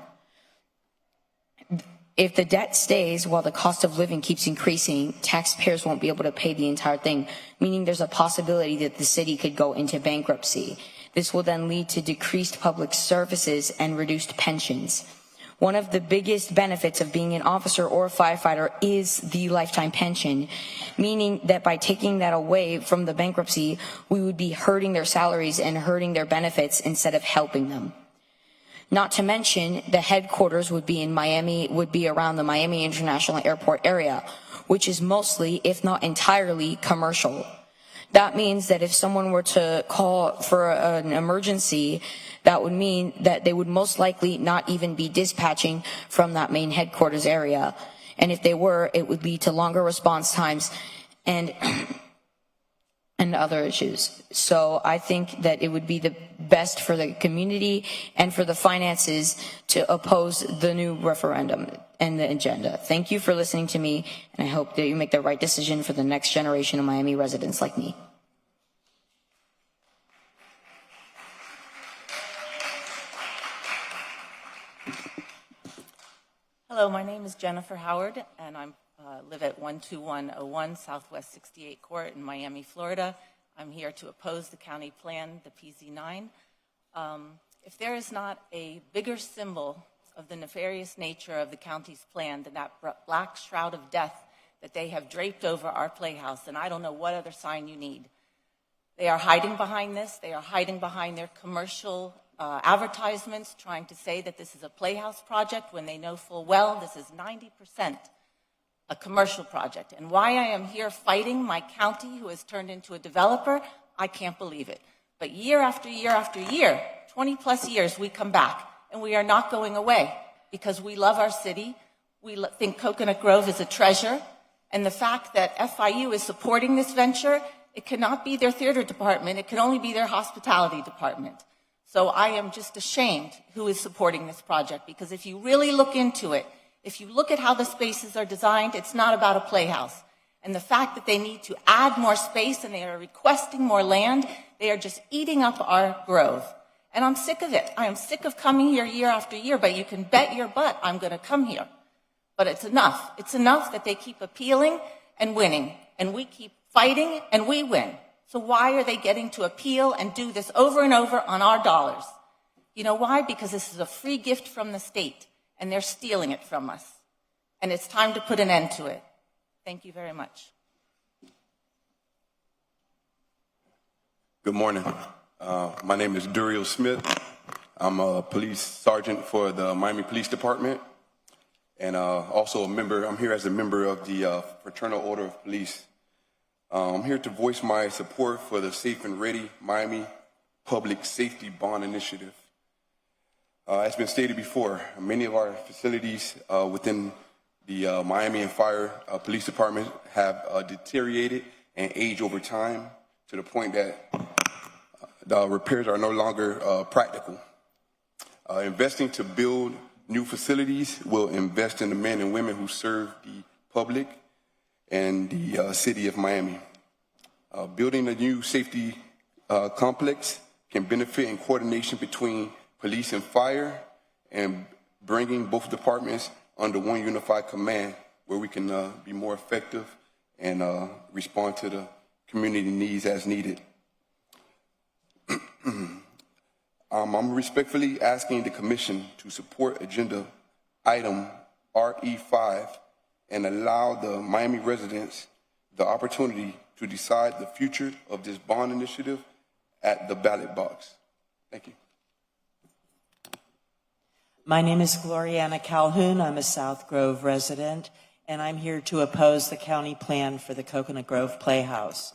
Speaker 8: If the debt stays while the cost of living keeps increasing, taxpayers won't be able to pay the entire thing, meaning there's a possibility that the city could go into bankruptcy. This will then lead to decreased public services and reduced pensions. One of the biggest benefits of being an officer or a firefighter is the lifetime pension, meaning that by taking that away from the bankruptcy, we would be hurting their salaries and hurting their benefits instead of helping them. Not to mention, the headquarters would be in Miami, would be around the Miami International Airport area, which is mostly, if not entirely, commercial. That means that if someone were to call for an emergency, that would mean that they would most likely not even be dispatching from that main headquarters area. And if they were, it would lead to longer response times and other issues. So I think that it would be the best for the community and for the finances to oppose the new referendum and the agenda. Thank you for listening to me, and I hope that you make the right decision for the next generation of Miami residents like me.
Speaker 10: Hello, my name is Jennifer Howard, and I live at 12101 Southwest 68 Court in Miami, Florida. I'm here to oppose the county plan, the PZ9. If there is not a bigger symbol of the nefarious nature of the county's plan than that black shroud of death that they have draped over our playhouse, then I don't know what other sign you need. They are hiding behind this. They are hiding behind their commercial advertisements, trying to say that this is a playhouse project when they know full well this is 90% a commercial project. And why I am here fighting my county, who has turned into a developer, I can't believe it. But year after year after year, 20 plus years, we come back and we are not going away because we love our city. We think Coconut Grove is a treasure, and the fact that FIU is supporting this venture, it cannot be their theater department. It can only be their hospitality department. So I am just ashamed who is supporting this project, because if you really look into it, if you look at how the spaces are designed, it's not about a playhouse. And the fact that they need to add more space and they are requesting more land, they are just eating up our grove. And I'm sick of it. I am sick of coming here year after year, but you can bet your butt I'm going to come here. But it's enough. It's enough that they keep appealing and winning, and we keep fighting and we win. So why are they getting to appeal and do this over and over on our dollars? You know why? Because this is a free gift from the state, and they're stealing it from us. And it's time to put an end to it. Thank you very much.
Speaker 2: Good morning. My name is Duriel Smith. I'm a police sergeant for the Miami Police Department, and also a member. I'm here as a member of the Fraternal Order of Police. I'm here to voice my support for the Safe and Ready Miami Public Safety Bond Initiative. As been stated before, many of our facilities within the Miami and Fire Police Department have deteriorated and aged over time to the point that the repairs are no longer practical. Investing to build new facilities will invest in the men and women who serve the public and the city of Miami. Building a new safety complex can benefit in coordination between police and fire, and bringing both departments under one unified command where we can be more effective and respond to the community needs as needed. I'm respectfully asking the Commission to support agenda item RE5 and allow the Miami residents the opportunity to decide the future of this bond initiative at the ballot box. Thank you.
Speaker 4: My name is Gloriana Calhoun. I'm a South Grove resident, and I'm here to oppose the county plan for the Coconut Grove Playhouse.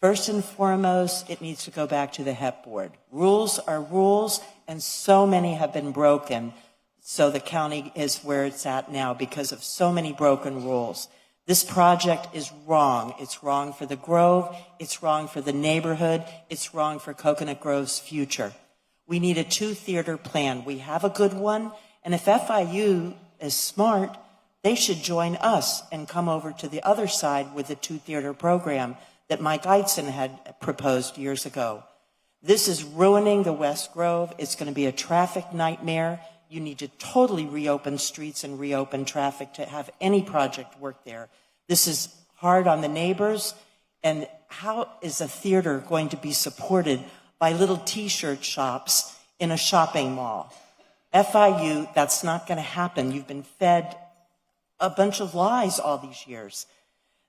Speaker 4: First and foremost, it needs to go back to the HEP board. Rules are rules, and so many have been broken, so the county is where it's at now because of so many broken rules. This project is wrong. It's wrong for the Grove, it's wrong for the neighborhood, it's wrong for Coconut Grove's future. We need a 2-theater plan. We have a good one, and if FIU is smart, they should join us and come over to the other side with a 2-theater program that Mike Eitzen had proposed years ago. This is ruining the West Grove. It's going to be a traffic nightmare. You need to totally reopen streets and reopen traffic to have any project work there. This is hard on the neighbors, and how is a theater going to be supported by little t-shirt shops in a shopping mall? FIU, that's not going to happen. You've been fed a bunch of lies all these years.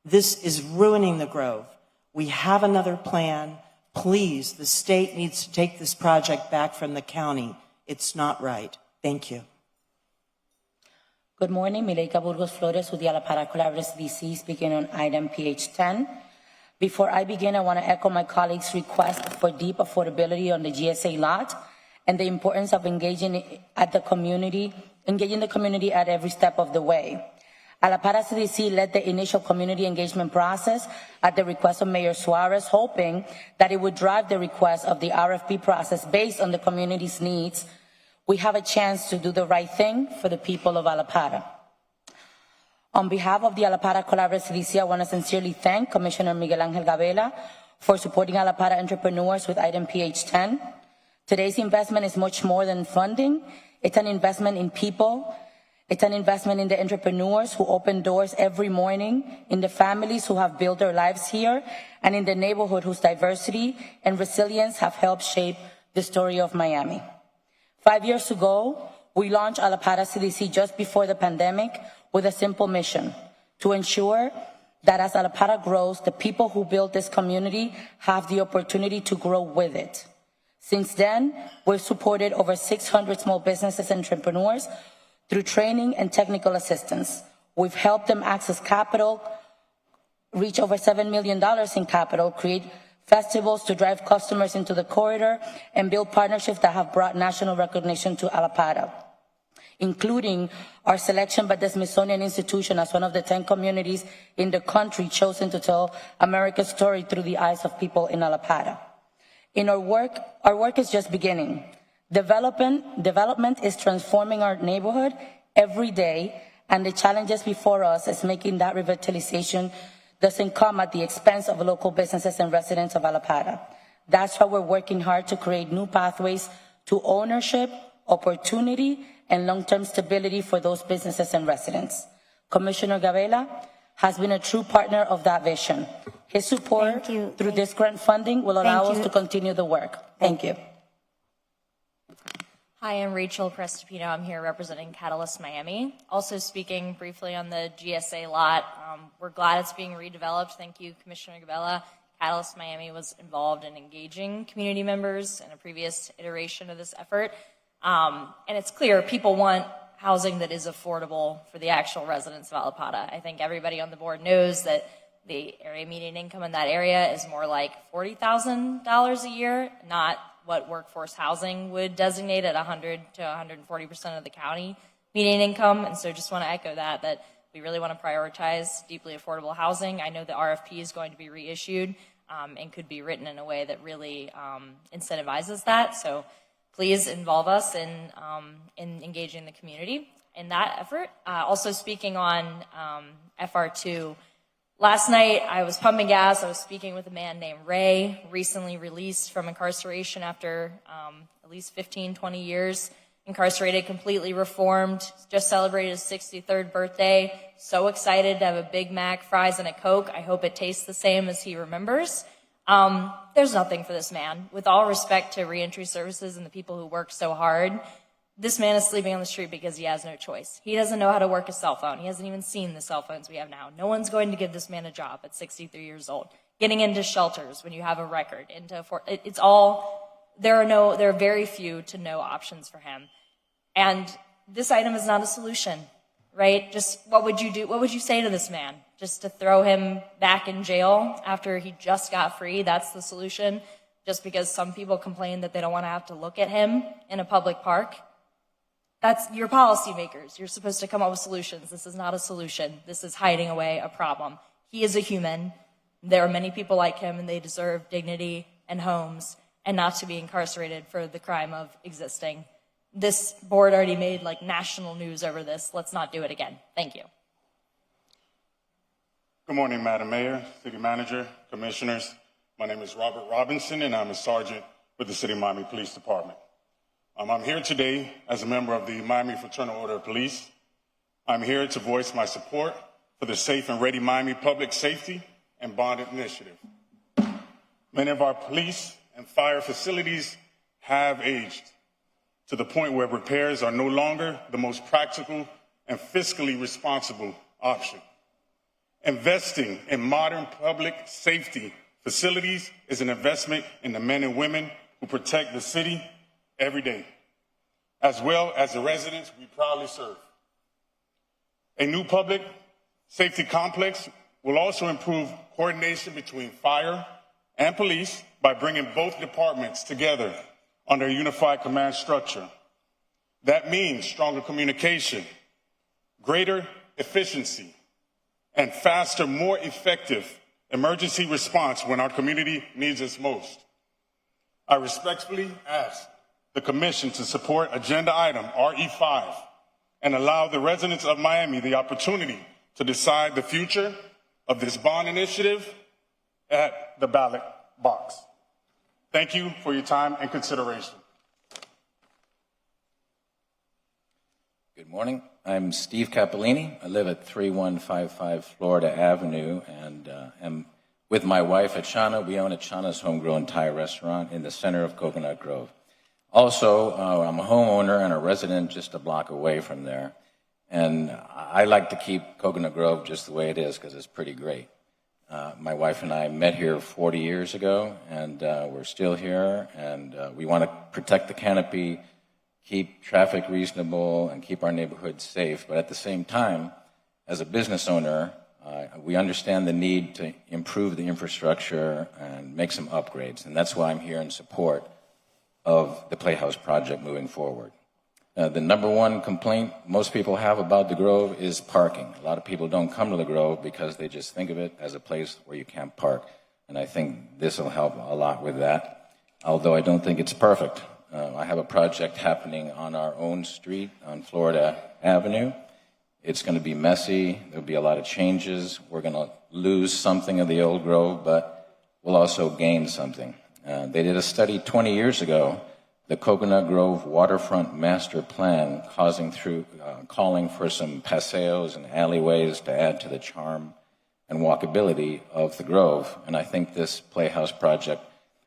Speaker 4: This is ruining the Grove. We have another plan. Please, the state needs to take this project back from the county. It's not right. Thank you.
Speaker 6: Good morning, Mileika Burgos Flores with the Alapara Collaborative DC, speaking on item PH10. Before I begin, I want to echo my colleagues' request for deep affordability on the GSA lot and the importance of engaging the community at every step of the way. Alapara CDC led the initial community engagement process at the request of Mayor Suarez, hoping that it would drive the request of the RFP process based on the community's needs. We have a chance to do the right thing for the people of Alapara. On behalf of the Alapara Collaborative CDC, I want to sincerely thank Commissioner Miguel Angel Gabela for supporting Alapara entrepreneurs with item PH10. Today's investment is much more than funding. It's an investment in people. It's an investment in the entrepreneurs who open doors every morning, in the families who have built their lives here, and in the neighborhood whose diversity and resilience have helped shape the story of Miami. 5 years ago, we launched Alapara CDC just before the pandemic with a simple mission: to ensure that as Alapara grows, the people who built this community have the opportunity to grow with it. Since then, we've supported over 600 small businesses and entrepreneurs through training and technical assistance. We've helped them access capital, reach over $7 million in capital, create festivals to drive customers into the corridor, and build partnerships that have brought national recognition to Allapattah, including our selection by the Smithsonian Institution as one of the 10 communities in the country chosen to tell America's story through the eyes of people in Allapattah. In our work is just beginning. Development is transforming our neighborhood every day, and the challenges before us is making that revitalization doesn't come at the expense of local businesses and residents of Allapattah. That's why we're working hard to create new pathways to ownership, opportunity, and long-term stability for those businesses and residents. Commissioner Gabela has been a true partner of that vision. His support through this grant funding will allow us to continue the work. Thank you.
Speaker 1: Hi, I'm Rachel Prestipino. I'm here representing Catalyst Miami. Also speaking briefly on the GSA lot, we're glad it's being redeveloped. Thank you, Commissioner Gabela. Catalyst Miami was involved in engaging community members in a previous iteration of this effort. And it's clear people want housing that is affordable for the actual residents of Allapattah. I think everybody on the board knows that the area median income in that area is more like $40,000 a year, not what workforce housing would designate at 100 to 140% of the county median income. And so just want to echo that we really want to prioritize deeply affordable housing. I know the RFP is going to be reissued and could be written in a way that really incentivizes that. So please involve us in engaging the community in that effort. Also speaking on FR2, last night I was pumping gas. I was speaking with a man named Ray, recently released from incarceration after at least 15, 20 years. Incarcerated, completely reformed, just celebrated his 63rd birthday. So excited to have a Big Mac, fries, and a Coke. I hope it tastes the same as he remembers. There's nothing for this man. With all respect to reentry services and the people who work so hard, this man is sleeping on the street because he has no choice. He doesn't know how to work a cell phone. He hasn't even seen the cell phones we have now. No one's going to give this man a job at 63 years old. Getting into shelters when you have a record, there are very few to no options for him. And this item is not a solution, right? Just what would you do? What would you say to this man? Just to throw him back in jail after he just got free? That's the solution? Just because some people complain that they don't want to have to look at him in a public park? That's your policymakers. You're supposed to come up with solutions. This is not a solution. This is hiding away a problem. He is a human. There are many people like him, and they deserve dignity and homes and not to be incarcerated for the crime of existing. This board already made national news over this. Let's not do it again. Thank you.
Speaker 11: Good morning, Madam Mayor, City Manager, Commissioners. My name is Robert Robinson, and I'm a sergeant with the City of Miami Police Department. I'm here today as a member of the Miami Fraternal Order of Police. I'm here to voice my support for the Safe and Ready Miami Public Safety and Bond Initiative. Many of our police and fire facilities have aged to the point where repairs are no longer the most practical and fiscally responsible option. Investing in modern public safety facilities is an investment in the men and women who protect the city every day, as well as the residents we proudly serve. A new public safety complex will also improve coordination between fire and police by bringing both departments together under a unified command structure. That means stronger communication, greater efficiency, and faster, more effective emergency response when our community needs us most. I respectfully ask the Commission to support agenda item RE5 and allow the residents of Miami the opportunity to decide the future of this bond initiative at the ballot box. Thank you for your time and consideration.
Speaker 13: Good morning. I'm Steve Cappellini. I live at 3155 Florida Avenue and am with my wife at Chana. We own a Chana's Homegrown Thai restaurant in the center of Coconut Grove. Also, I'm a homeowner and a resident just a block away from there. And I like to keep Coconut Grove just the way it is because it's pretty great. My wife and I met here 40 years ago, and we're still here. And we want to protect the canopy, keep traffic reasonable, and keep our neighborhood safe. But at the same time, as a business owner, We understand the need to improve the infrastructure and make some upgrades, and that's why I'm here in support of the Playhouse project moving forward. The number one complaint most people have about the Grove is parking. A lot of people don't come to the Grove because they just think of it as a place where you can't park, and I think this will help a lot with that, although I don't think it's perfect. I have a project happening on our own street on Florida Avenue. It's going to be messy. There'll be a lot of changes. We're going to lose something of the old Grove, but we'll also gain something. They did a study 20 years ago, the Coconut Grove Waterfront Master Plan, calling for some paseos and alleyways to add to the charm and walkability of the Grove. And I think this Playhouse project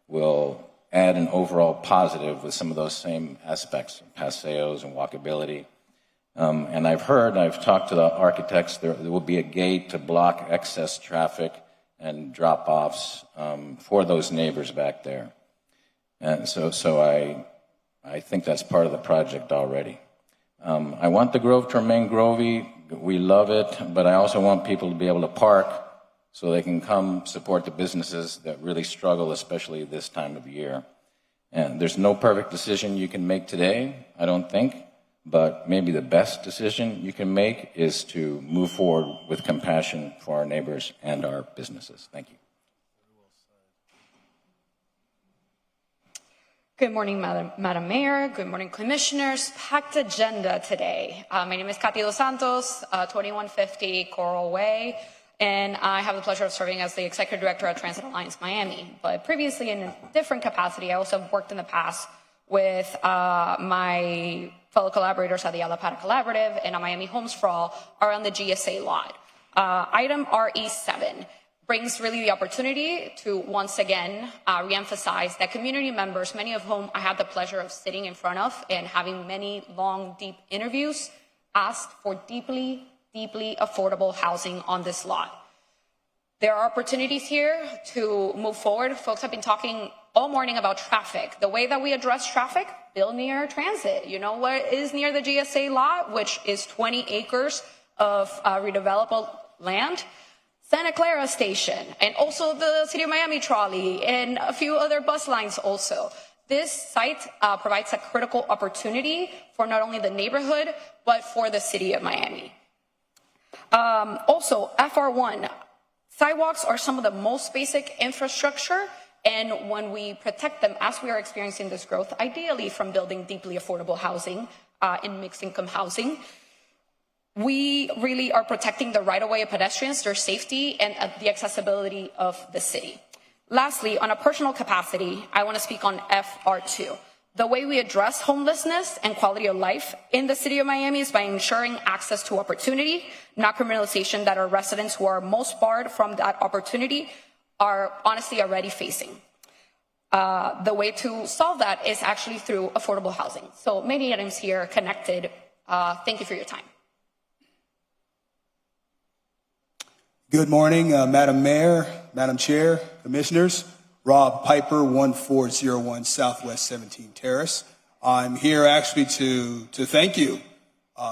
Speaker 13: will add an overall positive with some of those same aspects, paseos and walkability. And I've talked to the architects, there will be a gate to block excess traffic and drop-offs for those neighbors back there. And so I think that's part of the project already. I want the Grove to remain Grovey. We love it, but I also want people to be able to park so they can come support the businesses that really struggle, especially this time of year. And there's no perfect decision you can make today, I don't think, but maybe the best decision you can make is to move forward with compassion for our neighbors and our businesses. Thank you.
Speaker 5: Good morning, Madam Mayor. Good morning, commissioners. Packed agenda today. My name is Katy Dos Santos, 2150 Coral Way, and I have the pleasure of serving as the Executive Director at Transit Alliance Miami. But previously, in a different capacity, I also worked in the past with my fellow collaborators at the Alapata Collaborative and at Miami Homes for All around the GSA lot. Item RE7 brings really the opportunity to once again reemphasize that community members, many of whom I had the pleasure of sitting in front of and having many long, deep interviews, asked for deeply, deeply affordable housing on this lot. There are opportunities here to move forward. Folks have been talking all morning about traffic. The way that we address traffic, build near transit. You know what is near the GSA lot, which is 20 acres of redevelopable land? Santa Clara Station, and also the City of Miami trolley, and a few other bus lines also. This site provides a critical opportunity for not only the neighborhood, but for the City of Miami. Also, FR1, sidewalks are some of the most basic infrastructure, and when we protect them, as we are experiencing this growth, ideally from building deeply affordable housing in mixed income housing, we really are protecting the right-of-way of pedestrians, their safety, and the accessibility of the city. Lastly, on a personal capacity, I want to speak on FR2. The way we address homelessness and quality of life in the City of Miami is by ensuring access to opportunity, not criminalization that our residents who are most barred from that opportunity are honestly already facing. The way to solve that is actually through affordable housing. So many items here connected. Thank you for your time.
Speaker 9: Good morning, Madam Mayor, Madam Chair, Commissioners. Rob Piper, 1401 Southwest 17 Terrace. I'm here actually to thank you.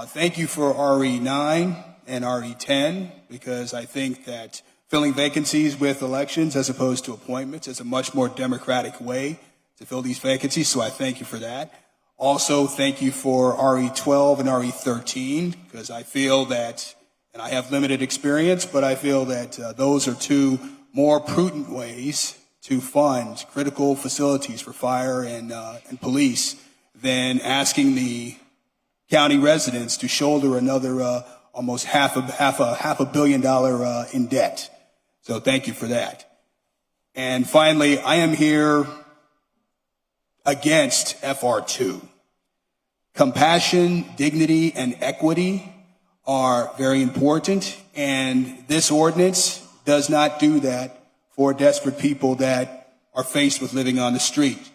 Speaker 9: Thank you for RE9 and RE10, because I think that filling vacancies with elections as opposed to appointments is a much more democratic way to fill these vacancies, so I thank you for that. Also, thank you for RE12 and RE13, because I feel that, and I have limited experience, but I feel that those are two more prudent ways to fund critical facilities for fire and police than asking the county residents to shoulder another almost half a billion dollar in debt. So thank you for that. And finally, I am here against FR2. Compassion, dignity, and equity are very important, and this ordinance does not do that for desperate people that are faced with living on the street.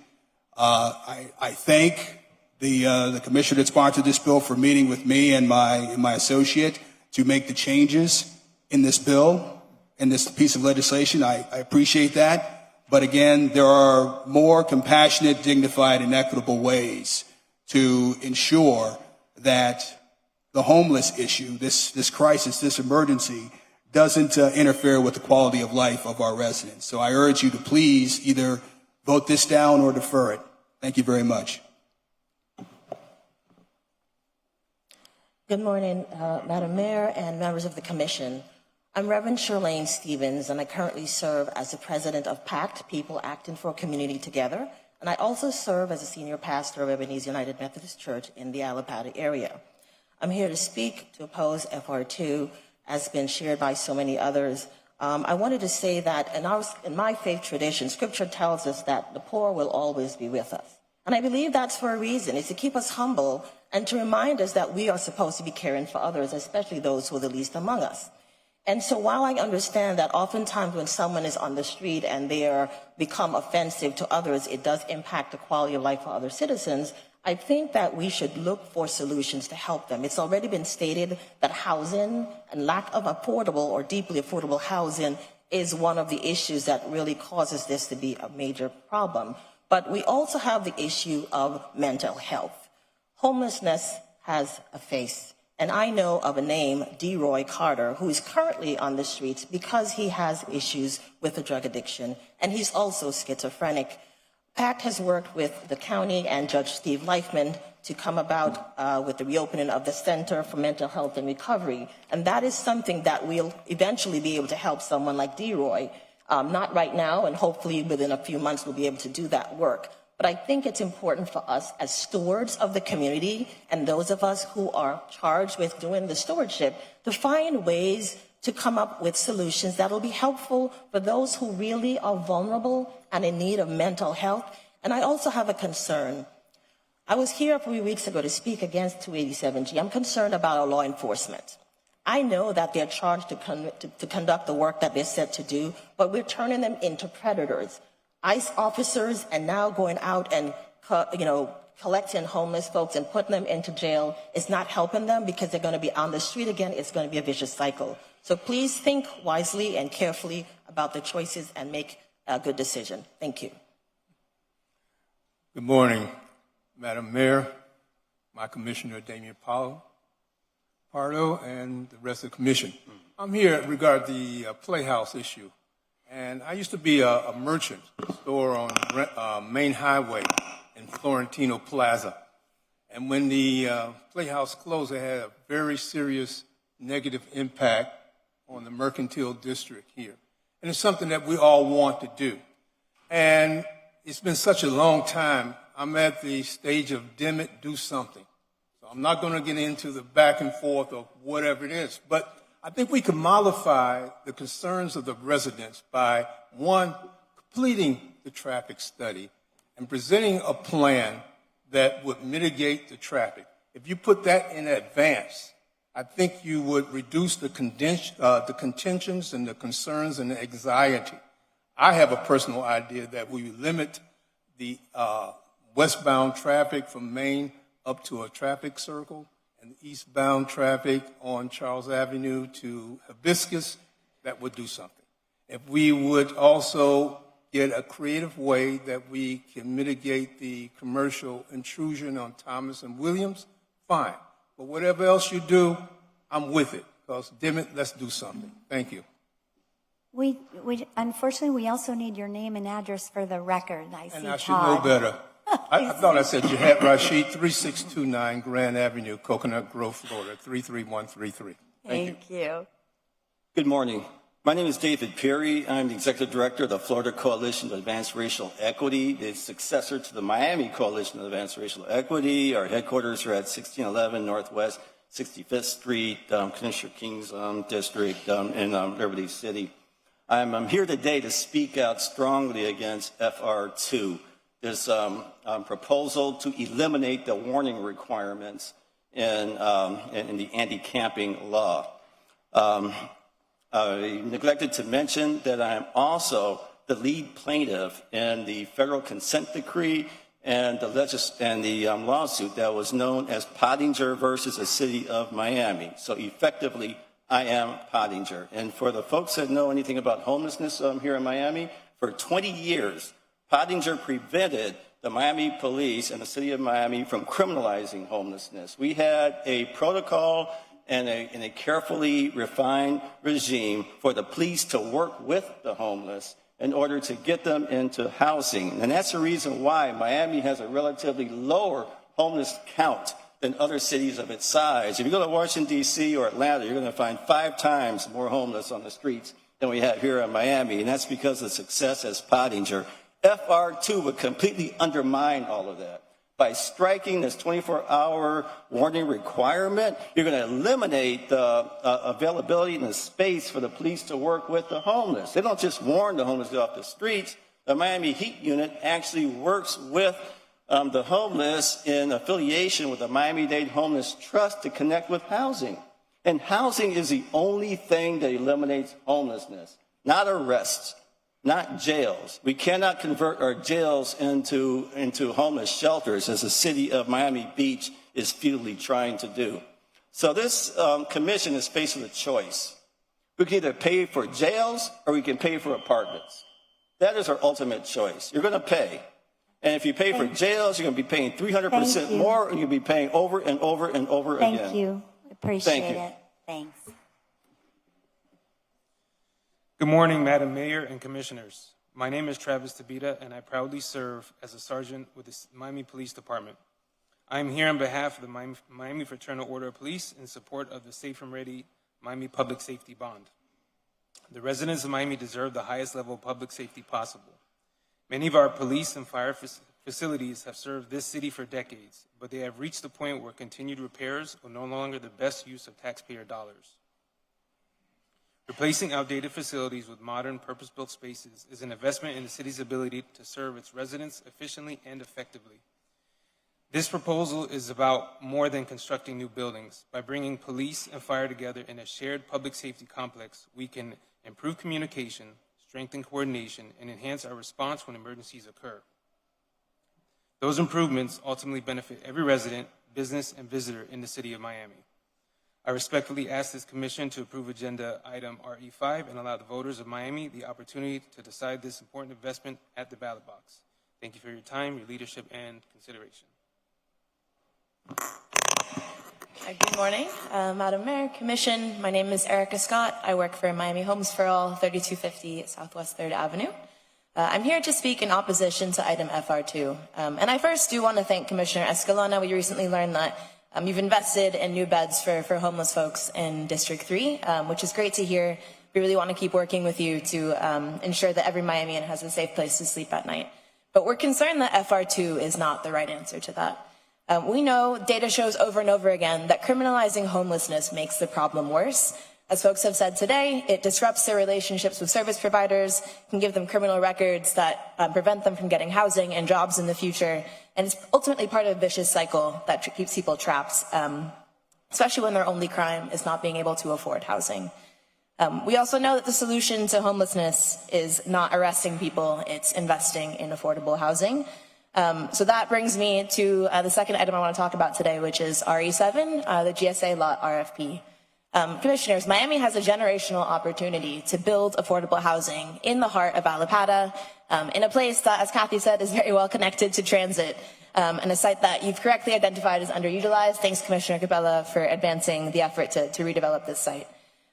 Speaker 9: I thank the commissioner that sponsored this bill for meeting with me and my associate to make the changes in this bill, in this piece of legislation. I appreciate that. But again, there are more compassionate, dignified, and equitable ways to ensure that the homeless issue, this crisis, this emergency, doesn't interfere with the quality of life of our residents. So I urge you to please either vote this down or defer it. Thank you very much.
Speaker 19: Good morning, Madam Mayor and members of the Commission. I'm Reverend Shirlane Stevens, and I currently serve as the president of PACT, People Acting for Community Together, and I also serve as a senior pastor of Ebenezer United Methodist Church in the Alapata area. I'm here to speak to oppose FR2, as been shared by so many others. I wanted to say that in my faith tradition, Scripture tells us that the poor will always be with us. And I believe that's for a reason. It's to keep us humble and to remind us that we are supposed to be caring for others, especially those who are the least among us. And so while I understand that oftentimes when someone is on the street and they become offensive to others, it does impact the quality of life for other citizens, I think that we should look for solutions to help them. It's already been stated that housing and lack of affordable or deeply affordable housing is one of the issues that really causes this to be a major problem. But we also have the issue of mental health. Homelessness has a face. And I know of a name, DeRoy Carter, who is currently on the streets because he has issues with a drug addiction, and he's also schizophrenic. PACT has worked with the county and Judge Steve Leifman to come about with the reopening of the Center for Mental Health and Recovery, and that is something that we'll eventually be able to help someone like DeRoy. Not right now, and hopefully within a few months we'll be able to do that work. But I think it's important for us as stewards of the community and those of us who are charged with doing the stewardship to find ways to come up with solutions that will be helpful for those who really are vulnerable and in need of mental health. And I also have a concern. I was here a few weeks ago to speak against 287G. I'm concerned about our law enforcement. I know that they're charged to conduct the work that they're set to do, but we're turning them into predators. ICE officers and now going out and collecting homeless folks and putting them into jail is not helping them because they're going to be on the street again. It's going to be a vicious cycle. So please think wisely and carefully about the choices and make a good decision. Thank you.
Speaker 20: Good morning, Madam Mayor, my Commissioner Damian Pardo, and the rest of the Commission. I'm here regarding the Playhouse issue. And I used to be a merchant store on Main Highway in Florentino Plaza. And when the Playhouse closed, it had a very serious negative impact on the mercantile district here. And it's something that we all want to do. And it's been such a long time. I'm at the stage of dim it, do something. So I'm not going to get into the back and forth of whatever it is. But I think we can mollify the concerns of the residents by, one, completing the traffic study and presenting a plan that would mitigate the traffic. If you put that in advance, I think you would reduce the contentions and the concerns and the anxiety. I have a personal idea that we limit the westbound traffic from Main up to a traffic circle, and eastbound traffic on Charles Avenue to Hibiscus, that would do something. If we would also get a creative way that we can mitigate the commercial intrusion on Thomas and Williams, fine. But whatever else you do, I'm with it. Because, damn it, let's do something. Thank you.
Speaker 25: Unfortunately, we also need your name and address for the record.
Speaker 20: I should know better. I thought I said Jihad Rashid, 3629 Grand Avenue, Coconut Grove, Florida, 33133.
Speaker 25: Thank you.
Speaker 21: Good morning. My name is David Perry. I'm the Executive Director of the Florida Coalition of Advanced Racial Equity, the successor to the Miami Coalition of Advanced Racial Equity. Our headquarters are at 1611 Northwest 65th Street, Commissioner King's District in Liberty City. I'm here today to speak out strongly against FR2. This proposal to eliminate the warning requirements in the anti-camping law. I neglected to mention that I am also the lead plaintiff in the federal consent decree and the lawsuit that was known as Pottinger versus the City of Miami. So effectively, I am Pottinger. And for the folks that know anything about homelessness here in Miami, for 20 years, Pottinger prevented the Miami police and the City of Miami from criminalizing homelessness. We had a protocol and a carefully refined regime for the police to work with the homeless in order to get them into housing. And that's the reason why Miami has a relatively lower homeless count than other cities of its size. If you go to Washington, D.C. or Atlanta, you're going to find 5 times more homeless on the streets than we have here in Miami, and that's because of success as Pottinger. FR2 would completely undermine all of that. By striking this 24-hour warning requirement, you're going to eliminate the availability and the space for the police to work with the homeless. They don't just warn the homeless off the streets. The Miami Heat Unit actually works with the homeless in affiliation with the Miami-Dade Homeless Trust to connect with housing. And housing is the only thing that eliminates homelessness, not arrests, not jails. We cannot convert our jails into homeless shelters, as the city of Miami Beach is futilely trying to do. So this commission is faced with a choice. We can either pay for jails or we can pay for apartments. That is our ultimate choice. You're going to pay. And if you pay for jails, you're going to be paying 300% more, and you'll be paying over and over and over again.
Speaker 25: Thank you. Appreciate it. Thanks.
Speaker 7: Good morning, Madam Mayor and Commissioners. My name is Travis Tabita, and I proudly serve as a sergeant with the Miami Police Department. I am here on behalf of the Miami Fraternal Order of Police in support of the Safe and Ready Miami Public Safety Bond. The residents of Miami deserve the highest level of public safety possible. Many of our police and fire facilities have served this city for decades, but they have reached the point where continued repairs are no longer the best use of taxpayer dollars. Replacing outdated facilities with modern, purpose-built spaces is an investment in the city's ability to serve its residents efficiently and effectively. This proposal is about more than constructing new buildings. By bringing police and fire together in a shared public safety complex, we can improve communication, strengthen coordination, and enhance our response when emergencies occur. Those improvements ultimately benefit every resident, business, and visitor in the city of Miami. I respectfully ask this commission to approve agenda item RE5 and allow the voters of Miami the opportunity to decide this important investment at the ballot box. Thank you for your time, your leadership, and consideration.
Speaker 12: Good morning, Madam Mayor, Commission. My name is Erica Scott. I work for Miami Homes for All, 3250 Southwest 3rd Avenue. I'm here to speak in opposition to item FR2. And I first do want to thank Commissioner Escalona. We recently learned that you've invested in new beds for homeless folks in District 3, which is great to hear. We really want to keep working with you to ensure that every Miamian has a safe place to sleep at night. But we're concerned that FR2 is not the right answer to that. We know data shows over and over again that criminalizing homelessness makes the problem worse. As folks have said today, it disrupts their relationships with service providers, can give them criminal records that prevent them from getting housing and jobs in the future, and it's ultimately part of a vicious cycle that keeps people trapped, especially when their only crime is not being able to afford housing. We also know that the solution to homelessness is not arresting people, it's investing in affordable housing. So that brings me to the second item I want to talk about today, which is RE7, the GSA lot RFP. Commissioners, Miami has a generational opportunity to build affordable housing in the heart of Allapattah, in a place that, as Kathy said, is very well connected to transit, and a site that you've correctly identified as underutilized. Thanks, Commissioner Cabela, for advancing the effort to redevelop this site.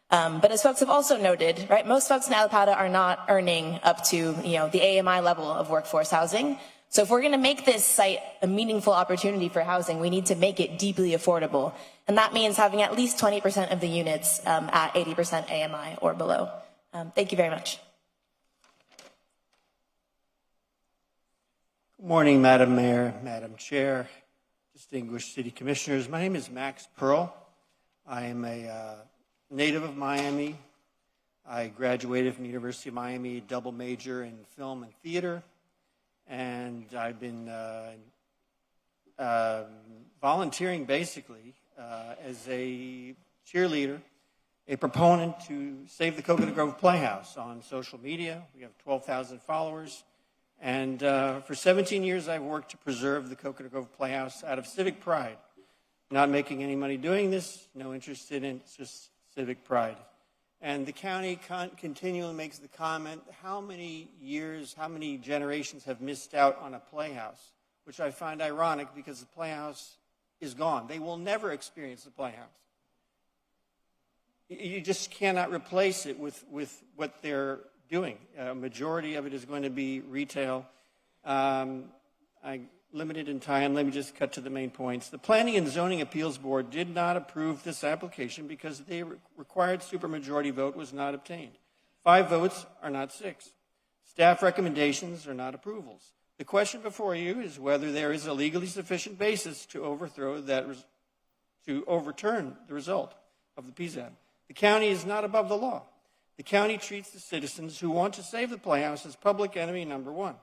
Speaker 12: But as folks have also noted, right, most folks in Allapattah are not earning up to the AMI level of workforce housing. So if we're going to make this site a meaningful opportunity for housing, we need to make it deeply affordable. And that means having at least 20% of the units at 80% AMI or below. Thank you very much.
Speaker 22: Good morning, Madam Mayor, Madam Chair, distinguished city commissioners. My name is Max Pearl. I am a native of Miami. I graduated from the University of Miami, double major in film and theater. And I've been volunteering basically as a cheerleader, a proponent to save the Coconut Grove Playhouse on social media. We have 12,000 followers. And for 17 years, I've worked to preserve the Coconut Grove Playhouse out of civic pride. Not making any money doing this, no interest in it, it's just civic pride. And the county continually makes the comment, how many years, how many generations have missed out on a playhouse, which I find ironic because the playhouse is gone. They will never experience the playhouse. You just cannot replace it with what they're doing. A majority of it is going to be retail. I limited in time. Let me just cut to the main points. The Planning and Zoning Appeals Board did not approve this application because the required supermajority vote was not obtained. 5 votes are not 6. Staff recommendations are not approvals. The question before you is whether there is a legally sufficient basis to overturn the result of the PZAB. The county is not above the law. The county treats the citizens who want to save the Playhouse as public enemy number 1.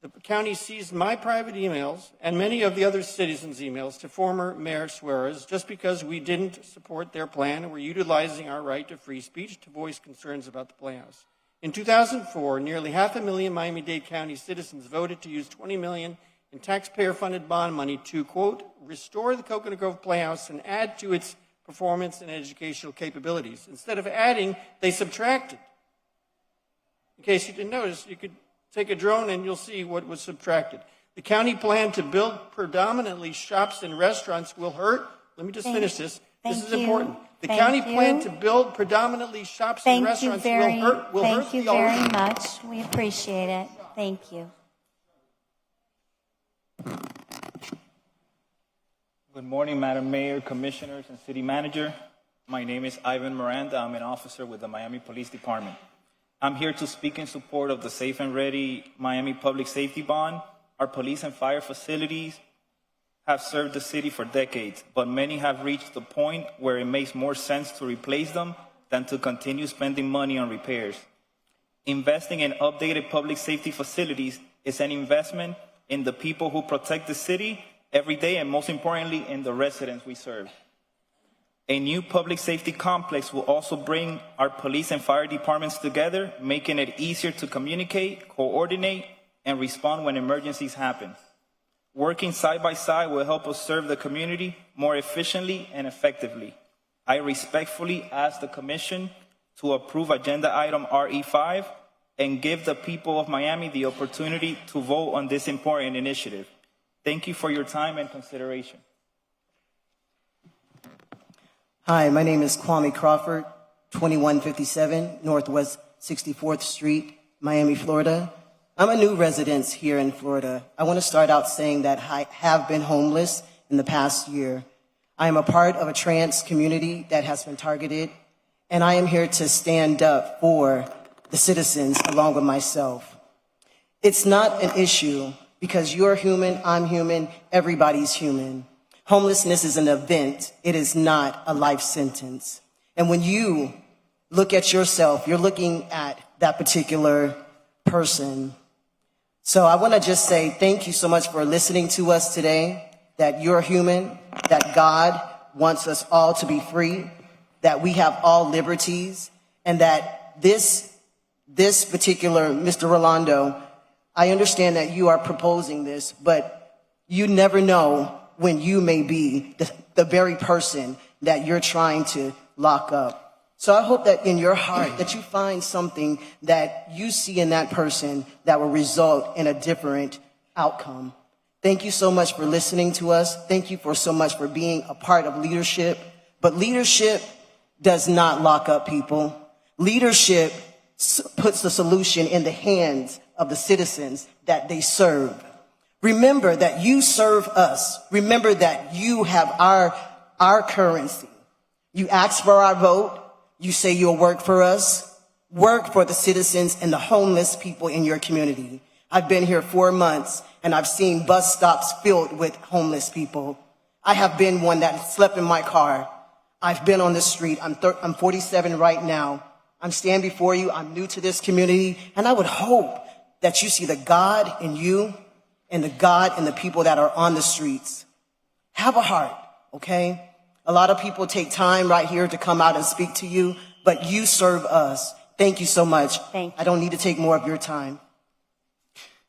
Speaker 22: The county seized my private emails and many of the other citizens' emails to former Mayor Suarez just because we didn't support their plan and were utilizing our right to free speech to voice concerns about the Playhouse. In 2004, nearly 500,000 Miami-Dade County citizens voted to use $20 million in taxpayer-funded bond money to, quote, restore the Coconut Grove Playhouse and add to its performance and educational capabilities. Instead of adding, they subtracted. In case you didn't notice, you could take a drone and you'll see what was subtracted. The county plan to build predominantly shops and restaurants will hurt. Let me just finish this. This is important. The county plan to build predominantly shops and restaurants will hurt the
Speaker 25: Thank you very much. We appreciate it. Thank you.
Speaker 14: Good morning, Madam Mayor, Commissioners, and City Manager. My name is Ivan Miranda. I'm an officer with the Miami Police Department. I'm here to speak in support of the Safe and Ready Miami Public Safety Bond. Our police and fire facilities have served the city for decades, but many have reached the point where it makes more sense to replace them than to continue spending money on repairs. Investing in updated public safety facilities is an investment in the people who protect the city every day, and most importantly, in the residents we serve. A new public safety complex will also bring our police and fire departments together, making it easier to communicate, coordinate, and respond when emergencies happen. Working side by side will help us serve the community more efficiently and effectively. I respectfully ask the Commission to approve Agenda Item RE5 and give the people of Miami the opportunity to vote on this important initiative. Thank you for your time and consideration.
Speaker 15: Hi, my name is Kwame Crawford, 2157 Northwest 64th Street, Miami, Florida. I'm a new resident here in Florida. I want to start out saying that I have been homeless in the past year. I am a part of a trans community that has been targeted, and I am here to stand up for the citizens along with myself. It's not an issue because you're human, I'm human, everybody's human. Homelessness is an event. It is not a life sentence. And when you look at yourself, you're looking at that particular person. So I want to just say thank you so much for listening to us today, that you're human, that God wants us all to be free, that we have all liberties, and that this particular Mr. Rolando, I understand that you are proposing this, but you never know when you may be the very person that you're trying to lock up. So I hope that in your heart that you find something that you see in that person that will result in a different outcome. Thank you so much for listening to us. Thank you so much for being a part of leadership. But leadership does not lock up people. Leadership puts the solution in the hands of the citizens that they serve. Remember that you serve us. Remember that you have our currency. You ask for our vote. You say you'll work for us. Work for the citizens and the homeless people in your community. I've been here 4 months and I've seen bus stops filled with homeless people. I have been one that slept in my car. I've been on the street. I'm 47 right now. I'm standing before you. I'm new to this community, and I would hope that you see the God in you and the God in the people that are on the streets. Have a heart, okay? A lot of people take time right here to come out and speak to you, but you serve us. Thank you so much.
Speaker 25: Thank you.
Speaker 15: I don't need to take more of your time.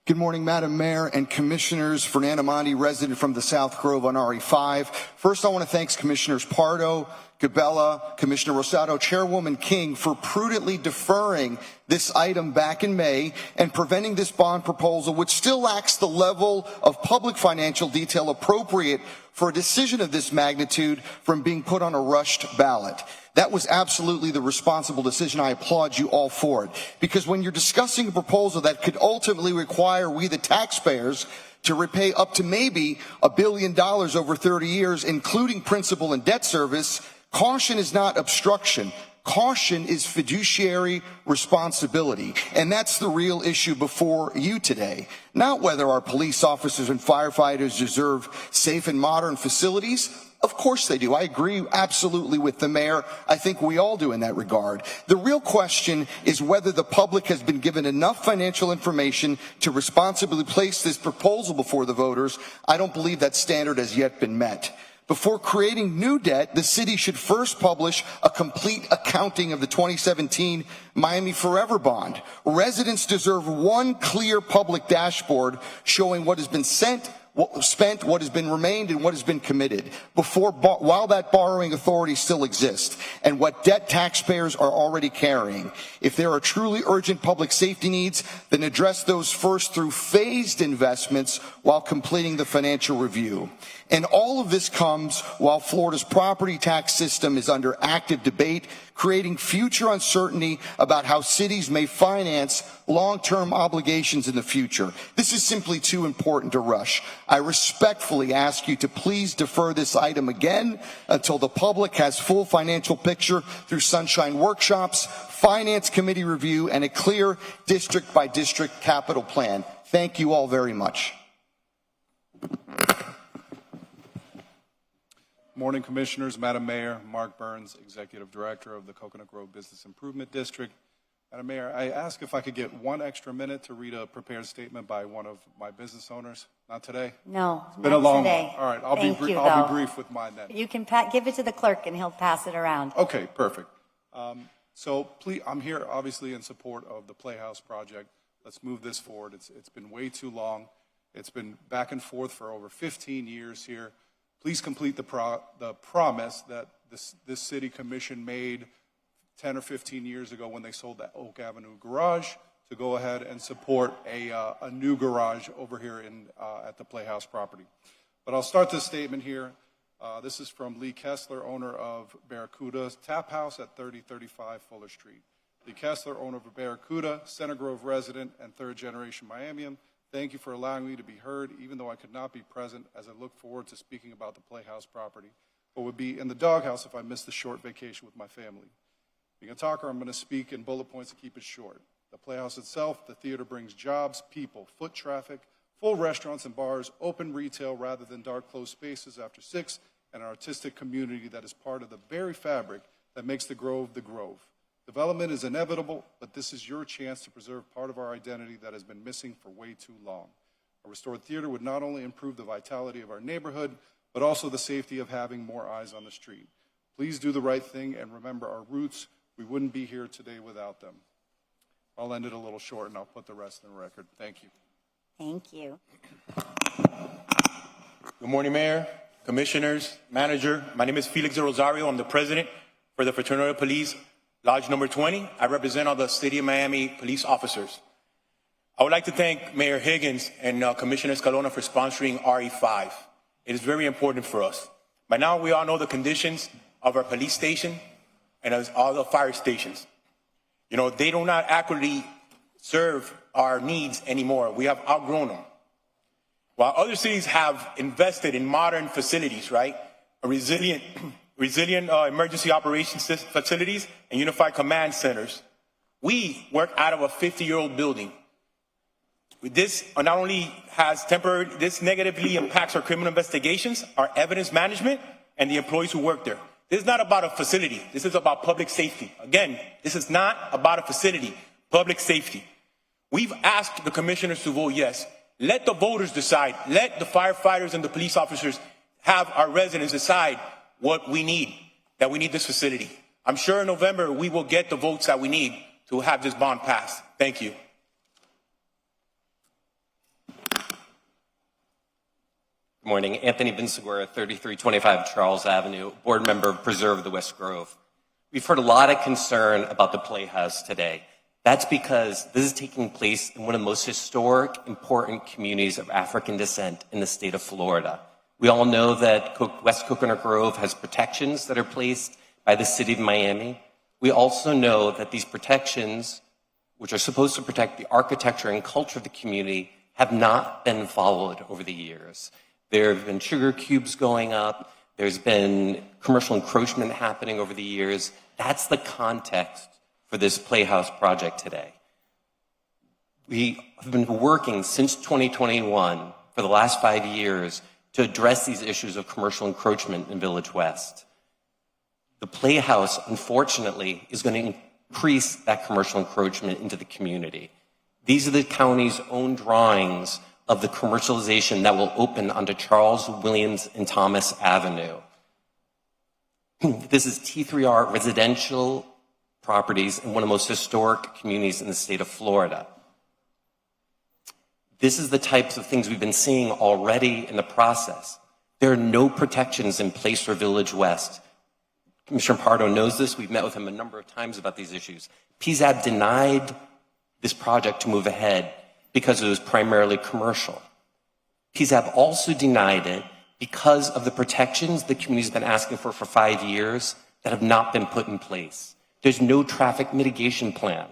Speaker 16: Good morning, Madam Mayor and Commissioners. Fernando Monti, resident from the South Grove on RE5. First, I want to thank Commissioners Pardo, Gabella, Commissioner Rosado, Chairwoman King for prudently deferring this item back in May and preventing this bond proposal, which still lacks the level of public financial detail appropriate for a decision of this magnitude, from being put on a rushed ballot. That was absolutely the responsible decision. I applaud you all for it. Because when you're discussing a proposal that could ultimately require we, the taxpayers, to repay up to maybe $1 billion over 30 years, including principal and debt service, caution is not obstruction. Caution is fiduciary responsibility. And that's the real issue before you today. Not whether our police officers and firefighters deserve safe and modern facilities. Of course they do. I agree absolutely with the mayor. I think we all do in that regard. The real question is whether the public has been given enough financial information to responsibly place this proposal before the voters. I don't believe that standard has yet been met. Before creating new debt, the city should first publish a complete accounting of the 2017 Miami Forever bond. Residents deserve one clear public dashboard showing what has been spent, what has been remained, and what has been committed while that borrowing authority still exists, and what debt taxpayers are already carrying. If there are truly urgent public safety needs, then address those first through phased investments while completing the financial review. And all of this comes while Florida's property tax system is under active debate, creating future uncertainty about how cities may finance long-term obligations in the future. This is simply too important to rush. I respectfully ask you to please defer this item again until the public has full financial picture through sunshine workshops, finance committee review, and a clear district-by-district capital plan. Thank you all very much.
Speaker 3: Morning, Commissioners, Madam Mayor, Mark Burns, Executive Director of the Coconut Grove Business Improvement District. Madam Mayor, I ask if I could get 1 extra minute to read a prepared statement by one of my business owners. Not today?
Speaker 25: No,
Speaker 3: It's been a
Speaker 25: not
Speaker 3: long
Speaker 25: today.
Speaker 3: one. All right, I'll
Speaker 25: Thank
Speaker 3: be
Speaker 25: you,
Speaker 3: I'll
Speaker 25: though.
Speaker 3: be brief with mine then.
Speaker 25: You can give it to the clerk and he'll pass it around.
Speaker 3: Okay, perfect. So please, I'm here obviously in support of the Playhouse project. Let's move this forward. It's been way too long. It's been back and forth for over 15 years here. Please complete the promise that this city commission made 10 or 15 years ago when they sold that Oak Avenue garage, to go ahead and support a new garage over here at the Playhouse property. But I'll start this statement here. This is from Lee Kessler, owner of Barracuda's Tap House at 3035 Fuller Street. Lee Kessler, owner of Barracuda, Center Grove resident, and third-generation Miamian. Thank you for allowing me to be heard, even though I could not be present, as I look forward to speaking about the Playhouse property, but would be in the doghouse if I missed the short vacation with my family. Being a talker, I'm going to speak in bullet points to keep it short. The Playhouse itself, the theater brings jobs, people, foot traffic, full restaurants and bars, open retail rather than dark closed spaces after 6, and an artistic community that is part of the very fabric that makes the Grove the Grove. Development is inevitable, but this is your chance to preserve part of our identity that has been missing for way too long. A restored theater would not only improve the vitality of our neighborhood, but also the safety of having more eyes on the street. Please do the right thing and remember our roots. We wouldn't be here today without them. I'll end it a little short and I'll put the rest in the record. Thank you.
Speaker 25: Thank you.
Speaker 17: Good morning, Mayor, Commissioners, Manager. My name is Felix de Rosario. I'm the President for the Fraternal Police Lodge number 20. I represent all the City of Miami police officers. I would like to thank Mayor Higgins and Commissioner Escalona for sponsoring RE5. It is very important for us. By now, we all know the conditions of our police station and all the fire stations. You know, they do not accurately serve our needs anymore. We have outgrown them. While other cities have invested in modern facilities, right, a resilient emergency operations facilities and unified command centers, we work out of a 50-year-old building. This not only has this negatively impacts our criminal investigations, our evidence management, and the employees who work there. This is not about a facility. This is about public safety. Again, this is not about a facility, public safety. We've asked the commissioners to vote yes. Let the voters decide. Let the firefighters and the police officers have our residents decide what we need, that we need this facility. I'm sure in November we will get the votes that we need to have this bond passed. Thank you.
Speaker 8: Good morning. Anthony Vinciguerra, 3325 Charles Avenue, board member of Preserve the West Grove. We've heard a lot of concern about the Playhouse today. That's because this is taking place in one of the most historic, important communities of African descent in the state of Florida. We all know that West Coconut Grove has protections that are placed by the city of Miami. We also know that these protections, which are supposed to protect the architecture and culture of the community, have not been followed over the years. There have been sugar cubes going up. There's been commercial encroachment happening over the years. That's the context for this Playhouse project today. We have been working since 2021 for the last 5 years to address these issues of commercial encroachment in Village West. The Playhouse, unfortunately, is going to increase that commercial encroachment into the community. These are the county's own drawings of the commercialization that will open onto Charles, Williams, and Thomas Avenue. This is T3R residential properties in one of the most historic communities in the state of Florida. This is the types of things we've been seeing already in the process. There are no protections in place for Village West. Commissioner Pardo knows this. We've met with him a number of times about these issues. PZAB denied this project to move ahead because it was primarily commercial. PZAB also denied it because of the protections the community's been asking for 5 years that have not been put in place. There's no traffic mitigation plan.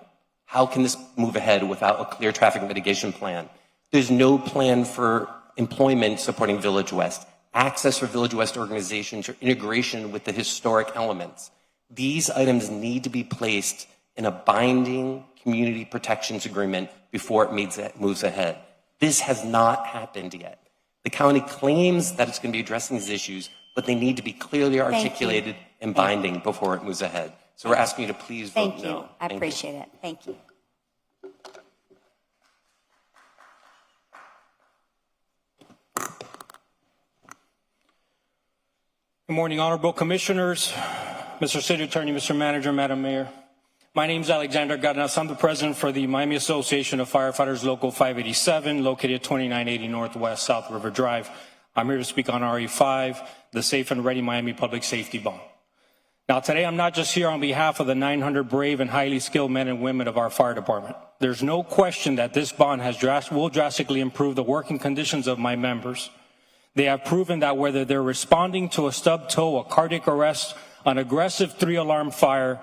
Speaker 8: How can this move ahead without a clear traffic mitigation plan? There's no plan for employment supporting Village West, access for Village West organizations, or integration with the historic elements. These items need to be placed in a binding community protections agreement before it moves ahead. This has not happened yet. The county claims that it's going to be addressing these issues, but they need to be clearly articulated and binding before it moves ahead. So we're asking you to please vote no.
Speaker 25: Thank you. I appreciate it. Thank you.
Speaker 10: Good morning, honorable commissioners, Mr. City Attorney, Mr. Manager, Madam Mayor. My name is Alexander Garnas. I'm the president for the Miami Association of Firefighters Local 587, located at 2980 Northwest South River Drive. I'm here to speak on RE5, the Safe and Ready Miami Public Safety Bond. Now, today I'm not just here on behalf of the 900 brave and highly skilled men and women of our fire department. There's no question that this bond will drastically improve the working conditions of my members. They have proven that whether they're responding to a stub toe, a cardiac arrest, an aggressive 3-alarm fire,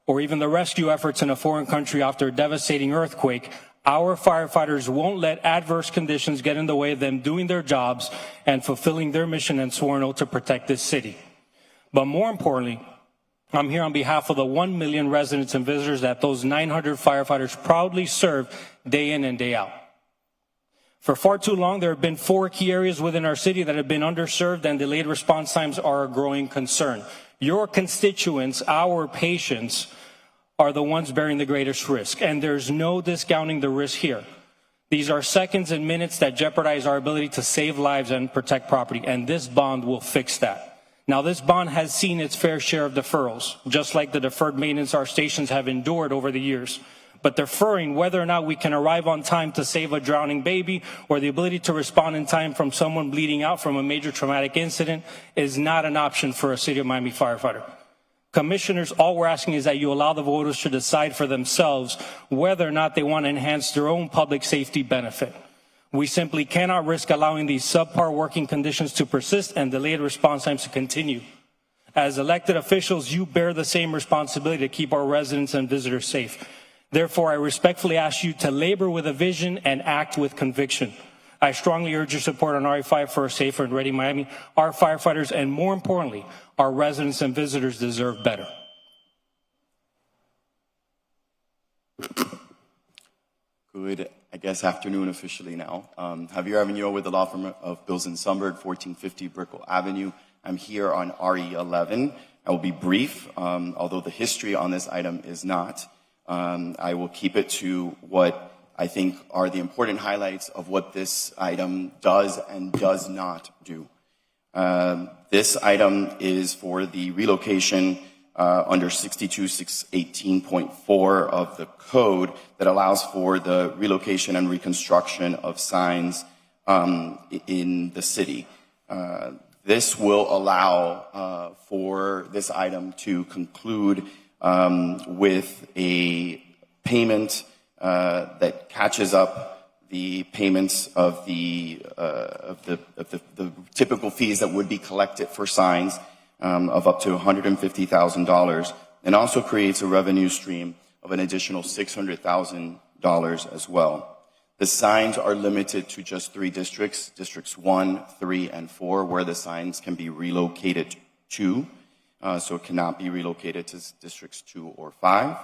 Speaker 10: or even the rescue efforts in a foreign country after a devastating earthquake, our firefighters won't let adverse conditions get in the way of them doing their jobs and fulfilling their mission and sworn oath to protect this city. But more importantly, I'm here on behalf of the 1 million residents and visitors that those 900 firefighters proudly serve day in and day out. For far too long, there have been 4 key areas within our city that have been underserved, and delayed response times are a growing concern. Your constituents, our patients, are the ones bearing the greatest risk, and there's no discounting the risk here. These are seconds and minutes that jeopardize our ability to save lives and protect property, and this bond will fix that. Now, this bond has seen its fair share of deferrals, just like the deferred maintenance our stations have endured over the years. But deferring whether or not we can arrive on time to save a drowning baby, or the ability to respond in time from someone bleeding out from a major traumatic incident, is not an option for a City of Miami firefighter. Commissioners, all we're asking is that you allow the voters to decide for themselves whether or not they want to enhance their own public safety benefit. We simply cannot risk allowing these subpar working conditions to persist and delayed response times to continue. As elected officials, you bear the same responsibility to keep our residents and visitors safe. Therefore, I respectfully ask you to labor with a vision and act with conviction. I strongly urge your support on RE5 for a safer and ready Miami. Our firefighters, and more importantly, our residents and visitors, deserve better.
Speaker 18: Good, afternoon officially now. Javier Avignon with the law firm of Bills and Sundberg, 1450 Brickell Avenue. I'm here on RE11. I will be brief, although the history on this item is not. I will keep it to what I think are the important highlights of what this item does and does not do. This item is for the relocation under 62618.4 of the code that allows for the relocation and reconstruction of signs in the city. This will allow for this item to conclude with a payment that catches up the payments of the typical fees that would be collected for signs of up to $150,000, and also creates a revenue stream of an additional $600,000 as well. The signs are limited to just 3 districts, districts 1, 3, and 4, where the signs can be relocated to. So it cannot be relocated to districts 2 or 5.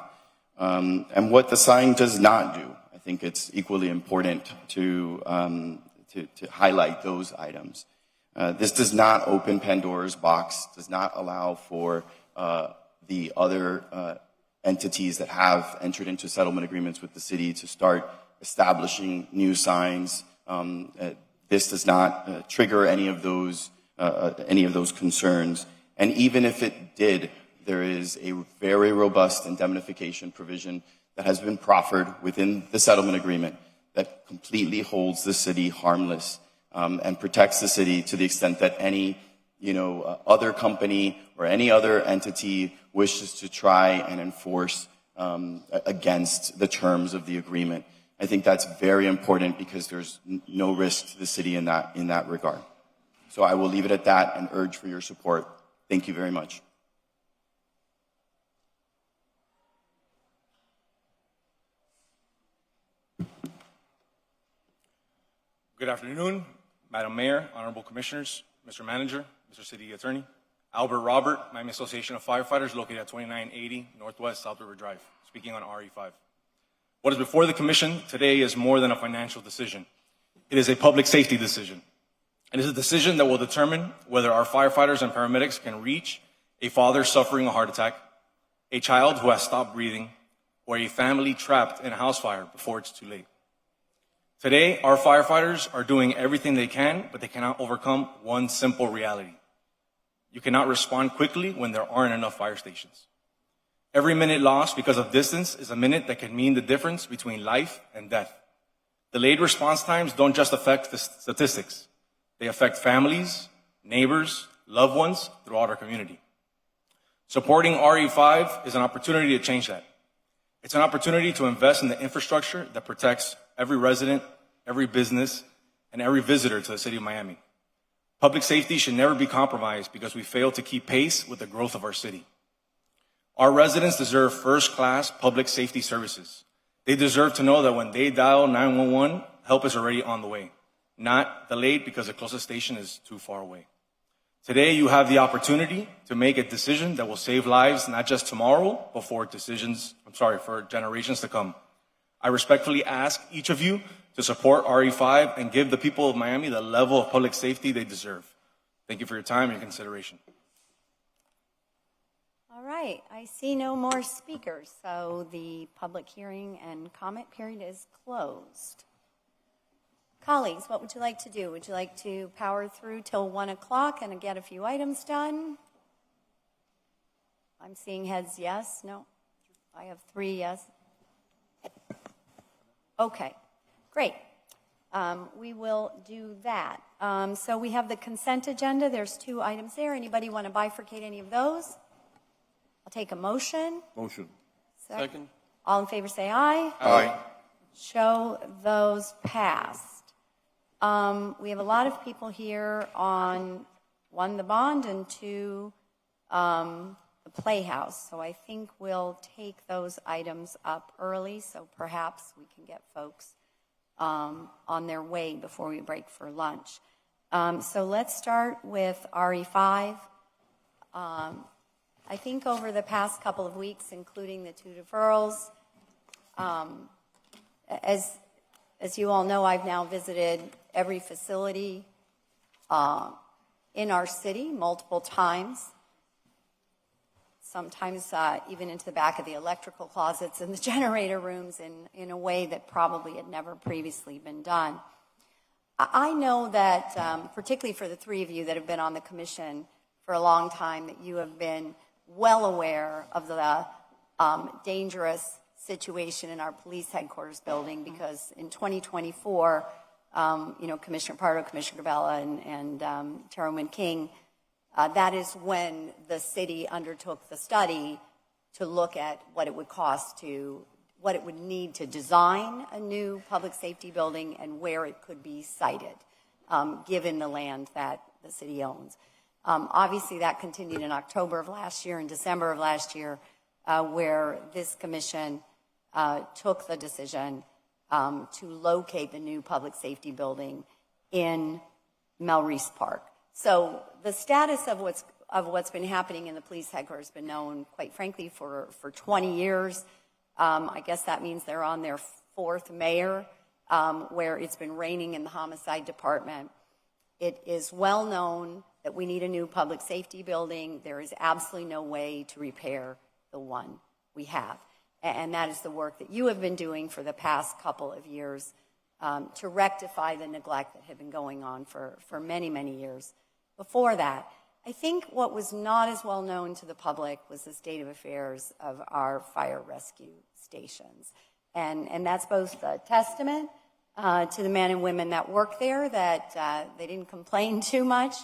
Speaker 18: And what the sign does not do, I think it's equally important to highlight those items. This does not open Pandora's box, does not allow for the other entities that have entered into settlement agreements with the city to start establishing new signs. This does not trigger any of those concerns. And even if it did, there is a very robust indemnification provision that has been proffered within the settlement agreement that completely holds the city harmless and protects the city to the extent that any other company or any other entity wishes to try and enforce against the terms of the agreement. I think that's very important because there's no risk to the city in that regard. So I will leave it at that and urge for your support. Thank you very much.
Speaker 2: Good afternoon, Madam Mayor, Honorable Commissioners, Mr. Manager, Mr. City Attorney. Albert Robert, Miami Association of Firefighters, located at 2980 Northwest South River Drive, speaking on RE5. What is before the Commission today is more than a financial decision. It is a public safety decision. It is a decision that will determine whether our firefighters and paramedics can reach a father suffering a heart attack, a child who has stopped breathing, or a family trapped in a house fire before it's too late. Today, our firefighters are doing everything they can, but they cannot overcome one simple reality. You cannot respond quickly when there aren't enough fire stations. Every minute lost because of distance is a minute that can mean the difference between life and death. Delayed response times don't just affect the statistics. They affect families, neighbors, loved ones throughout our community. Supporting RE5 is an opportunity to change that. It's an opportunity to invest in the infrastructure that protects every resident, every business, and every visitor to the city of Miami. Public safety should never be compromised because we fail to keep pace with the growth of our city. Our residents deserve first-class public safety services. They deserve to know that when they dial 911, help is already on the way, not delayed because the closest station is too far away. Today, you have the opportunity to make a decision that will save lives, not just tomorrow, but for generations to come. I respectfully ask each of you to support RE5 and give the people of Miami the level of public safety they deserve. Thank you for your time and consideration.
Speaker 25: All right, I see no more speakers, so the public hearing and comment period is closed. Colleagues, what would you like to do? Would you like to power through till 1 o'clock and get a few items done? I'm seeing heads yes, no? I have 3 yes. Okay, great. We will do that. So we have the consent agenda. There's 2 items there. Anybody want to bifurcate any of those? I'll take a motion.
Speaker 2: Motion.
Speaker 25: Second. All in favor say aye.
Speaker 2: Aye.
Speaker 25: Show those passed. We have a lot of people here on 1, the bond, and 2, the Playhouse. So I think we'll take those items up early, so perhaps we can get folks on their way before we break for lunch. So let's start with RE5. I think over the past couple of weeks, including the 2 deferrals, as you all know, I've now visited every facility in our city multiple times, sometimes even into the back of the electrical closets and the generator rooms in a way that probably had never previously been done. I know that, particularly for the 3 of you that have been on the commission for a long time, that you have been well aware of the dangerous situation in our police headquarters building, because in 2024, Commissioner Pardo, Commissioner Gabella, and Chairwoman King, that is when the city undertook the study to look at what it would cost what it would need to design a new public safety building and where it could be sited, given the land that the city owns. Obviously, that continued in October of last year and December of last year, where this commission took the decision to locate the new public safety building in Melreese Park. So the status of what's been happening in the police headquarters has been known, quite frankly, for 20 years. I guess that means they're on their fourth mayor, where it's been reigning in the homicide department. It is well known that we need a new public safety building. There is absolutely no way to repair the one we have. And that is the work that you have been doing for the past couple of years to rectify the neglect that had been going on for many, many years before that. I think what was not as well known to the public was the state of affairs of our fire rescue stations. And that's both a testament to the men and women that work there, that they didn't complain too much.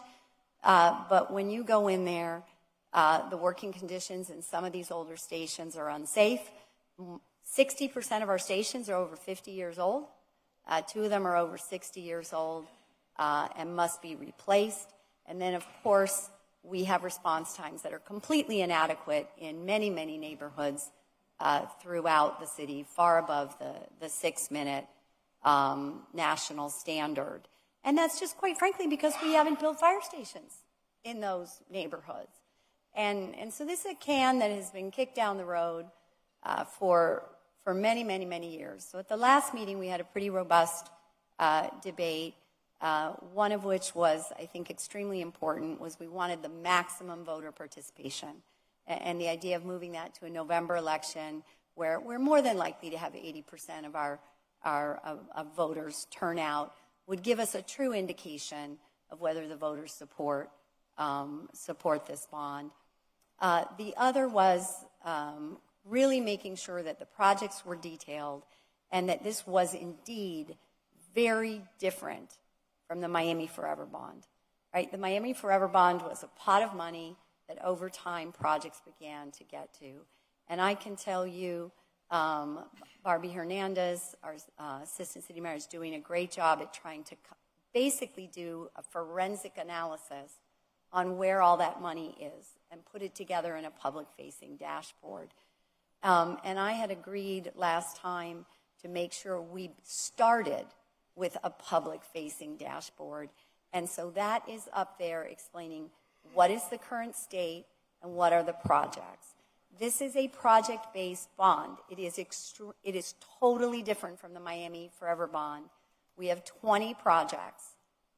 Speaker 25: But when you go in there, the working conditions in some of these older stations are unsafe. 60% of our stations are over 50 years old. 2 of them are over 60 years old and must be replaced. And then, of course, we have response times that are completely inadequate in many, many neighborhoods throughout the city, far above the 6-minute national standard. And that's just, quite frankly, because we haven't built fire stations in those neighborhoods. And so this is a can that has been kicked down the road for many, many, many years. So at the last meeting, we had a pretty robust debate. One of which was, I think, extremely important, was we wanted the maximum voter participation. And the idea of moving that to a November election where we're more than likely to have 80% of our voters turn out would give us a true indication of whether the voters support this bond. The other was really making sure that the projects were detailed and that this was indeed very different from the Miami Forever Bond, right? The Miami Forever Bond was a pot of money that over time projects began to get to. And I can tell you, Barbie Hernandez, our assistant city mayor, is doing a great job at trying to basically do a forensic analysis on where all that money is and put it together in a public-facing dashboard. And I had agreed last time to make sure we started with a public-facing dashboard. And so that is up there explaining what is the current state and what are the projects. This is a project-based bond. It is totally different from the Miami Forever Bond. We have 20 projects,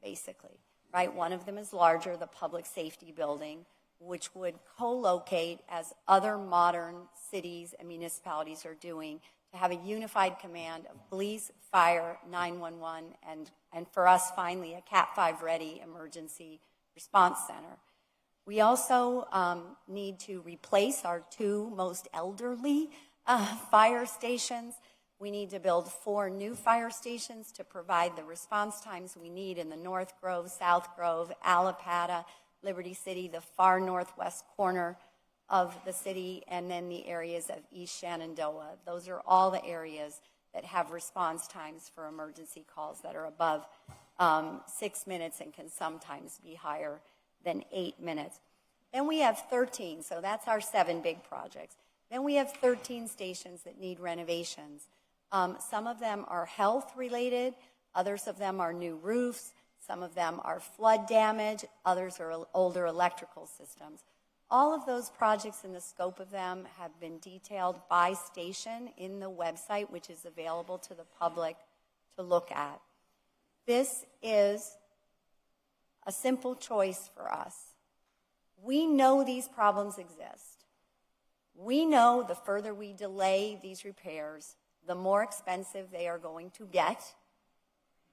Speaker 25: basically, right? One of them is larger, the public safety building, which would co-locate, as other modern cities and municipalities are doing, to have a unified command of police, fire, 911, and for us, finally, a Cat 5 ready emergency response center. We also need to replace our 2 most elderly fire stations. We need to build 4 new fire stations to provide the response times we need in the North Grove, South Grove, Allapattah, Liberty City, the far northwest corner of the city, and then the areas of East Shenandoah. Those are all the areas that have response times for emergency calls that are above 6 minutes and can sometimes be higher than 8 minutes. Then we have 13, so that's our 7 big projects. Then we have 13 stations that need renovations. Some of them are health related, others of them are new roofs, some of them are flood damage, others are older electrical systems. All of those projects and the scope of them have been detailed by station in the website, which is available to the public to look at. This is a simple choice for us. We know these problems exist. We know the further we delay these repairs, the more expensive they are going to get.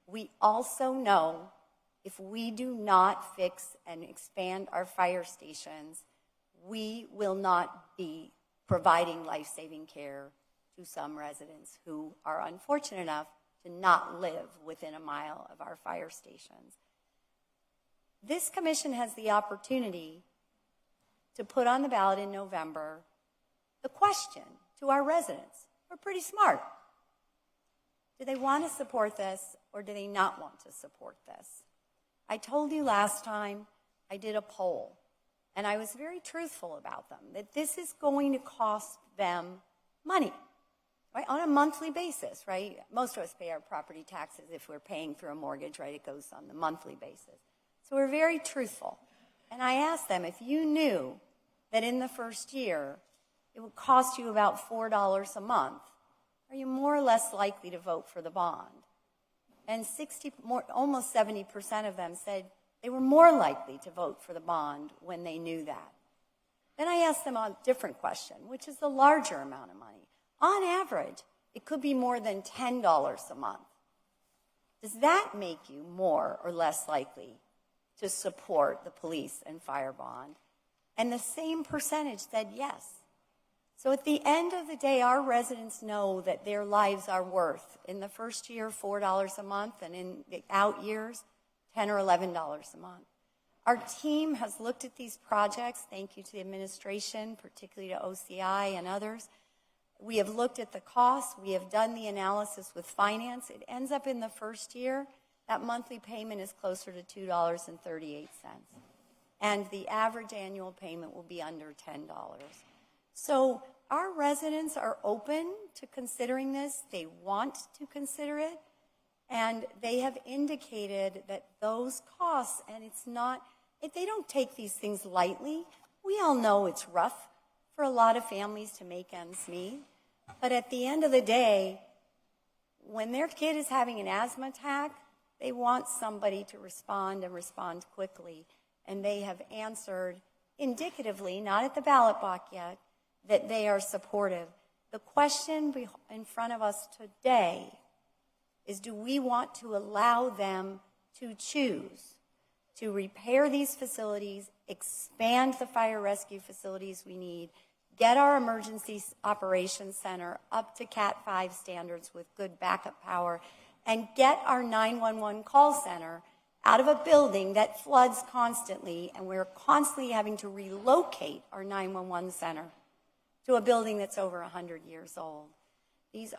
Speaker 25: We also know if we do not fix and expand our fire stations, we will not be providing life-saving care to some residents who are unfortunate enough to not live within a mile of our fire stations. This commission has the opportunity to put on the ballot in November the question to our residents. We're pretty smart. Do they want to support this or do they not want to support this? I told you last time I did a poll, and I was very truthful about them, that this is going to cost them money, right, on a monthly basis, right? Most of us pay our property taxes if we're paying through a mortgage, right? It goes on the monthly basis. So we're very truthful. And I asked them, if you knew that in the first year it would cost you about $4 a month, are you more or less likely to vote for the bond? And almost 70% of them said they were more likely to vote for the bond when they knew that. Then I asked them a different question, which is the larger amount of money. On average, it could be more than $10 a month. Does that make you more or less likely to support the police and fire bond? And the same percentage said yes. So at the end of the day, our residents know that their lives are worth, in the first year, $4 a month, and in the out years, $10 or $11 a month. Our team has looked at these projects, thank you to the administration, particularly to OCI and others. We have looked at the costs. We have done the analysis with finance. It ends up in the first year, that monthly payment is closer to $2.38. And the average annual payment will be under $10. So our residents are open to considering this. They want to consider it. And they have indicated that those costs, and it's not, they don't take these things lightly. We all know it's rough for a lot of families to make ends meet. But at the end of the day, when their kid is having an asthma attack, they want somebody to respond and respond quickly. And they have answered indicatively, not at the ballot box yet, that they are supportive. The question in front of us today is, do we want to allow them to choose to repair these facilities, expand the fire rescue facilities we need, get our emergency operations center up to Cat 5 standards with good backup power, and get our 911 call center out of a building that floods constantly, and we're constantly having to relocate our 911 center to a building that's over 100 years old. These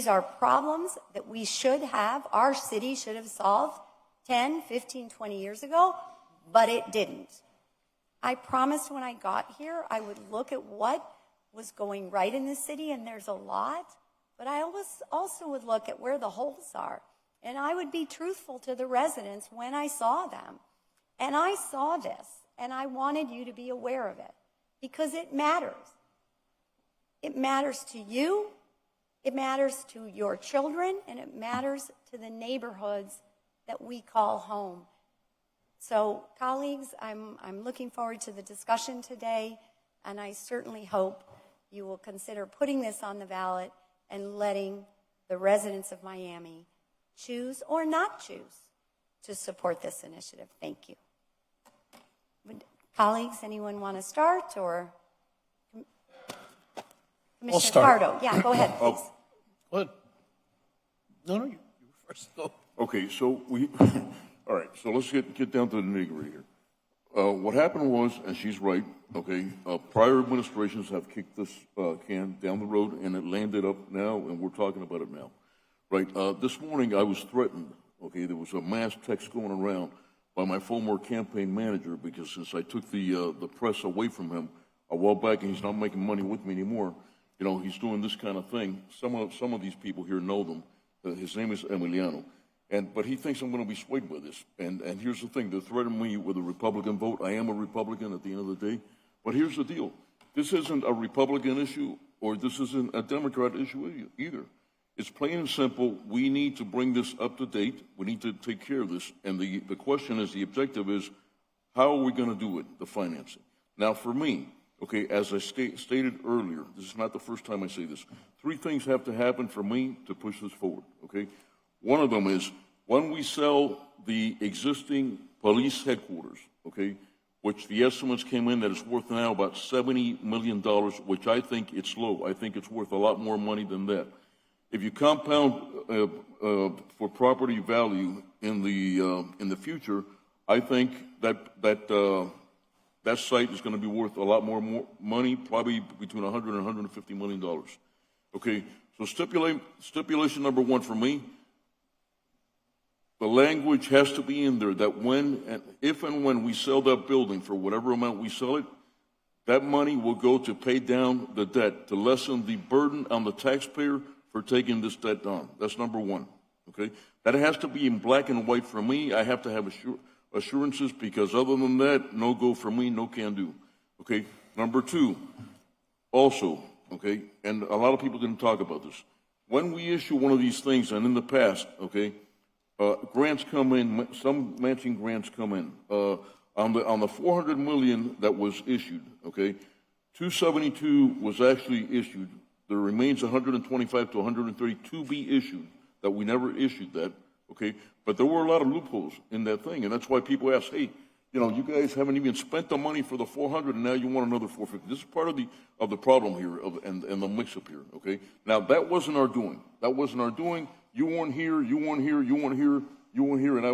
Speaker 25: are problems that we should have, our city should have solved 10, 15, 20 years ago, but it didn't. I promised when I got here I would look at what was going right in this city, and there's a lot, but I also would look at where the holes are. And I would be truthful to the residents when I saw them. And I saw this, and I wanted you to be aware of it, because it matters. It matters to you, it matters to your children, and it matters to the neighborhoods that we call home. So, colleagues, I'm looking forward to the discussion today, and I certainly hope you will consider putting this on the ballot and letting the residents of Miami choose or not choose to support this initiative. Thank you. Colleagues, anyone want to start, or Commissioner Pardo? Yeah, go ahead, please.
Speaker 1: Go ahead. No, you first. Go. Okay, so all right, so let's get down to the nitty-gritty here. What happened was, and she's right, okay, prior administrations have kicked this can down the road, and it landed up now, and we're talking about it now. Right, this morning I was threatened, okay, there was a mass text going around by my former campaign manager, because since I took the press away from him a while back, and he's not making money with me anymore, you know, he's doing this kind of thing. Some of these people here know them. His name is Emiliano. But he thinks I'm going to be swayed by this. And here's the thing, they're threatening me with a Republican vote. I am a Republican at the end of the day. But here's the deal. This isn't a Republican issue, or this isn't a Democrat issue either. It's plain and simple. We need to bring this up to date. We need to take care of this. And the question is, the objective is, how are we going to do it, the financing? Now, for me, okay, as I stated earlier, this is not the first time I say this, 3 things have to happen for me to push this forward, okay? One of them is, when we sell the existing police headquarters, okay, which the estimates came in that it's worth now about $70 million, which I think it's low. I think it's worth a lot more money than that. if you compound for property value in the future, I think that site is going to be worth a lot more money, probably between $100 and $150 million. Okay, so stipulation number one for me, the language has to be in there that if and when we sell that building for whatever amount we sell it, that money will go to pay down the debt, to lessen the burden on the taxpayer for taking this debt on. That's number one, okay? That has to be in black and white for me. I have to have assurances, because other than that, no go for me, no can do, okay? Number two, also, okay, and a lot of people didn't talk about this. When we issue one of these things, and in the past, okay, grants come in, some matching grants come in. On the $400 million that was issued, okay, 272 was actually issued. There remains 125 to 130 to be issued that we never issued that, okay. But there were a lot of loopholes in that thing, and that's why people ask, hey, you guys haven't even spent the money for the 400, and now you want another 450. This is part of the problem here, and the mix-up here, okay. Now that wasn't our doing. That wasn't our doing. You weren't here. You weren't here. You weren't here. You weren't here, and I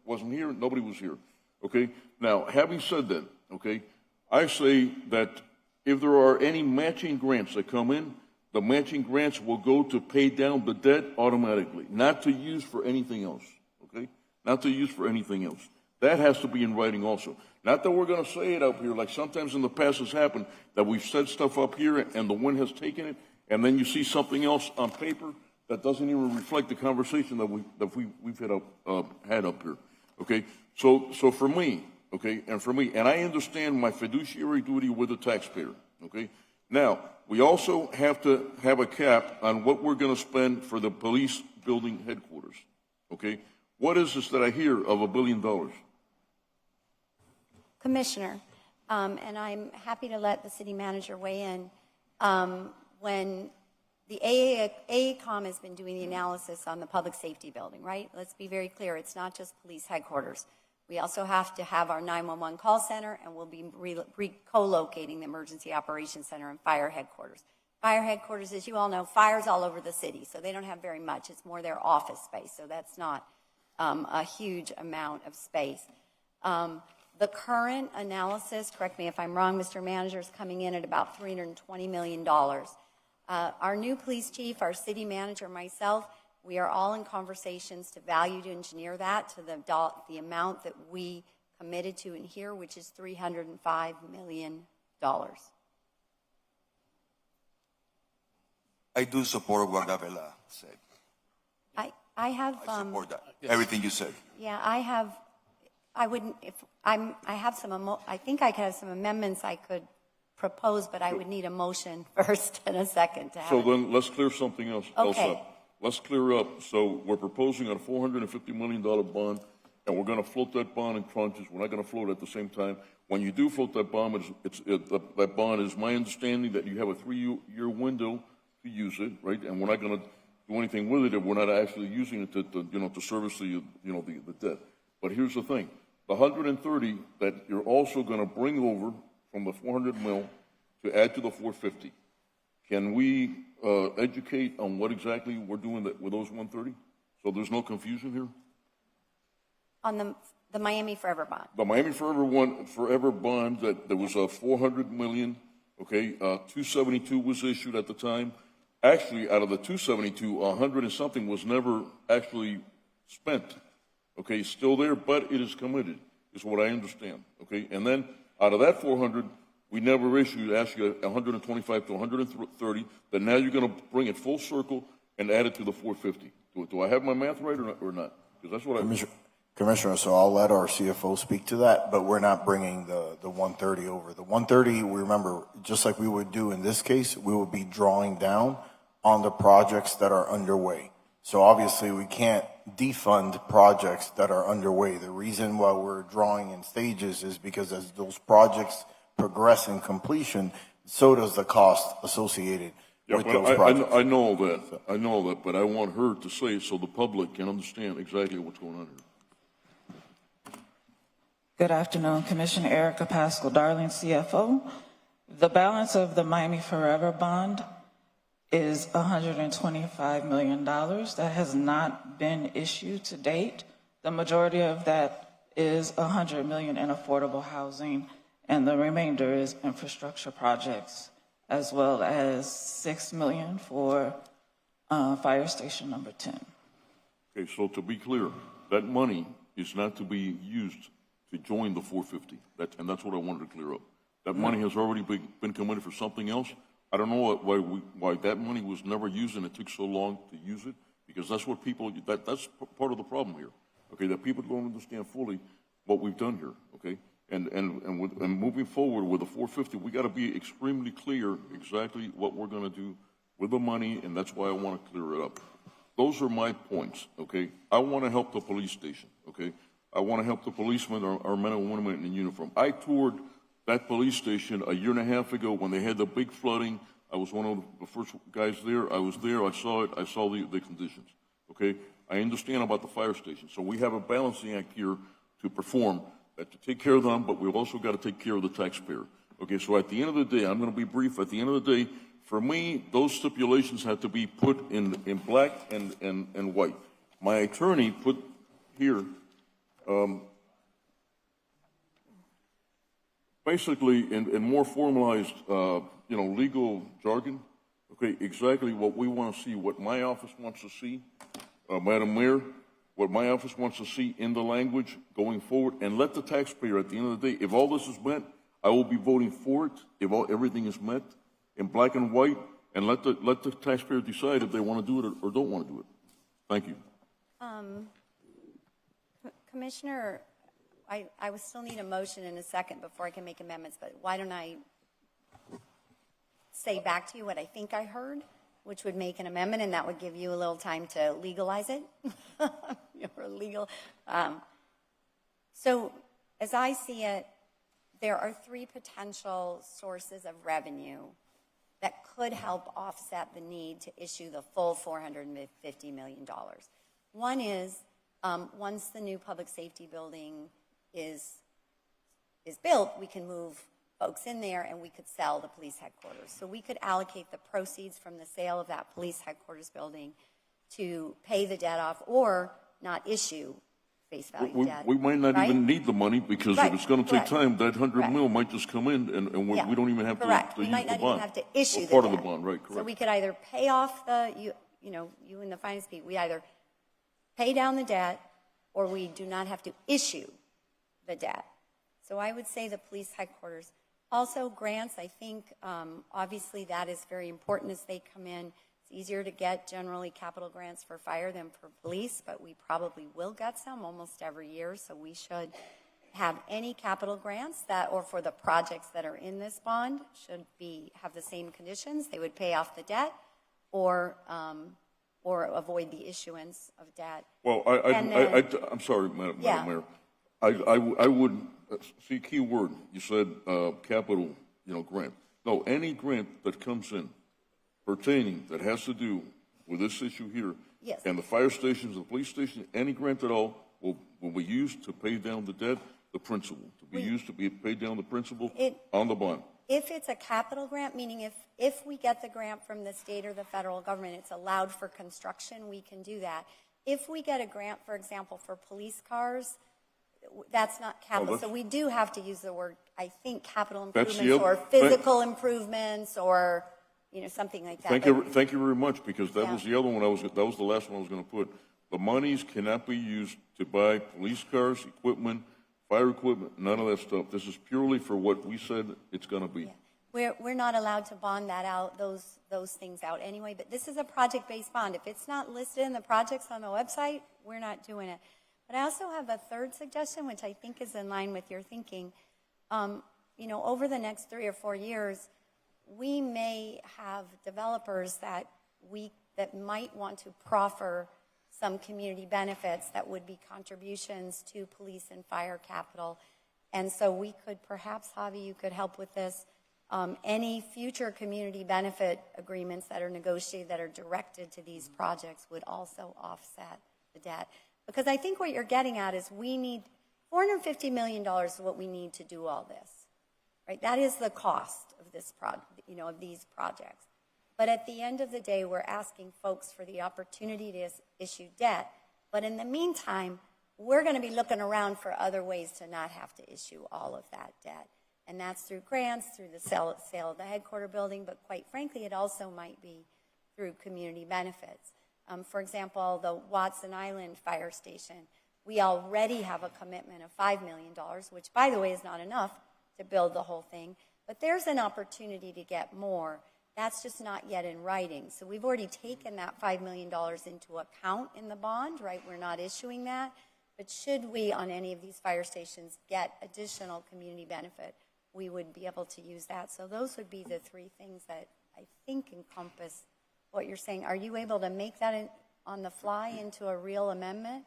Speaker 1: wasn't here. Nobody was here. Okay, now, having said that, okay, I say that if there are any matching grants that come in, the matching grants will go to pay down the debt automatically, not to use for anything else, okay? Not to use for anything else. That has to be in writing also. Not that we're going to say it up here, like sometimes in the past has happened, that we've said stuff up here and the wind has taken it, and then you see something else on paper that doesn't even reflect the conversation that we've had up here, okay? So for me, okay, and I understand my fiduciary duty with the taxpayer, okay? Now, we also have to have a cap on what we're going to spend for the police building headquarters, okay? What is this that I hear of $1 billion?
Speaker 25: Commissioner, and I'm happy to let the city manager weigh in. When the AACOM has been doing the analysis on the public safety building, right? Let's be very clear, it's not just police headquarters. We also have to have our 911 call center, and we'll be co-locating the emergency operations center and fire headquarters. Fire headquarters, as you all know, fires all over the city, so they don't have very much. It's more their office space, so that's not a huge amount of space. The current analysis, correct me if I'm wrong, Mr. Manager, is coming in at about $320 million. Our new police chief, our city manager, myself, we are all in conversations to value to engineer that to the amount that we committed to in here, which is $305 million.
Speaker 4: I do support what Gabriela said.
Speaker 25: I have
Speaker 4: I support that. Everything you said.
Speaker 25: Yeah, I think I could have some amendments I could propose, but I would need a motion first and a second to have.
Speaker 1: So then let's clear something else
Speaker 25: Okay.
Speaker 1: up. Let's clear up. So we're proposing a $450 million bond, and we're going to float that bond in tranches. We're not going to float it at the same time. When you do float that bond, that bond is my understanding that you have a 3-year window to use it, right? And we're not going to do anything with it if we're not actually using it to service the debt. But here's the thing: the 130 that you're also going to bring over from the 400 mil to add to the 450. Can we educate on what exactly we're doing with those 130? So there's no confusion here?
Speaker 25: On the Miami Forever bond.
Speaker 1: The Miami Forever bond, that there was a $400 million, okay, 272 was issued at the time. Actually, out of the 272, 100 and something was never actually spent. Okay, it's still there, but it is committed, is what I understand. Okay, and then out of that 400, we never issued actually 125 to 130, that now you're going to bring it full circle and add it to the 450. Do I have my math right or not? Because that's what
Speaker 6: Commissioner, so I'll let our CFO speak to that, but we're not bringing the 130 over. The 130, we remember, just like we would do in this case, we would be drawing down on the projects that are underway. So obviously we can't defund projects that are underway. The reason why we're drawing in stages is because as those projects progress in completion, so does the cost associated with those projects.
Speaker 1: I know that, but I want her to say it so the public can understand exactly what's going on here.
Speaker 11: Good afternoon, Commissioner Erica Pascal Darling, CFO. The balance of the Miami Forever bond is $125 million that has not been issued to date. The majority of that is $100 million in affordable housing, and the remainder is infrastructure projects, as well as $6 million for fire station number 10.
Speaker 1: Okay, so to be clear, that money is not to be used to join the 450. And that's what I wanted to clear up. That money has already been committed for something else. I don't know why that money was never used and it took so long to use it, because that's what people, that's part of the problem here. Okay, that people don't understand fully what we've done here. Okay, and moving forward with the 450, we got to be extremely clear exactly what we're going to do with the money, and that's why I want to clear it up. Those are my points. Okay, I want to help the police station. Okay, I want to help the policemen, our men and women in uniform. I toured that police station a year and a half ago when they had the big flooding. I was one of the first guys there. I was there. I saw it. I saw the conditions. Okay, I understand about the fire station. So we have a balancing act here to perform, to take care of them, but we've also got to take care of the taxpayer. Okay, so at the end of the day, I'm going to be brief. At the end of the day, for me, those stipulations have to be put in black and white. My attorney put here, basically in more formalized, legal jargon, okay, exactly what we want to see, what my office wants to see, Madam Mayor, what my office wants to see in the language going forward, and let the taxpayer, at the end of the day, if all this is met, I will be voting for it, if everything is met in black and white, and let the taxpayer decide if they want to do it or don't want to do it. Thank you.
Speaker 25: Commissioner, I would still need a motion in a second before I can make amendments, but why don't I say back to you what I think I heard, which would make an amendment, and that would give you a little time to legalize it. Or legal. So as I see it, there are three potential sources of revenue that could help offset the need to issue the full $450 million. One is, once the new public safety building is built, we can move folks in there and we could sell the police headquarters. So we could allocate the proceeds from the sale of that police headquarters building to pay the debt off or not issue face value debt.
Speaker 1: We might not even need the money, because if it's going to take time, that $100 million might just come in, and we don't even have to use the bond.
Speaker 25: We might not even have to issue the
Speaker 1: part
Speaker 25: debt.
Speaker 1: of the bond, right? Correct.
Speaker 25: So we could either pay off you and the finance people, we either pay down the debt or we do not have to issue the debt. So I would say the police headquarters. Also, grants, I think, obviously that is very important as they come in. It's easier to get generally capital grants for fire than for police, but we probably will get some almost every year, so we should have any capital grants or for the projects that are in this bond should have the same conditions. They would pay off the debt or avoid the issuance of debt.
Speaker 1: Well, I'm sorry, Madam Mayor. I would see key word. You said capital, grant. No, any grant that comes in pertaining that has to do with this issue here,
Speaker 25: yes,
Speaker 1: and the fire stations, the police station, any grant at all will be used to pay down the debt, the principal, used to pay down the principal on the bond.
Speaker 25: If it's a capital grant, meaning if we get the grant from the state or the federal government, it's allowed for construction, we can do that. If we get a grant, for example, for police cars, that's not capital. So we do have to use the word, I think, capital improvements or physical improvements or something like that.
Speaker 1: Thank you very much, because that was the other one that was the last one I was going to put. The monies cannot be used to buy police cars, equipment, fire equipment, none of that stuff. This is purely for what we said it's going to be.
Speaker 25: Yeah. We're not allowed to bond that out, those things out anyway, but this is a project-based bond. If it's not listed in the projects on the website, we're not doing it. But I also have a third suggestion, which I think is in line with your thinking. Over the next 3 or 4 years, we may have developers that might want to proffer some community benefits that would be contributions to police and fire capital. And so we could perhaps, Javi, you could help with this. Any future community benefit agreements that are negotiated that are directed to these projects would also offset the debt. Because I think what you're getting at is we need $450 million is what we need to do all this. Right? That is the cost of this of these projects. But at the end of the day, we're asking folks for the opportunity to issue debt. But in the meantime, we're going to be looking around for other ways to not have to issue all of that debt. And that's through grants, through the sale of the headquarter building, but quite frankly, it also might be through community benefits. For example, the Watson Island Fire Station, we already have a commitment of $5 million, which, by the way, is not enough to build the whole thing. But there's an opportunity to get more. That's just not yet in writing. So we've already taken that $5 million into account in the bond, right? We're not issuing that. But should we, on any of these fire stations, get additional community benefit, we would be able to use that. So those would be the three things that I think encompass what you're saying. Are you able to make that on the fly into a real amendment?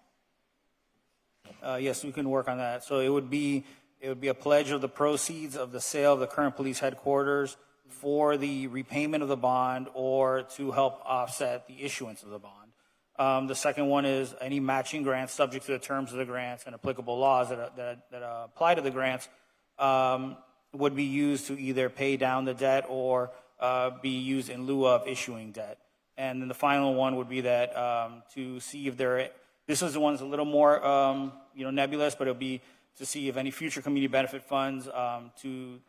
Speaker 14: Yes, we can work on that. So it would be a pledge of the proceeds of the sale of the current police headquarters for the repayment of the bond or to help offset the issuance of the bond. The second one is any matching grants subject to the terms of the grants and applicable laws that apply to the grants would be used to either pay down the debt or be used in lieu of issuing debt. And then the final one would be that to see if this is the one that's a little more nebulous, but it'll be to see if any future community benefit funds to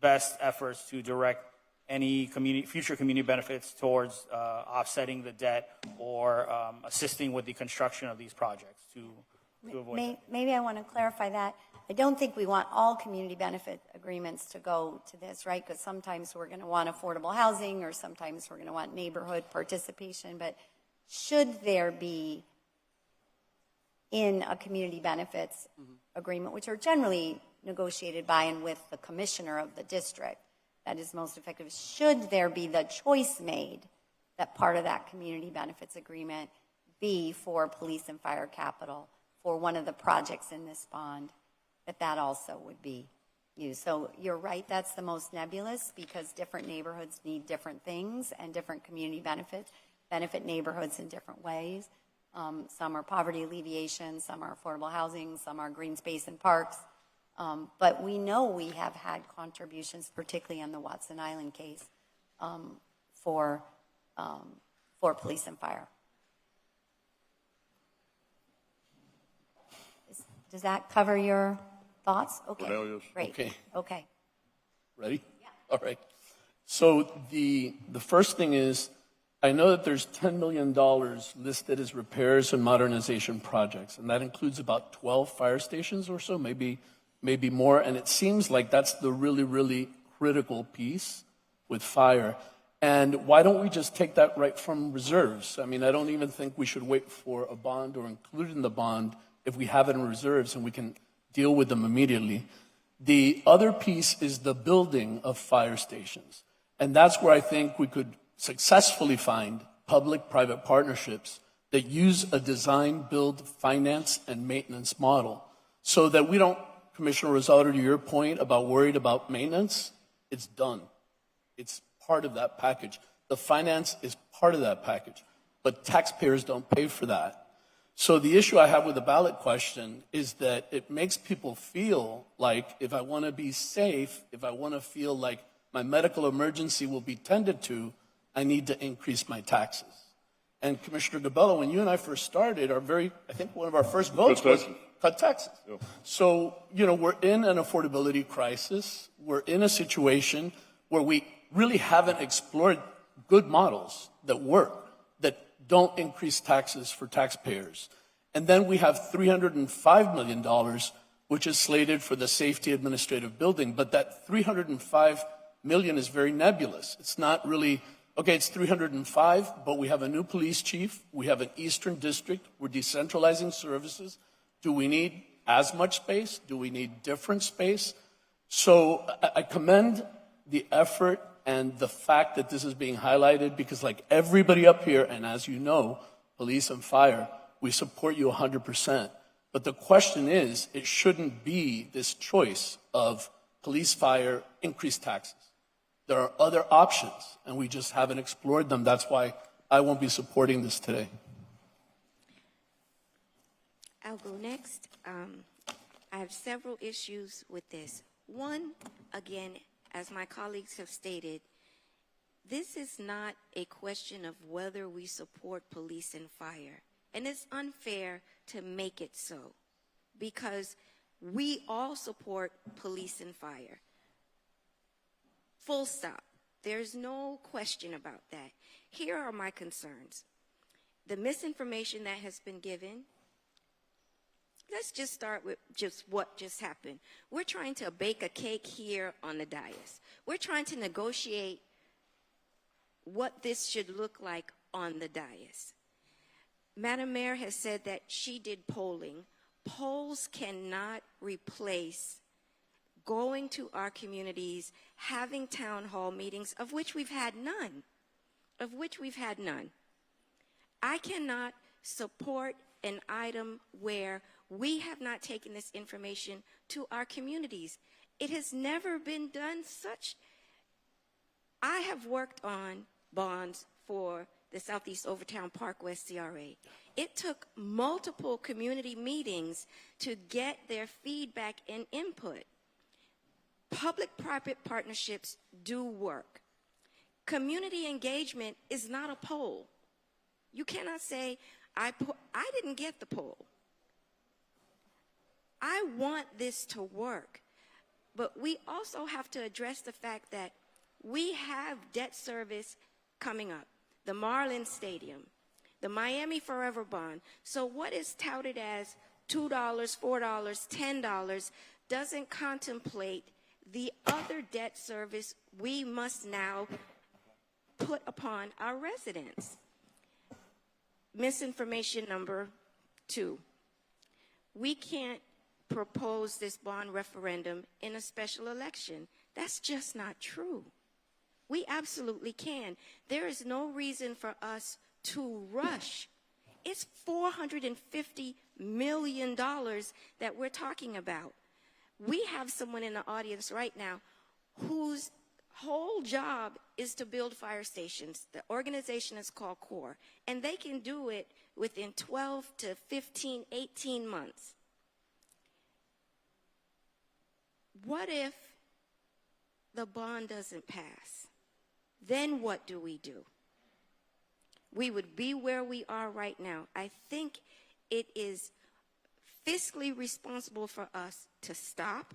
Speaker 14: best efforts to direct any future community benefits towards offsetting the debt or assisting with the construction of these projects to avoid.
Speaker 25: Maybe I want to clarify that. I don't think we want all community benefit agreements to go to this, right? Because sometimes we're going to want affordable housing or sometimes we're going to want neighborhood participation. But should there be in a community benefits agreement, which are generally negotiated by and with the commissioner of the district that is most effective, should there be the choice made that part of that community benefits agreement be for police and fire capital for one of the projects in this bond, that also would be used. So you're right, that's the most nebulous because different neighborhoods need different things and different community benefits benefit neighborhoods in different ways. Some are poverty alleviation, some are affordable housing, some are green space and parks. But we know we have had contributions, particularly on the Watson Island case, for police and fire. Does that cover your thoughts? Okay, great. Okay.
Speaker 5: Ready? Yeah. All right. So the first thing is, I know that there's $10 million listed as repairs and modernization projects, and that includes about 12 fire stations or so, maybe more. And it seems like that's the really, really critical piece with fire. And why don't we just take that right from reserves? I mean, I don't even think we should wait for a bond or include it in the bond if we have it in reserves and we can deal with them immediately. The other piece is the building of fire stations. And that's where I think we could successfully find public-private partnerships that use a design, build, finance, and maintenance model so that we don't, Commissioner Rosado, to your point about worried about maintenance, it's done. It's part of that package. The finance is part of that package, but taxpayers don't pay for that. So the issue I have with the ballot question is that it makes people feel like if I want to be safe, if I want to feel like my medical emergency will be tended to, I need to increase my taxes. And Commissioner Gabello, when you and I first started, I think one of our first votes was cut taxes. Yeah. So, we're in an affordability crisis. We're in a situation where we really haven't explored good models that work, that don't increase taxes for taxpayers. And then we have $305 million, which is slated for the safety administrative building. But that $305 million is very nebulous. It's not really, okay, it's 305, but we have a new police chief. We have an Eastern District. We're decentralizing services. Do we need as much space? Do we need different space? So I commend the effort and the fact that this is being highlighted because like everybody up here, and as you know, police and fire, we support you 100%. But the question is, it shouldn't be this choice of police, fire, increased taxes. There are other options, and we just haven't explored them. That's why I won't be supporting this today.
Speaker 9: I'll go next. I have several issues with this. One, again, as my colleagues have stated, this is not a question of whether we support police and fire. And it's unfair to make it so, because we all support police and fire. Full stop. There's no question about that. Here are my concerns. The misinformation that has been given. Let's just start with just what just happened. We're trying to bake a cake here on the dais. We're trying to negotiate what this should look like on the dais. Madam Mayor has said that she did polling. Polls cannot replace going to our communities, having town hall meetings, of which we've had none. I cannot support an item where we have not taken this information to our communities. It has never been done such. I have worked on bonds for the Southeast Overtown Park West CRA. It took multiple community meetings to get their feedback and input. Public-private partnerships do work. Community engagement is not a poll. You cannot say, I didn't get the poll. I want this to work. But we also have to address the fact that we have debt service coming up. The Marlins Stadium, the Miami Forever Bond. So what is touted as $2, $4, $10 doesn't contemplate the other debt service we must now put upon our residents. Misinformation number 2. We can't propose this bond referendum in a special election. That's just not true. We absolutely can. There is no reason for us to rush. It's $450 million that we're talking about. We have someone in the audience right now whose whole job is to build fire stations. The organization is called CORE, and they can do it within 12 to 15, 18 months. What if the bond doesn't pass? Then what do? We would be where we are right now. I think it is fiscally responsible for us to stop,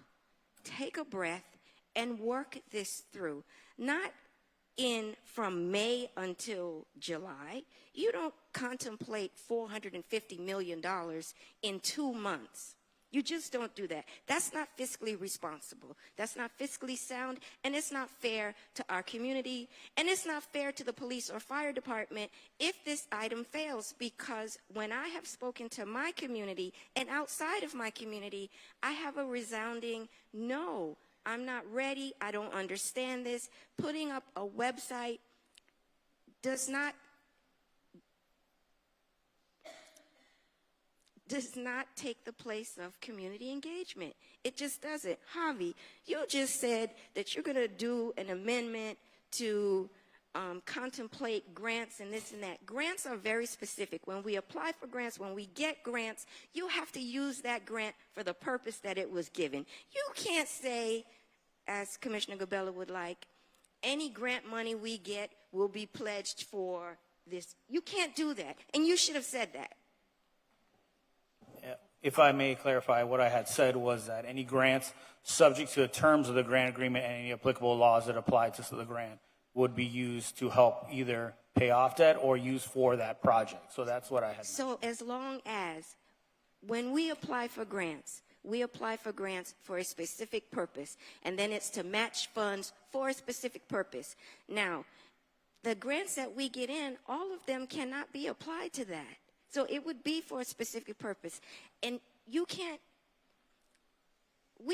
Speaker 9: take a breath, and work this through. Not from May until July. You don't contemplate $450 million in 2 months. You just don't do that. That's not fiscally responsible. That's not fiscally sound, and it's not fair to our community, and it's not fair to the police or fire department if this item fails, because when I have spoken to my community and outside of my community, I have a resounding no. I'm not ready. I don't understand this. Putting up a website does not take the place of community engagement. It just doesn't. Javi, you just said that you're going to do an amendment to contemplate grants and this and that. Grants are very specific. When we apply for grants, when we get grants, you have to use that grant for the purpose that it was given. You can't say, as Commissioner Gabella would like, any grant money we get will be pledged for this. You can't do that, and you should have said that.
Speaker 14: If I may clarify, what I had said was that any grants subject to the terms of the grant agreement and any applicable laws that apply to the grant would be used to help either pay off debt or use for that project. So that's what I had.
Speaker 9: So as long as when we apply for grants, we apply for grants for a specific purpose, and then it's to match funds for a specific purpose. Now, the grants that we get in, all of them cannot be applied to that. So it would be for a specific purpose. And we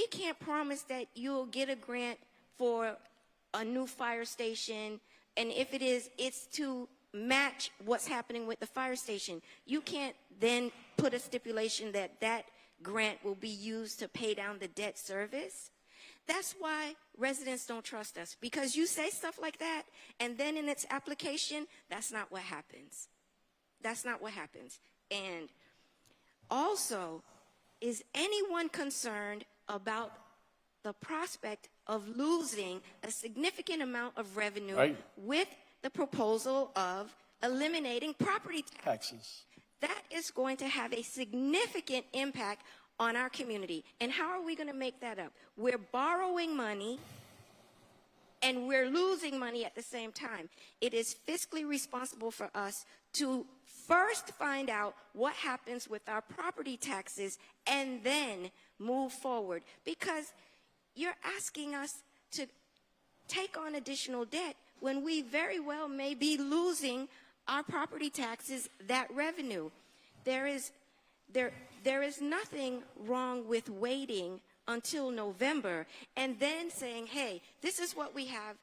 Speaker 9: can't promise that you'll get a grant for a new fire station, and if it is, it's to match what's happening with the fire station. You can't then put a stipulation that that grant will be used to pay down the debt service. That's why residents don't trust us, because you say stuff like that, and then in its application, that's not what happens. That's not what happens. And also, is anyone concerned about the prospect of losing a significant amount of revenue
Speaker 5: Right.
Speaker 9: with the proposal of eliminating property tax.
Speaker 5: Taxes.
Speaker 9: That is going to have a significant impact on our community. And how are we going to make that up? We're borrowing money and we're losing money at the same time. It is fiscally responsible for us to first find out what happens with our property taxes and then move forward, because you're asking us to take on additional debt when we very well may be losing our property taxes, that revenue. There is nothing wrong with waiting until November and then saying, hey, this is what we have.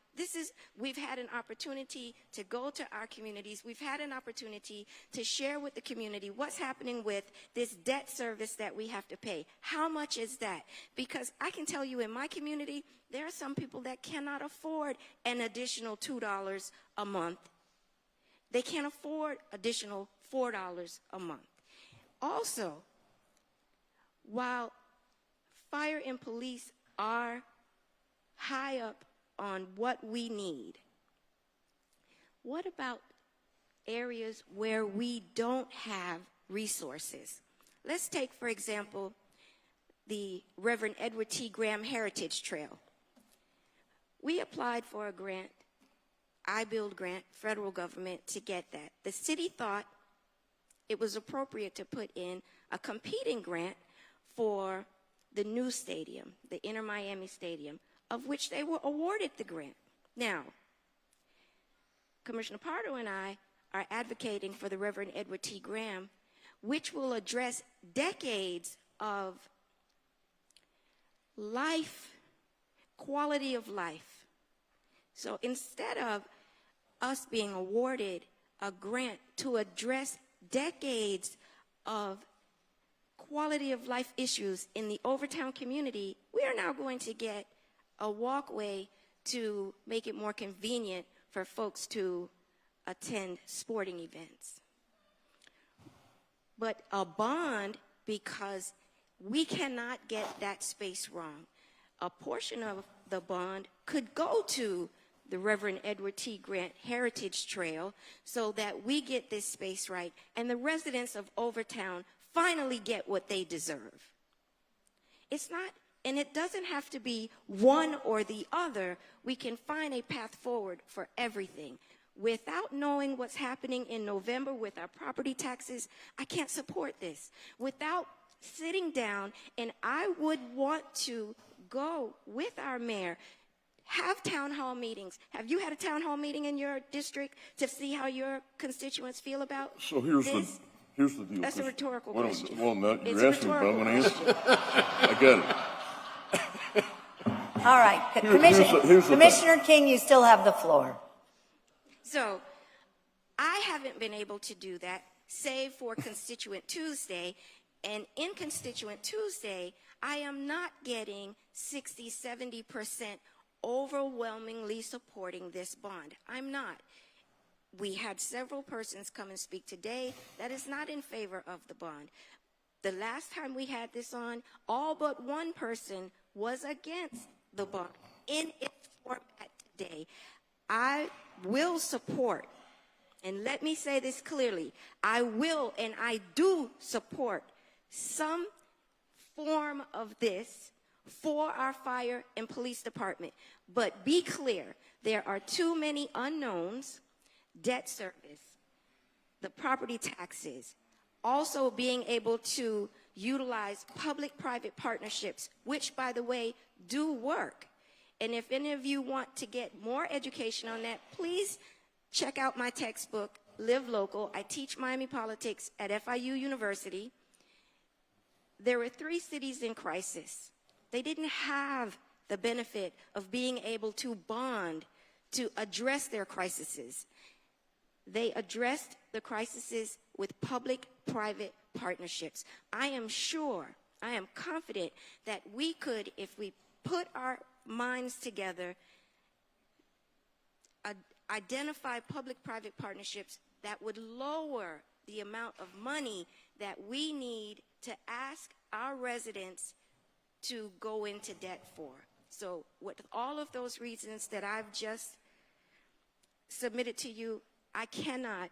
Speaker 9: We've had an opportunity to go to our communities. We've had an opportunity to share with the community what's happening with this debt service that we have to pay. How much is that? Because I can tell you in my community, there are some people that cannot afford an additional $2 a month. They can't afford additional $4 a month. Also, while fire and police are high up on what we need, what about areas where we don't have resources? Let's take, for example, the Reverend Edward T. Graham Heritage Trail. We applied for a grant, I-Build grant, federal government, to get that. The city thought it was appropriate to put in a competing grant for the new stadium, the Inter Miami Stadium, of which they were awarded the grant. Now, Commissioner Pardo and I are advocating for the Reverend Edward T. Graham, which will address decades of life, quality of life. So instead of us being awarded a grant to address decades of quality of life issues in the Overtown community, we are now going to get a walkway to make it more convenient for folks to attend sporting events. But a bond, because we cannot get that space wrong. A portion of the bond could go to the Reverend Edward T. Grant Heritage Trail so that we get this space right and the residents of Overtown finally get what they deserve. It's not, and it doesn't have to be one or the other. We can find a path forward for everything. Without knowing what's happening in November with our property taxes, I can't support this. Without sitting down, and I would want to go with our mayor, have town hall meetings. Have you had a town hall meeting in your district to see how your constituents feel about
Speaker 1: So here's
Speaker 9: this?
Speaker 1: here's the deal.
Speaker 9: That's a rhetorical
Speaker 1: Well,
Speaker 9: question.
Speaker 1: Well, no,
Speaker 9: It's
Speaker 1: you're
Speaker 9: a
Speaker 1: asking me, but I'm going to
Speaker 9: rhetorical
Speaker 1: answer. I get it.
Speaker 13: All right.
Speaker 1: here's the
Speaker 13: Commissioner King, you still have the floor.
Speaker 9: So I haven't been able to do that, save for Constituent Tuesday. And in Constituent Tuesday, I am not getting 60, 70% overwhelmingly supporting this bond. I'm not. We had several persons come and speak today that is not in favor of the bond. The last time we had this on, all but one person was against the bond in its format today. I will support, and let me say this clearly, I will and I do support some form of this for our fire and police department. But be clear, there are too many unknowns: debt service, the property taxes, also being able to utilize public-private partnerships, which, by the way, do work. And if any of you want to get more education on that, please check out my textbook, Live Local. I teach Miami politics at FIU University. There were 3 cities in crisis. They didn't have the benefit of being able to bond to address their crises. They addressed the crises with public-private partnerships. I am sure, I am confident that we could, if we put our minds together, identify public-private partnerships that would lower the amount of money that we need to ask our residents to go into debt for. So with all of those reasons that I've just submitted to you, I cannot,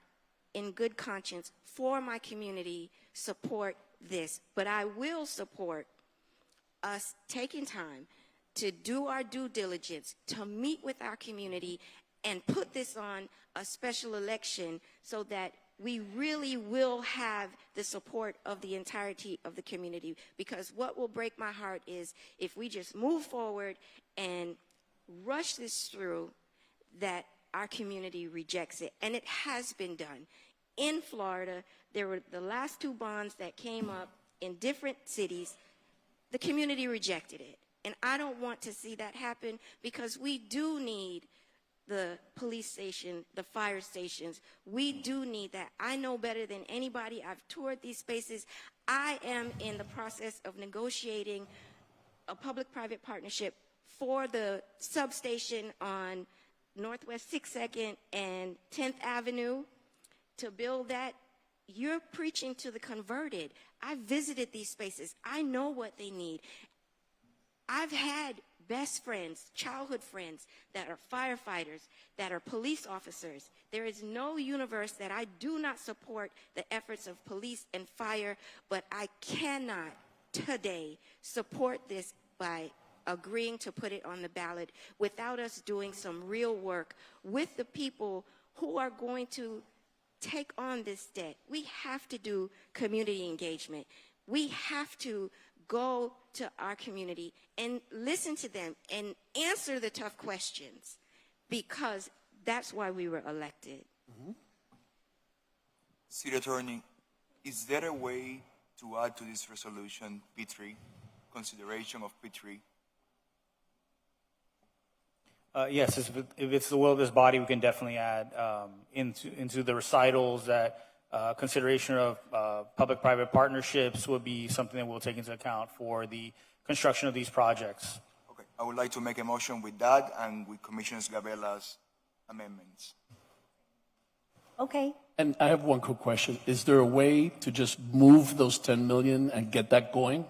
Speaker 9: in good conscience, for my community, support this. But I will support us taking time to do our due diligence, to meet with our community, and put this on a special election so that we really will have the support of the entirety of the community. Because what will break my heart is if we just move forward and rush this through, that our community rejects it. And it has been done. In Florida, there were the last two bonds that came up in different cities. The community rejected it. And I don't want to see that happen, because we do need the police station, the fire stations. We do need that. I know better than anybody. I've toured these spaces. I am in the process of negotiating a public-private partnership for the substation on Northwest 62nd and 10th Avenue to build that. You're preaching to the converted. I visited these spaces. I know what they need. I've had best friends, childhood friends that are firefighters, that are police officers. There is no universe that I do not support the efforts of police and fire, but I cannot today support this by agreeing to put it on the ballot without us doing some real work with the people who are going to take on this debt. We have to do community engagement. We have to go to our community and listen to them and answer the tough questions, because that's why we were elected.
Speaker 4: City Attorney, is there a way to add to this resolution P3, consideration of P3?
Speaker 14: Yes, if it's the will of this body, we can definitely add into the recitals that consideration of public-private partnerships would be something that we'll take into account for the construction of these projects.
Speaker 4: Okay, I would like to make a motion with that and with Commissioner Gabella's amendments.
Speaker 13: Okay.
Speaker 5: And I have one quick question. Is there a way to just move those 10 million and get that going?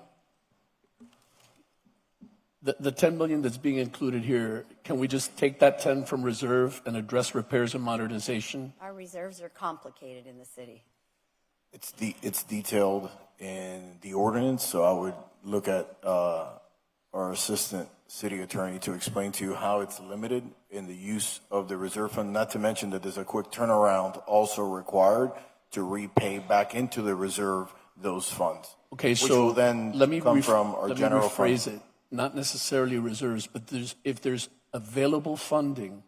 Speaker 5: The 10 million that's being included here, can we just take that 10 from reserve and address repairs and modernization?
Speaker 13: Our reserves are complicated in the city.
Speaker 6: It's detailed in the ordinance, so I would look at our assistant city attorney to explain to you how it's limited in the use of the reserve fund, not to mention that there's a quick turnaround also required to repay back into the reserve those funds.
Speaker 5: Okay,
Speaker 6: which
Speaker 5: so
Speaker 6: will then come from our general fund.
Speaker 5: Let me rephrase it. Not necessarily reserves, but if there's available funding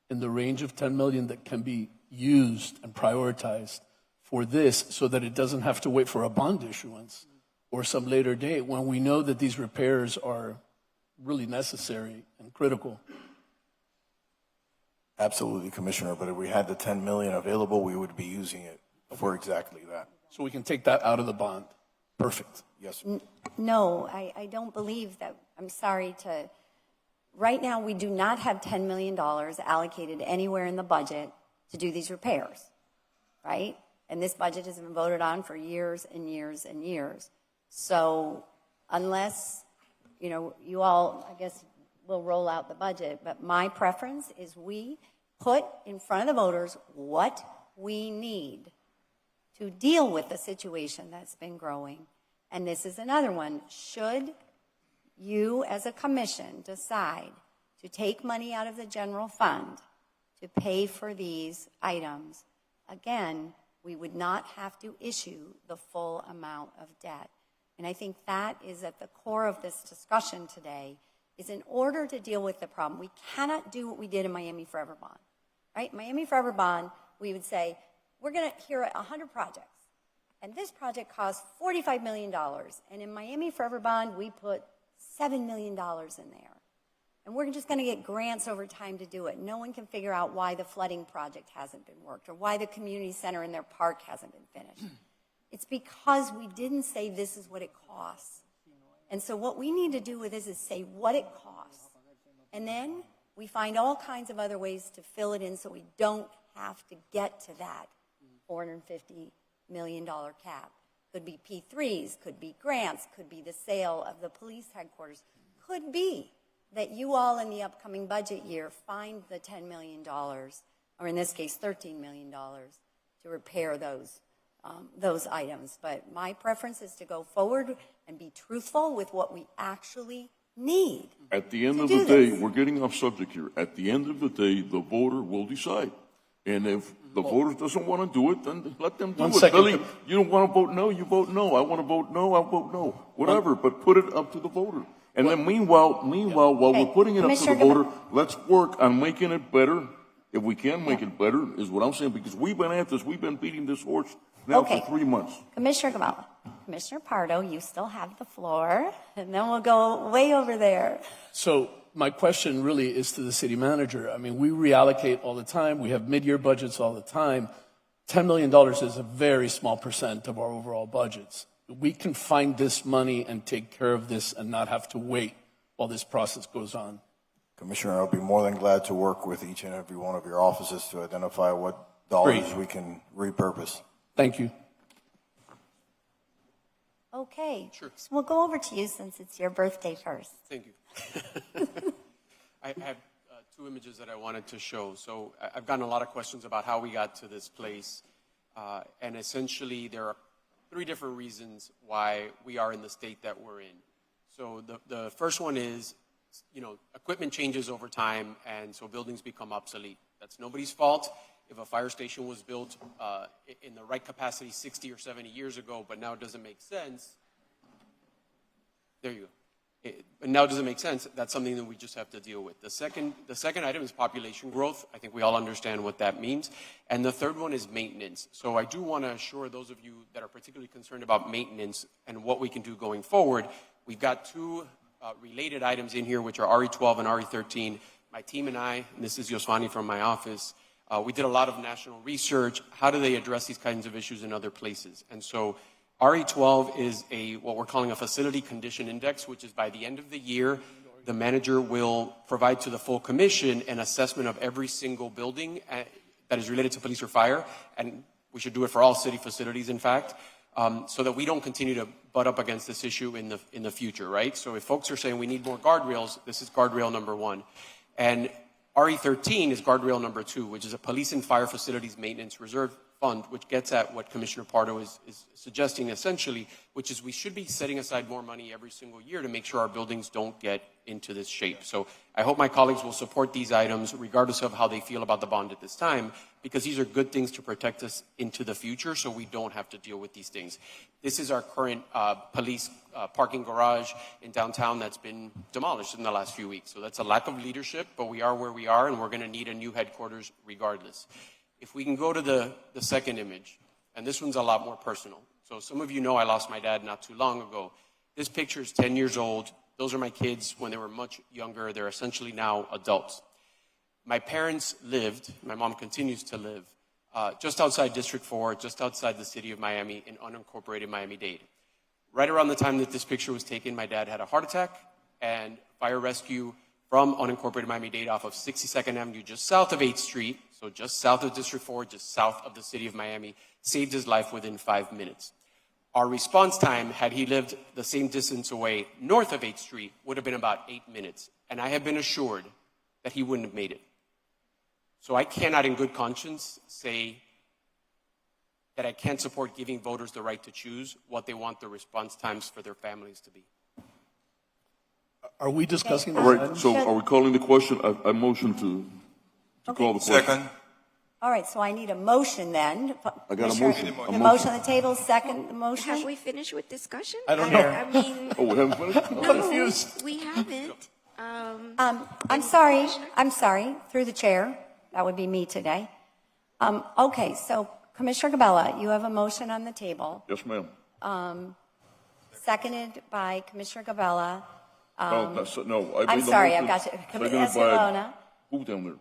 Speaker 5: in the range of 10 million that can be used and prioritized for this, so that it doesn't have to wait for a bond issuance or some later date when we know that these repairs are really necessary and critical.
Speaker 6: Absolutely, Commissioner, but if we had the 10 million available, we would be using it for exactly that.
Speaker 5: So we can take that out of the bond.
Speaker 6: Perfect. Yes.
Speaker 13: No, I don't believe that. I'm sorry to. Right now, we do not have $10 million allocated anywhere in the budget to do these repairs, right? And this budget has been voted on for years and years and years. So unless, you all, I guess, will roll out the budget, but my preference is we put in front of the voters what we need to deal with the situation that's been growing. And this is another one. Should you as a commission decide to take money out of the general fund to pay for these items, again, we would not have to issue the full amount of debt. And I think that is at the core of this discussion today, is in order to deal with the problem, we cannot do what we did in Miami Forever Bond, right? Miami Forever Bond, we would say, we're going to hear 100 projects. And this project cost $45 million. And in Miami Forever Bond, we put $7 million in there. And we're just going to get grants over time to do it. No one can figure out why the flooding project hasn't been worked or why the community center in their park hasn't been finished. It's because we didn't say this is what it costs. And so what we need to do with this is say what it costs. And then we find all kinds of other ways to fill it in so we don't have to get to that $450 million cap. Could be P3s, could be grants, could be the sale of the police headquarters, could be. that you all in the upcoming budget year find the $10 million, or in this case, $13 million, to repair those items. But my preference is to go forward and be truthful with what we actually need.
Speaker 1: At the end
Speaker 13: to
Speaker 1: of
Speaker 13: do
Speaker 1: the day,
Speaker 13: this.
Speaker 1: we're getting off subject here. At the end of the day, the voter will decide. And if the voter doesn't want to do it, then let them do
Speaker 5: One
Speaker 1: it.
Speaker 5: second.
Speaker 1: Billy, you don't want to vote no, you vote no. I want to vote no, I vote no. Whatever, but put it up to the voter. And then meanwhile, while we're putting it up to the
Speaker 13: Commissioner
Speaker 1: voter, let's work on making it better. If we can make it better, is what I'm saying, because we've been at this, we've been beating this horse now
Speaker 13: Okay.
Speaker 1: for 3 months.
Speaker 13: Commissioner Gabala. Commissioner Pardo, you still have the floor, and then we'll go way over there.
Speaker 5: So my question really is to the city manager. I mean, we reallocate all the time. We have mid-year budgets all the time. $10 million is a very small percent of our overall budgets. We can find this money and take care of this and not have to wait while this process goes on.
Speaker 6: Commissioner, I'll be more than glad to work with each and every one of your offices to identify what dollars
Speaker 5: Great.
Speaker 6: we can repurpose.
Speaker 5: Thank you.
Speaker 13: Okay. Sure. So we'll go over to you since it's your birthday first.
Speaker 19: Thank you. I have two images that I wanted to show. So I've gotten a lot of questions about how we got to this place. And essentially, there are 3 different reasons why we are in the state that we're in. So the first one is, equipment changes over time, and so buildings become obsolete. That's nobody's fault. If a fire station was built in the right capacity 60 or 70 years ago, but now it doesn't make sense, there you go. But now it doesn't make sense. That's something that we just have to deal with. The second item is population growth. I think we all understand what that means. And the third one is maintenance. So I do want to assure those of you that are particularly concerned about maintenance and what we can do going forward. We've got 2 related items in here, which are RE12 and RE13. My team and I, and this is Yosvani from my office, we did a lot of national research. How do they address these kinds of issues in other places? And so RE12 is what we're calling a facility condition index, which is by the end of the year, the manager will provide to the full commission an assessment of every single building that is related to police or fire. And we should do it for all city facilities, in fact, so that we don't continue to butt up against this issue in the future, right? So if folks are saying we need more guardrails, this is guardrail number 1. And RE13 is guardrail number 2, which is a police and fire facilities maintenance reserve fund, which gets at what Commissioner Pardo is suggesting essentially, which is we should be setting aside more money every single year to make sure our buildings don't get into this shape. So I hope my colleagues will support these items regardless of how they feel about the bond at this time, because these are good things to protect us into the future so we don't have to deal with these things. This is our current police parking garage in downtown that's been demolished in the last few weeks. So that's a lack of leadership, but we are where we are, and we're going to need a new headquarters regardless. If we can go to the second image, and this one's a lot more personal. So some of you know I lost my dad not too long ago. This picture is 10 years old. Those are my kids when they were much younger. They're essentially now adults. My parents lived, my mom continues to live, just outside District 4, just outside the city of Miami in unincorporated Miami-Dade. Right around the time that this picture was taken, my dad had a heart attack, and fire rescue from unincorporated Miami-Dade off of 62nd Avenue, just south of 8th Street, so just south of District 4, just south of the city of Miami, saved his life within 5 minutes. Our response time, had he lived the same distance away north of 8th Street, would have been about 8 minutes. And I have been assured that he wouldn't have made it. So I cannot in good conscience say that I can't support giving voters the right to choose what they want the response times for their families to be.
Speaker 5: Are we discussing this?
Speaker 1: All right, so are we calling the question? I motion to call the question.
Speaker 4: Second.
Speaker 13: All right, so I need a motion then.
Speaker 1: I got a
Speaker 13: Commissioner-
Speaker 1: motion.
Speaker 13: The motion on the table, second the motion.
Speaker 9: Have we finished with discussion?
Speaker 5: I don't know.
Speaker 9: I mean,
Speaker 1: Oh, we haven't finished?
Speaker 9: no,
Speaker 5: confused.
Speaker 9: we haven't.
Speaker 13: I'm sorry, through the chair. That would be me today. Okay, so Commissioner Gabella, you have a motion on the table,
Speaker 1: Yes, ma'am.
Speaker 13: seconded by Commissioner Gabella.
Speaker 1: No, I
Speaker 13: I'm
Speaker 1: made the
Speaker 13: sorry,
Speaker 1: motion.
Speaker 13: I've got to.
Speaker 1: Seconded
Speaker 13: Escalona.
Speaker 1: Who down there?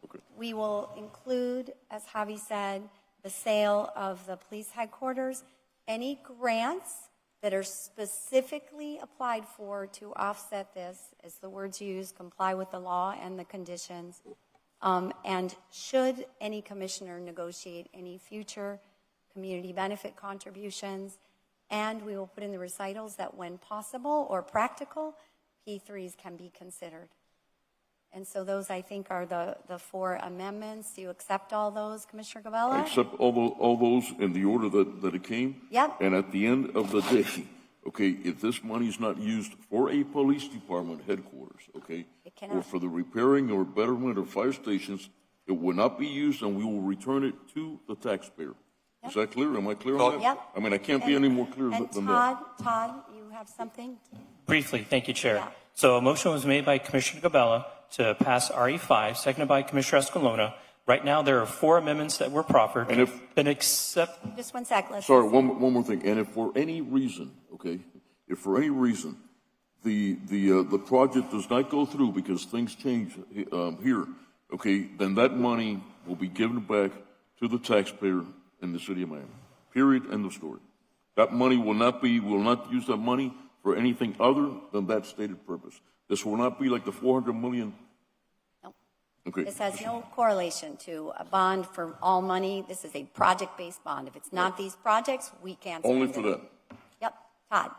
Speaker 1: Okay.
Speaker 13: We will include, as Javi said, the sale of the police headquarters, any grants that are specifically applied for to offset this, as the words used, comply with the law and the conditions. And should any commissioner negotiate any future community benefit contributions, and we will put in the recitals that when possible or practical,
Speaker 25: P3s can be considered. And so those, I think, are the 4 amendments. Do you accept all those, Commissioner
Speaker 1: I
Speaker 25: Gabella?
Speaker 1: accept all those in the order that it came.
Speaker 25: Yep.
Speaker 1: And at the end of the day, okay, if this money is not used for a police department headquarters, okay,
Speaker 25: It cannot.
Speaker 1: or for the repairing or betterment of fire stations, it will not be used, and we will return it to the taxpayer. Is that clear? Am I clear on that?
Speaker 25: Yep.
Speaker 1: I mean, I can't be any more clear
Speaker 25: And
Speaker 1: than that.
Speaker 25: Todd, you have something?
Speaker 10: Briefly, thank you, Chair. So a motion was made by Commissioner Gabella to pass RE5, seconded by Commissioner Escalona. Right now, there are 4 amendments that were proffered.
Speaker 1: And if-
Speaker 10: Then accept.
Speaker 25: Just one sec.
Speaker 1: Sorry, one more thing. And if for any reason, okay, if for any reason the project does not go through because things change here, okay, then that money will be given back to the taxpayer in the city of Miami. Period. End of story. That money will not use that money for anything other than that stated purpose. This will not be like the $400 million.
Speaker 25: No.
Speaker 1: Okay.
Speaker 25: This has no correlation to a bond for all money. This is a project-based bond. If it's not these projects, we can't spend
Speaker 1: Only
Speaker 25: it.
Speaker 1: for that.
Speaker 25: Yep. Todd?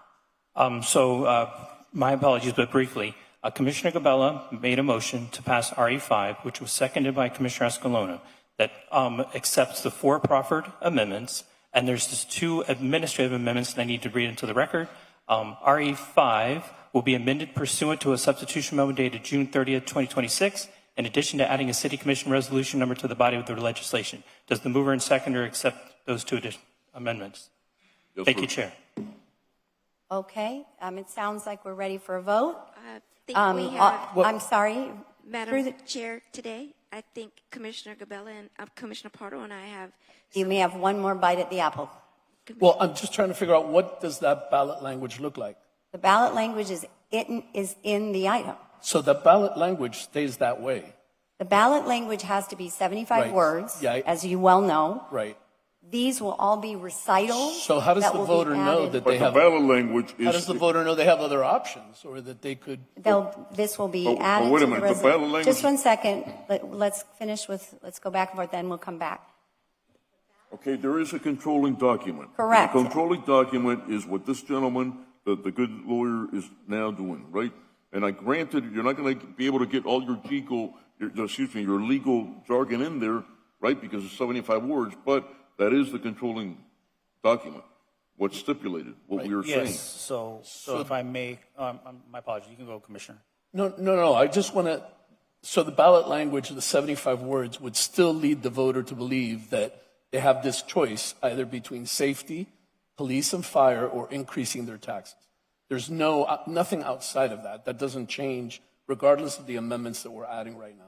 Speaker 10: My apologies, but briefly, Commissioner Gabella made a motion to pass RE5, which was seconded by Commissioner Escalona, that accepts the 4 proffered amendments, and there's just 2 administrative amendments that I need to read into the record. RE5 will be amended pursuant to a substitution memo dated June 30th, 2026, in addition to adding a City Commission resolution number to the body of the legislation. Does the mover and seconder accept those 2 amendments?
Speaker 1: Yes,
Speaker 10: Thank
Speaker 1: sir.
Speaker 10: you, Chair.
Speaker 25: Okay. It sounds like we're ready for a vote.
Speaker 9: I think we have,
Speaker 25: I'm sorry.
Speaker 9: Madam Chair, today, I think Commissioner Gabella and Commissioner Pardo and I have.
Speaker 25: You may have one more bite at the apple.
Speaker 5: Well, I'm just trying to figure out what does that ballot language look like?
Speaker 25: The ballot language is in the item.
Speaker 5: So the ballot language stays that way.
Speaker 25: The ballot language has to be 75
Speaker 5: Right.
Speaker 25: words,
Speaker 5: Yeah,
Speaker 25: as you well know.
Speaker 5: Right.
Speaker 25: These will all be recitals.
Speaker 5: So how does
Speaker 25: that
Speaker 5: the
Speaker 25: will be
Speaker 5: voter know
Speaker 25: added.
Speaker 5: that
Speaker 1: But
Speaker 5: they
Speaker 1: the
Speaker 5: have?
Speaker 1: ballot language is.
Speaker 5: How does the voter know they have other options, or that they could?
Speaker 25: This will be
Speaker 1: Oh,
Speaker 25: added
Speaker 1: wait a
Speaker 25: to the
Speaker 1: minute, the
Speaker 25: resolution.
Speaker 1: ballot language-
Speaker 25: Just one second. Let's go back and forth, then we'll come back.
Speaker 1: Okay, there is a controlling document.
Speaker 25: Correct.
Speaker 1: The controlling document is what this gentleman, the good lawyer, is now doing, right? And I granted, you're not going to be able to get all your legal jargon in there, right? Because it's 75 words, but that is the controlling document. What's stipulated, what we are saying.
Speaker 14: Yes, so if I may, my apologies, you can go, Commissioner.
Speaker 5: No. I just want to. So the ballot language of the 75 words would still lead the voter to believe that they have this choice either between safety, police and fire, or increasing their taxes. There's nothing outside of that. That doesn't change regardless of the amendments that we're adding right now.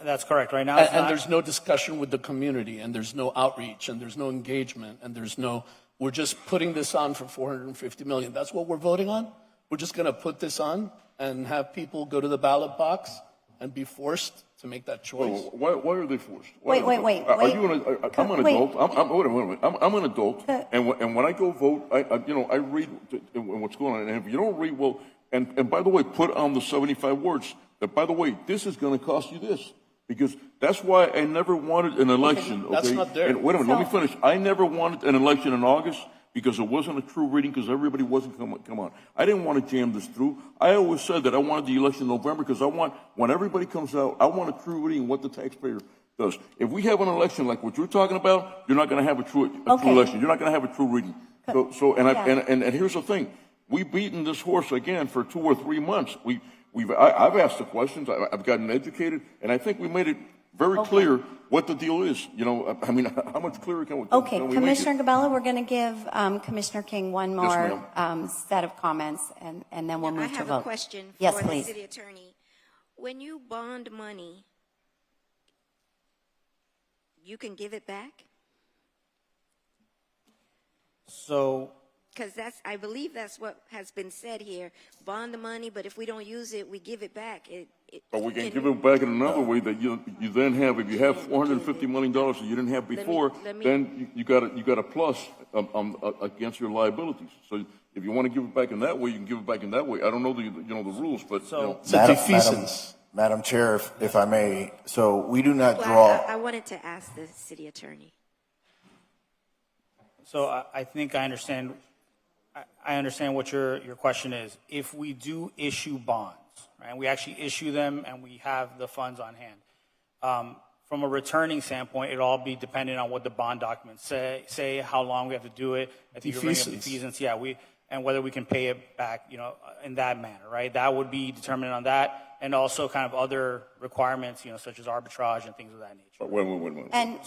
Speaker 14: That's correct. Right now,
Speaker 5: And there's no discussion with the community, and there's no outreach, and there's no engagement, and we're just putting this on for $450 million. That's what we're voting on? We're just going to put this on and have people go to the ballot box and be forced to make that choice?
Speaker 1: Why are they forced?
Speaker 25: Wait.
Speaker 1: Are you I'm an adult. Wait a minute. I'm an adult, and when I go vote, I read what's going on. And if you don't read, well, and by the way, put on the 75 words that, by the way, this is going to cost you this. Because that's why I never wanted an election. Okay,
Speaker 5: that's not there.
Speaker 1: And wait a minute, let me finish. I never wanted an election in August because it wasn't a true reading because everybody wasn't come on. I didn't want to jam this through. I always said that I wanted the election in November because when everybody comes out, I want a true reading of what the taxpayer does. If we have an election like what you're talking about, you're not going to have a true election. You're not going to have a true reading. And here's the thing: we've beaten this horse again for 2 or 3 months. I've asked the questions. I've gotten educated, and I think we made it very clear what the deal is. I mean, how much clearer can we?
Speaker 25: Okay,
Speaker 1: can we
Speaker 25: Commissioner
Speaker 1: make it?
Speaker 25: Gabella, we're going to give Commissioner King one more
Speaker 1: Yes,
Speaker 25: set of comments, and then we'll move to vote.
Speaker 9: I have a question
Speaker 25: Yes,
Speaker 9: for
Speaker 25: please.
Speaker 9: the city attorney. When you bond money, you can give it back?
Speaker 14: So,
Speaker 9: Because I believe that's what has been said here. Bond the money, but if we don't use it, we give it back.
Speaker 1: But we can give it back in another way that you then have. If you have $450 million that you didn't have before, then you got a plus against your liabilities. So if you want to give it back in that way, you can give it back in that way. I don't know the rules, but
Speaker 6: Madam Chair, if I may, so we do not
Speaker 9: Well,
Speaker 6: draw.
Speaker 9: I wanted to ask the city attorney.
Speaker 14: so I think I understand
Speaker 10: I understand what your question is. If we do issue bonds, right, we actually issue them and we have the funds on hand. From a returning standpoint, it'll all be dependent on what the bond documents say how long we have to do it. I think you're bringing up defeasance. Yeah, and whether we can pay it back, in that manner, right? That would be determined on that, and also kind of other requirements, such as arbitrage and things of that nature.
Speaker 1: Wait.
Speaker 13: And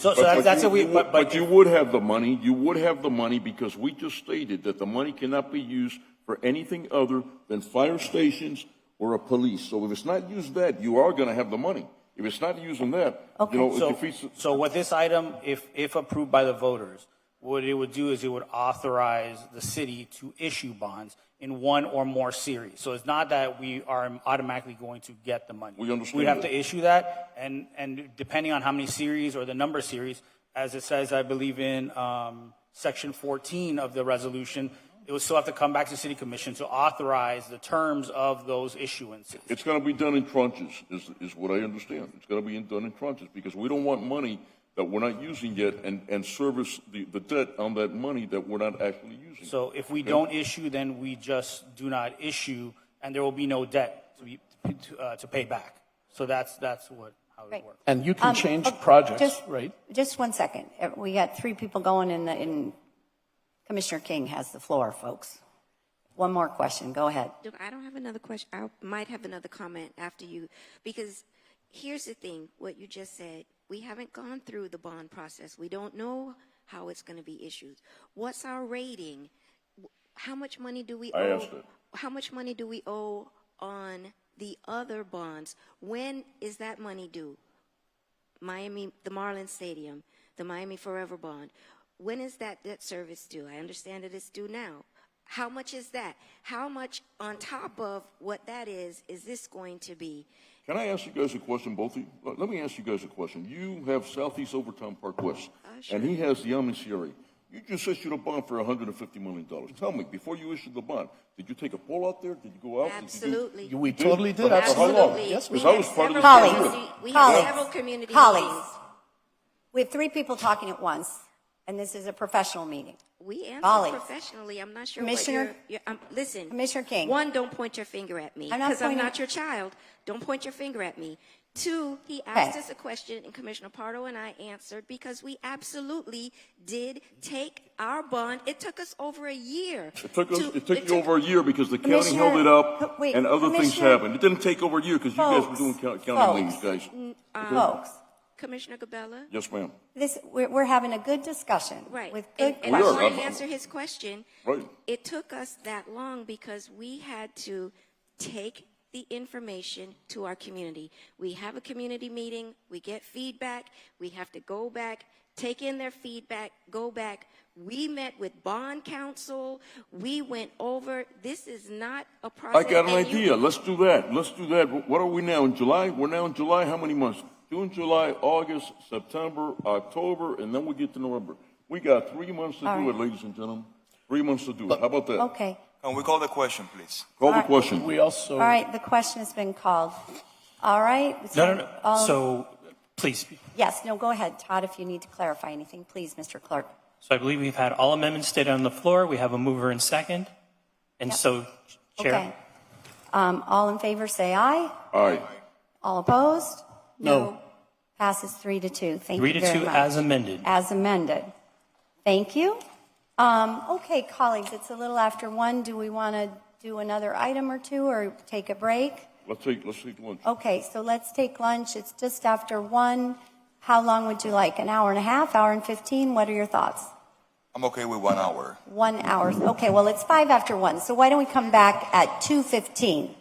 Speaker 1: But you would have the money. You would have the money because we just stated that the money cannot be used for anything other than fire stations or a police. So if it's not used that, you are going to have the money. If it's not using that, it defeats.
Speaker 10: So what this item, if approved by the voters, what it would do is it would authorize the city to issue bonds in one or more series. So it's not that we are automatically going to get the money.
Speaker 1: We understand
Speaker 10: We have
Speaker 1: that.
Speaker 10: to issue that, and depending on how many series or the number of series, as it says, I believe in section 14 of the resolution, it would still have to come back to City Commission to authorize the terms of those issuances.
Speaker 1: It's going to be done in tranches, is what I understand. It's going to be done in tranches because we don't want money that we're not using yet and service the debt on that money that we're not actually using.
Speaker 10: So if we don't issue, then we just do not issue, and there will be no debt to pay back. So that's how it
Speaker 13: Great.
Speaker 10: works.
Speaker 5: And you can change projects, right?
Speaker 13: Just 1 second. We got 3 people going in Commissioner King has the floor, folks. One more question. Go ahead.
Speaker 9: I don't have another question. I might have another comment after you, because here's the thing, what you just said, we haven't gone through the bond process. We don't know how it's going to be issued. What's our rating? How much money do we owe? How much money do we owe on the other bonds? When is that money due? Miami, the Marlins Stadium, the Miami Forever bond. When is that debt service due? I understand that it's due now. How much is that? How much on top of what that is this going to be?
Speaker 1: Can I ask you guys a question, both of you? Let me ask you guys a question. You have Southeast Overtown Park West,
Speaker 9: sure.
Speaker 1: and he has the Sierra. You just issued a bond for $150 million. Tell me, before you issued the bond, did you take a poll out there? Did you go out?
Speaker 9: Absolutely.
Speaker 5: We totally did.
Speaker 1: For how long?
Speaker 9: Absolutely.
Speaker 5: Yes,
Speaker 9: we
Speaker 5: we
Speaker 1: I
Speaker 9: had
Speaker 1: was part of the
Speaker 9: several
Speaker 1: community.
Speaker 9: We had several community meetings.
Speaker 13: We have 3 people talking at once, and this is a professional meeting.
Speaker 9: We answer
Speaker 13: Colleagues.
Speaker 9: professionally. I'm not sure
Speaker 13: Commissioner-
Speaker 9: what you're listen.
Speaker 13: Commissioner King.
Speaker 9: 1, don't point your finger at me
Speaker 13: I'm not
Speaker 9: because I'm
Speaker 13: pointing-
Speaker 9: not your child. Don't point your finger at me. 2, he asked us a question, and Commissioner Pardo and I answered because we absolutely did take our bond. It took us over a year.
Speaker 1: It took you over a year because the county
Speaker 13: Commissioner-
Speaker 1: held it up
Speaker 13: wait,
Speaker 1: and other things
Speaker 13: Commissioner-
Speaker 1: happened. It didn't take over a year because you guys were doing county meetings, guys.
Speaker 13: Folks,
Speaker 9: Commissioner Gabella?
Speaker 1: Yes, ma'am.
Speaker 13: we're having a good discussion.
Speaker 9: Right.
Speaker 13: With good
Speaker 9: and I
Speaker 1: We are.
Speaker 9: want to answer his question.
Speaker 1: Right.
Speaker 9: It took us that long because we had to take the information to our community. We have a community meeting, we get feedback, we have to go back, take in their feedback, go back. We met with bond counsel, we went over, this is not a process.
Speaker 1: I got an
Speaker 9: and
Speaker 1: idea. Let's do that. What are we now, in July? We're now in July. How many months? June, July, August, September, October, and then we get to November. We got 3 months to do it, ladies and gentlemen. 3 months to do it. How about that?
Speaker 13: Okay.
Speaker 4: Can we call the question, please?
Speaker 1: Call the question.
Speaker 5: We also.
Speaker 13: All right, the question has been called. All right.
Speaker 10: No. So, please.
Speaker 13: Yes, no, go ahead, Todd, if you need to clarify anything, please, Mr. Clerk.
Speaker 10: So I believe we've had all amendments stated on the floor. We have a mover and second. And so, Chair.
Speaker 13: Okay. All in favor, say aye.
Speaker 1: Aye.
Speaker 13: All opposed?
Speaker 5: No.
Speaker 13: Passes 3-2. Thank
Speaker 10: 3
Speaker 13: you
Speaker 10: to
Speaker 13: very
Speaker 10: 2
Speaker 13: much.
Speaker 10: as amended.
Speaker 13: As amended. Thank you. Okay, colleagues, it's a little after 1. Do we want to do another item or two or take a break?
Speaker 1: Let's take lunch.
Speaker 13: Okay, so let's take lunch. It's just after 1. How long would you like? An hour and a half, hour and 15? What are your thoughts?
Speaker 4: I'm okay with 1 hour.
Speaker 13: 1 hour. Okay, well, it's 5 after 1. So why don't we come back at 2:15?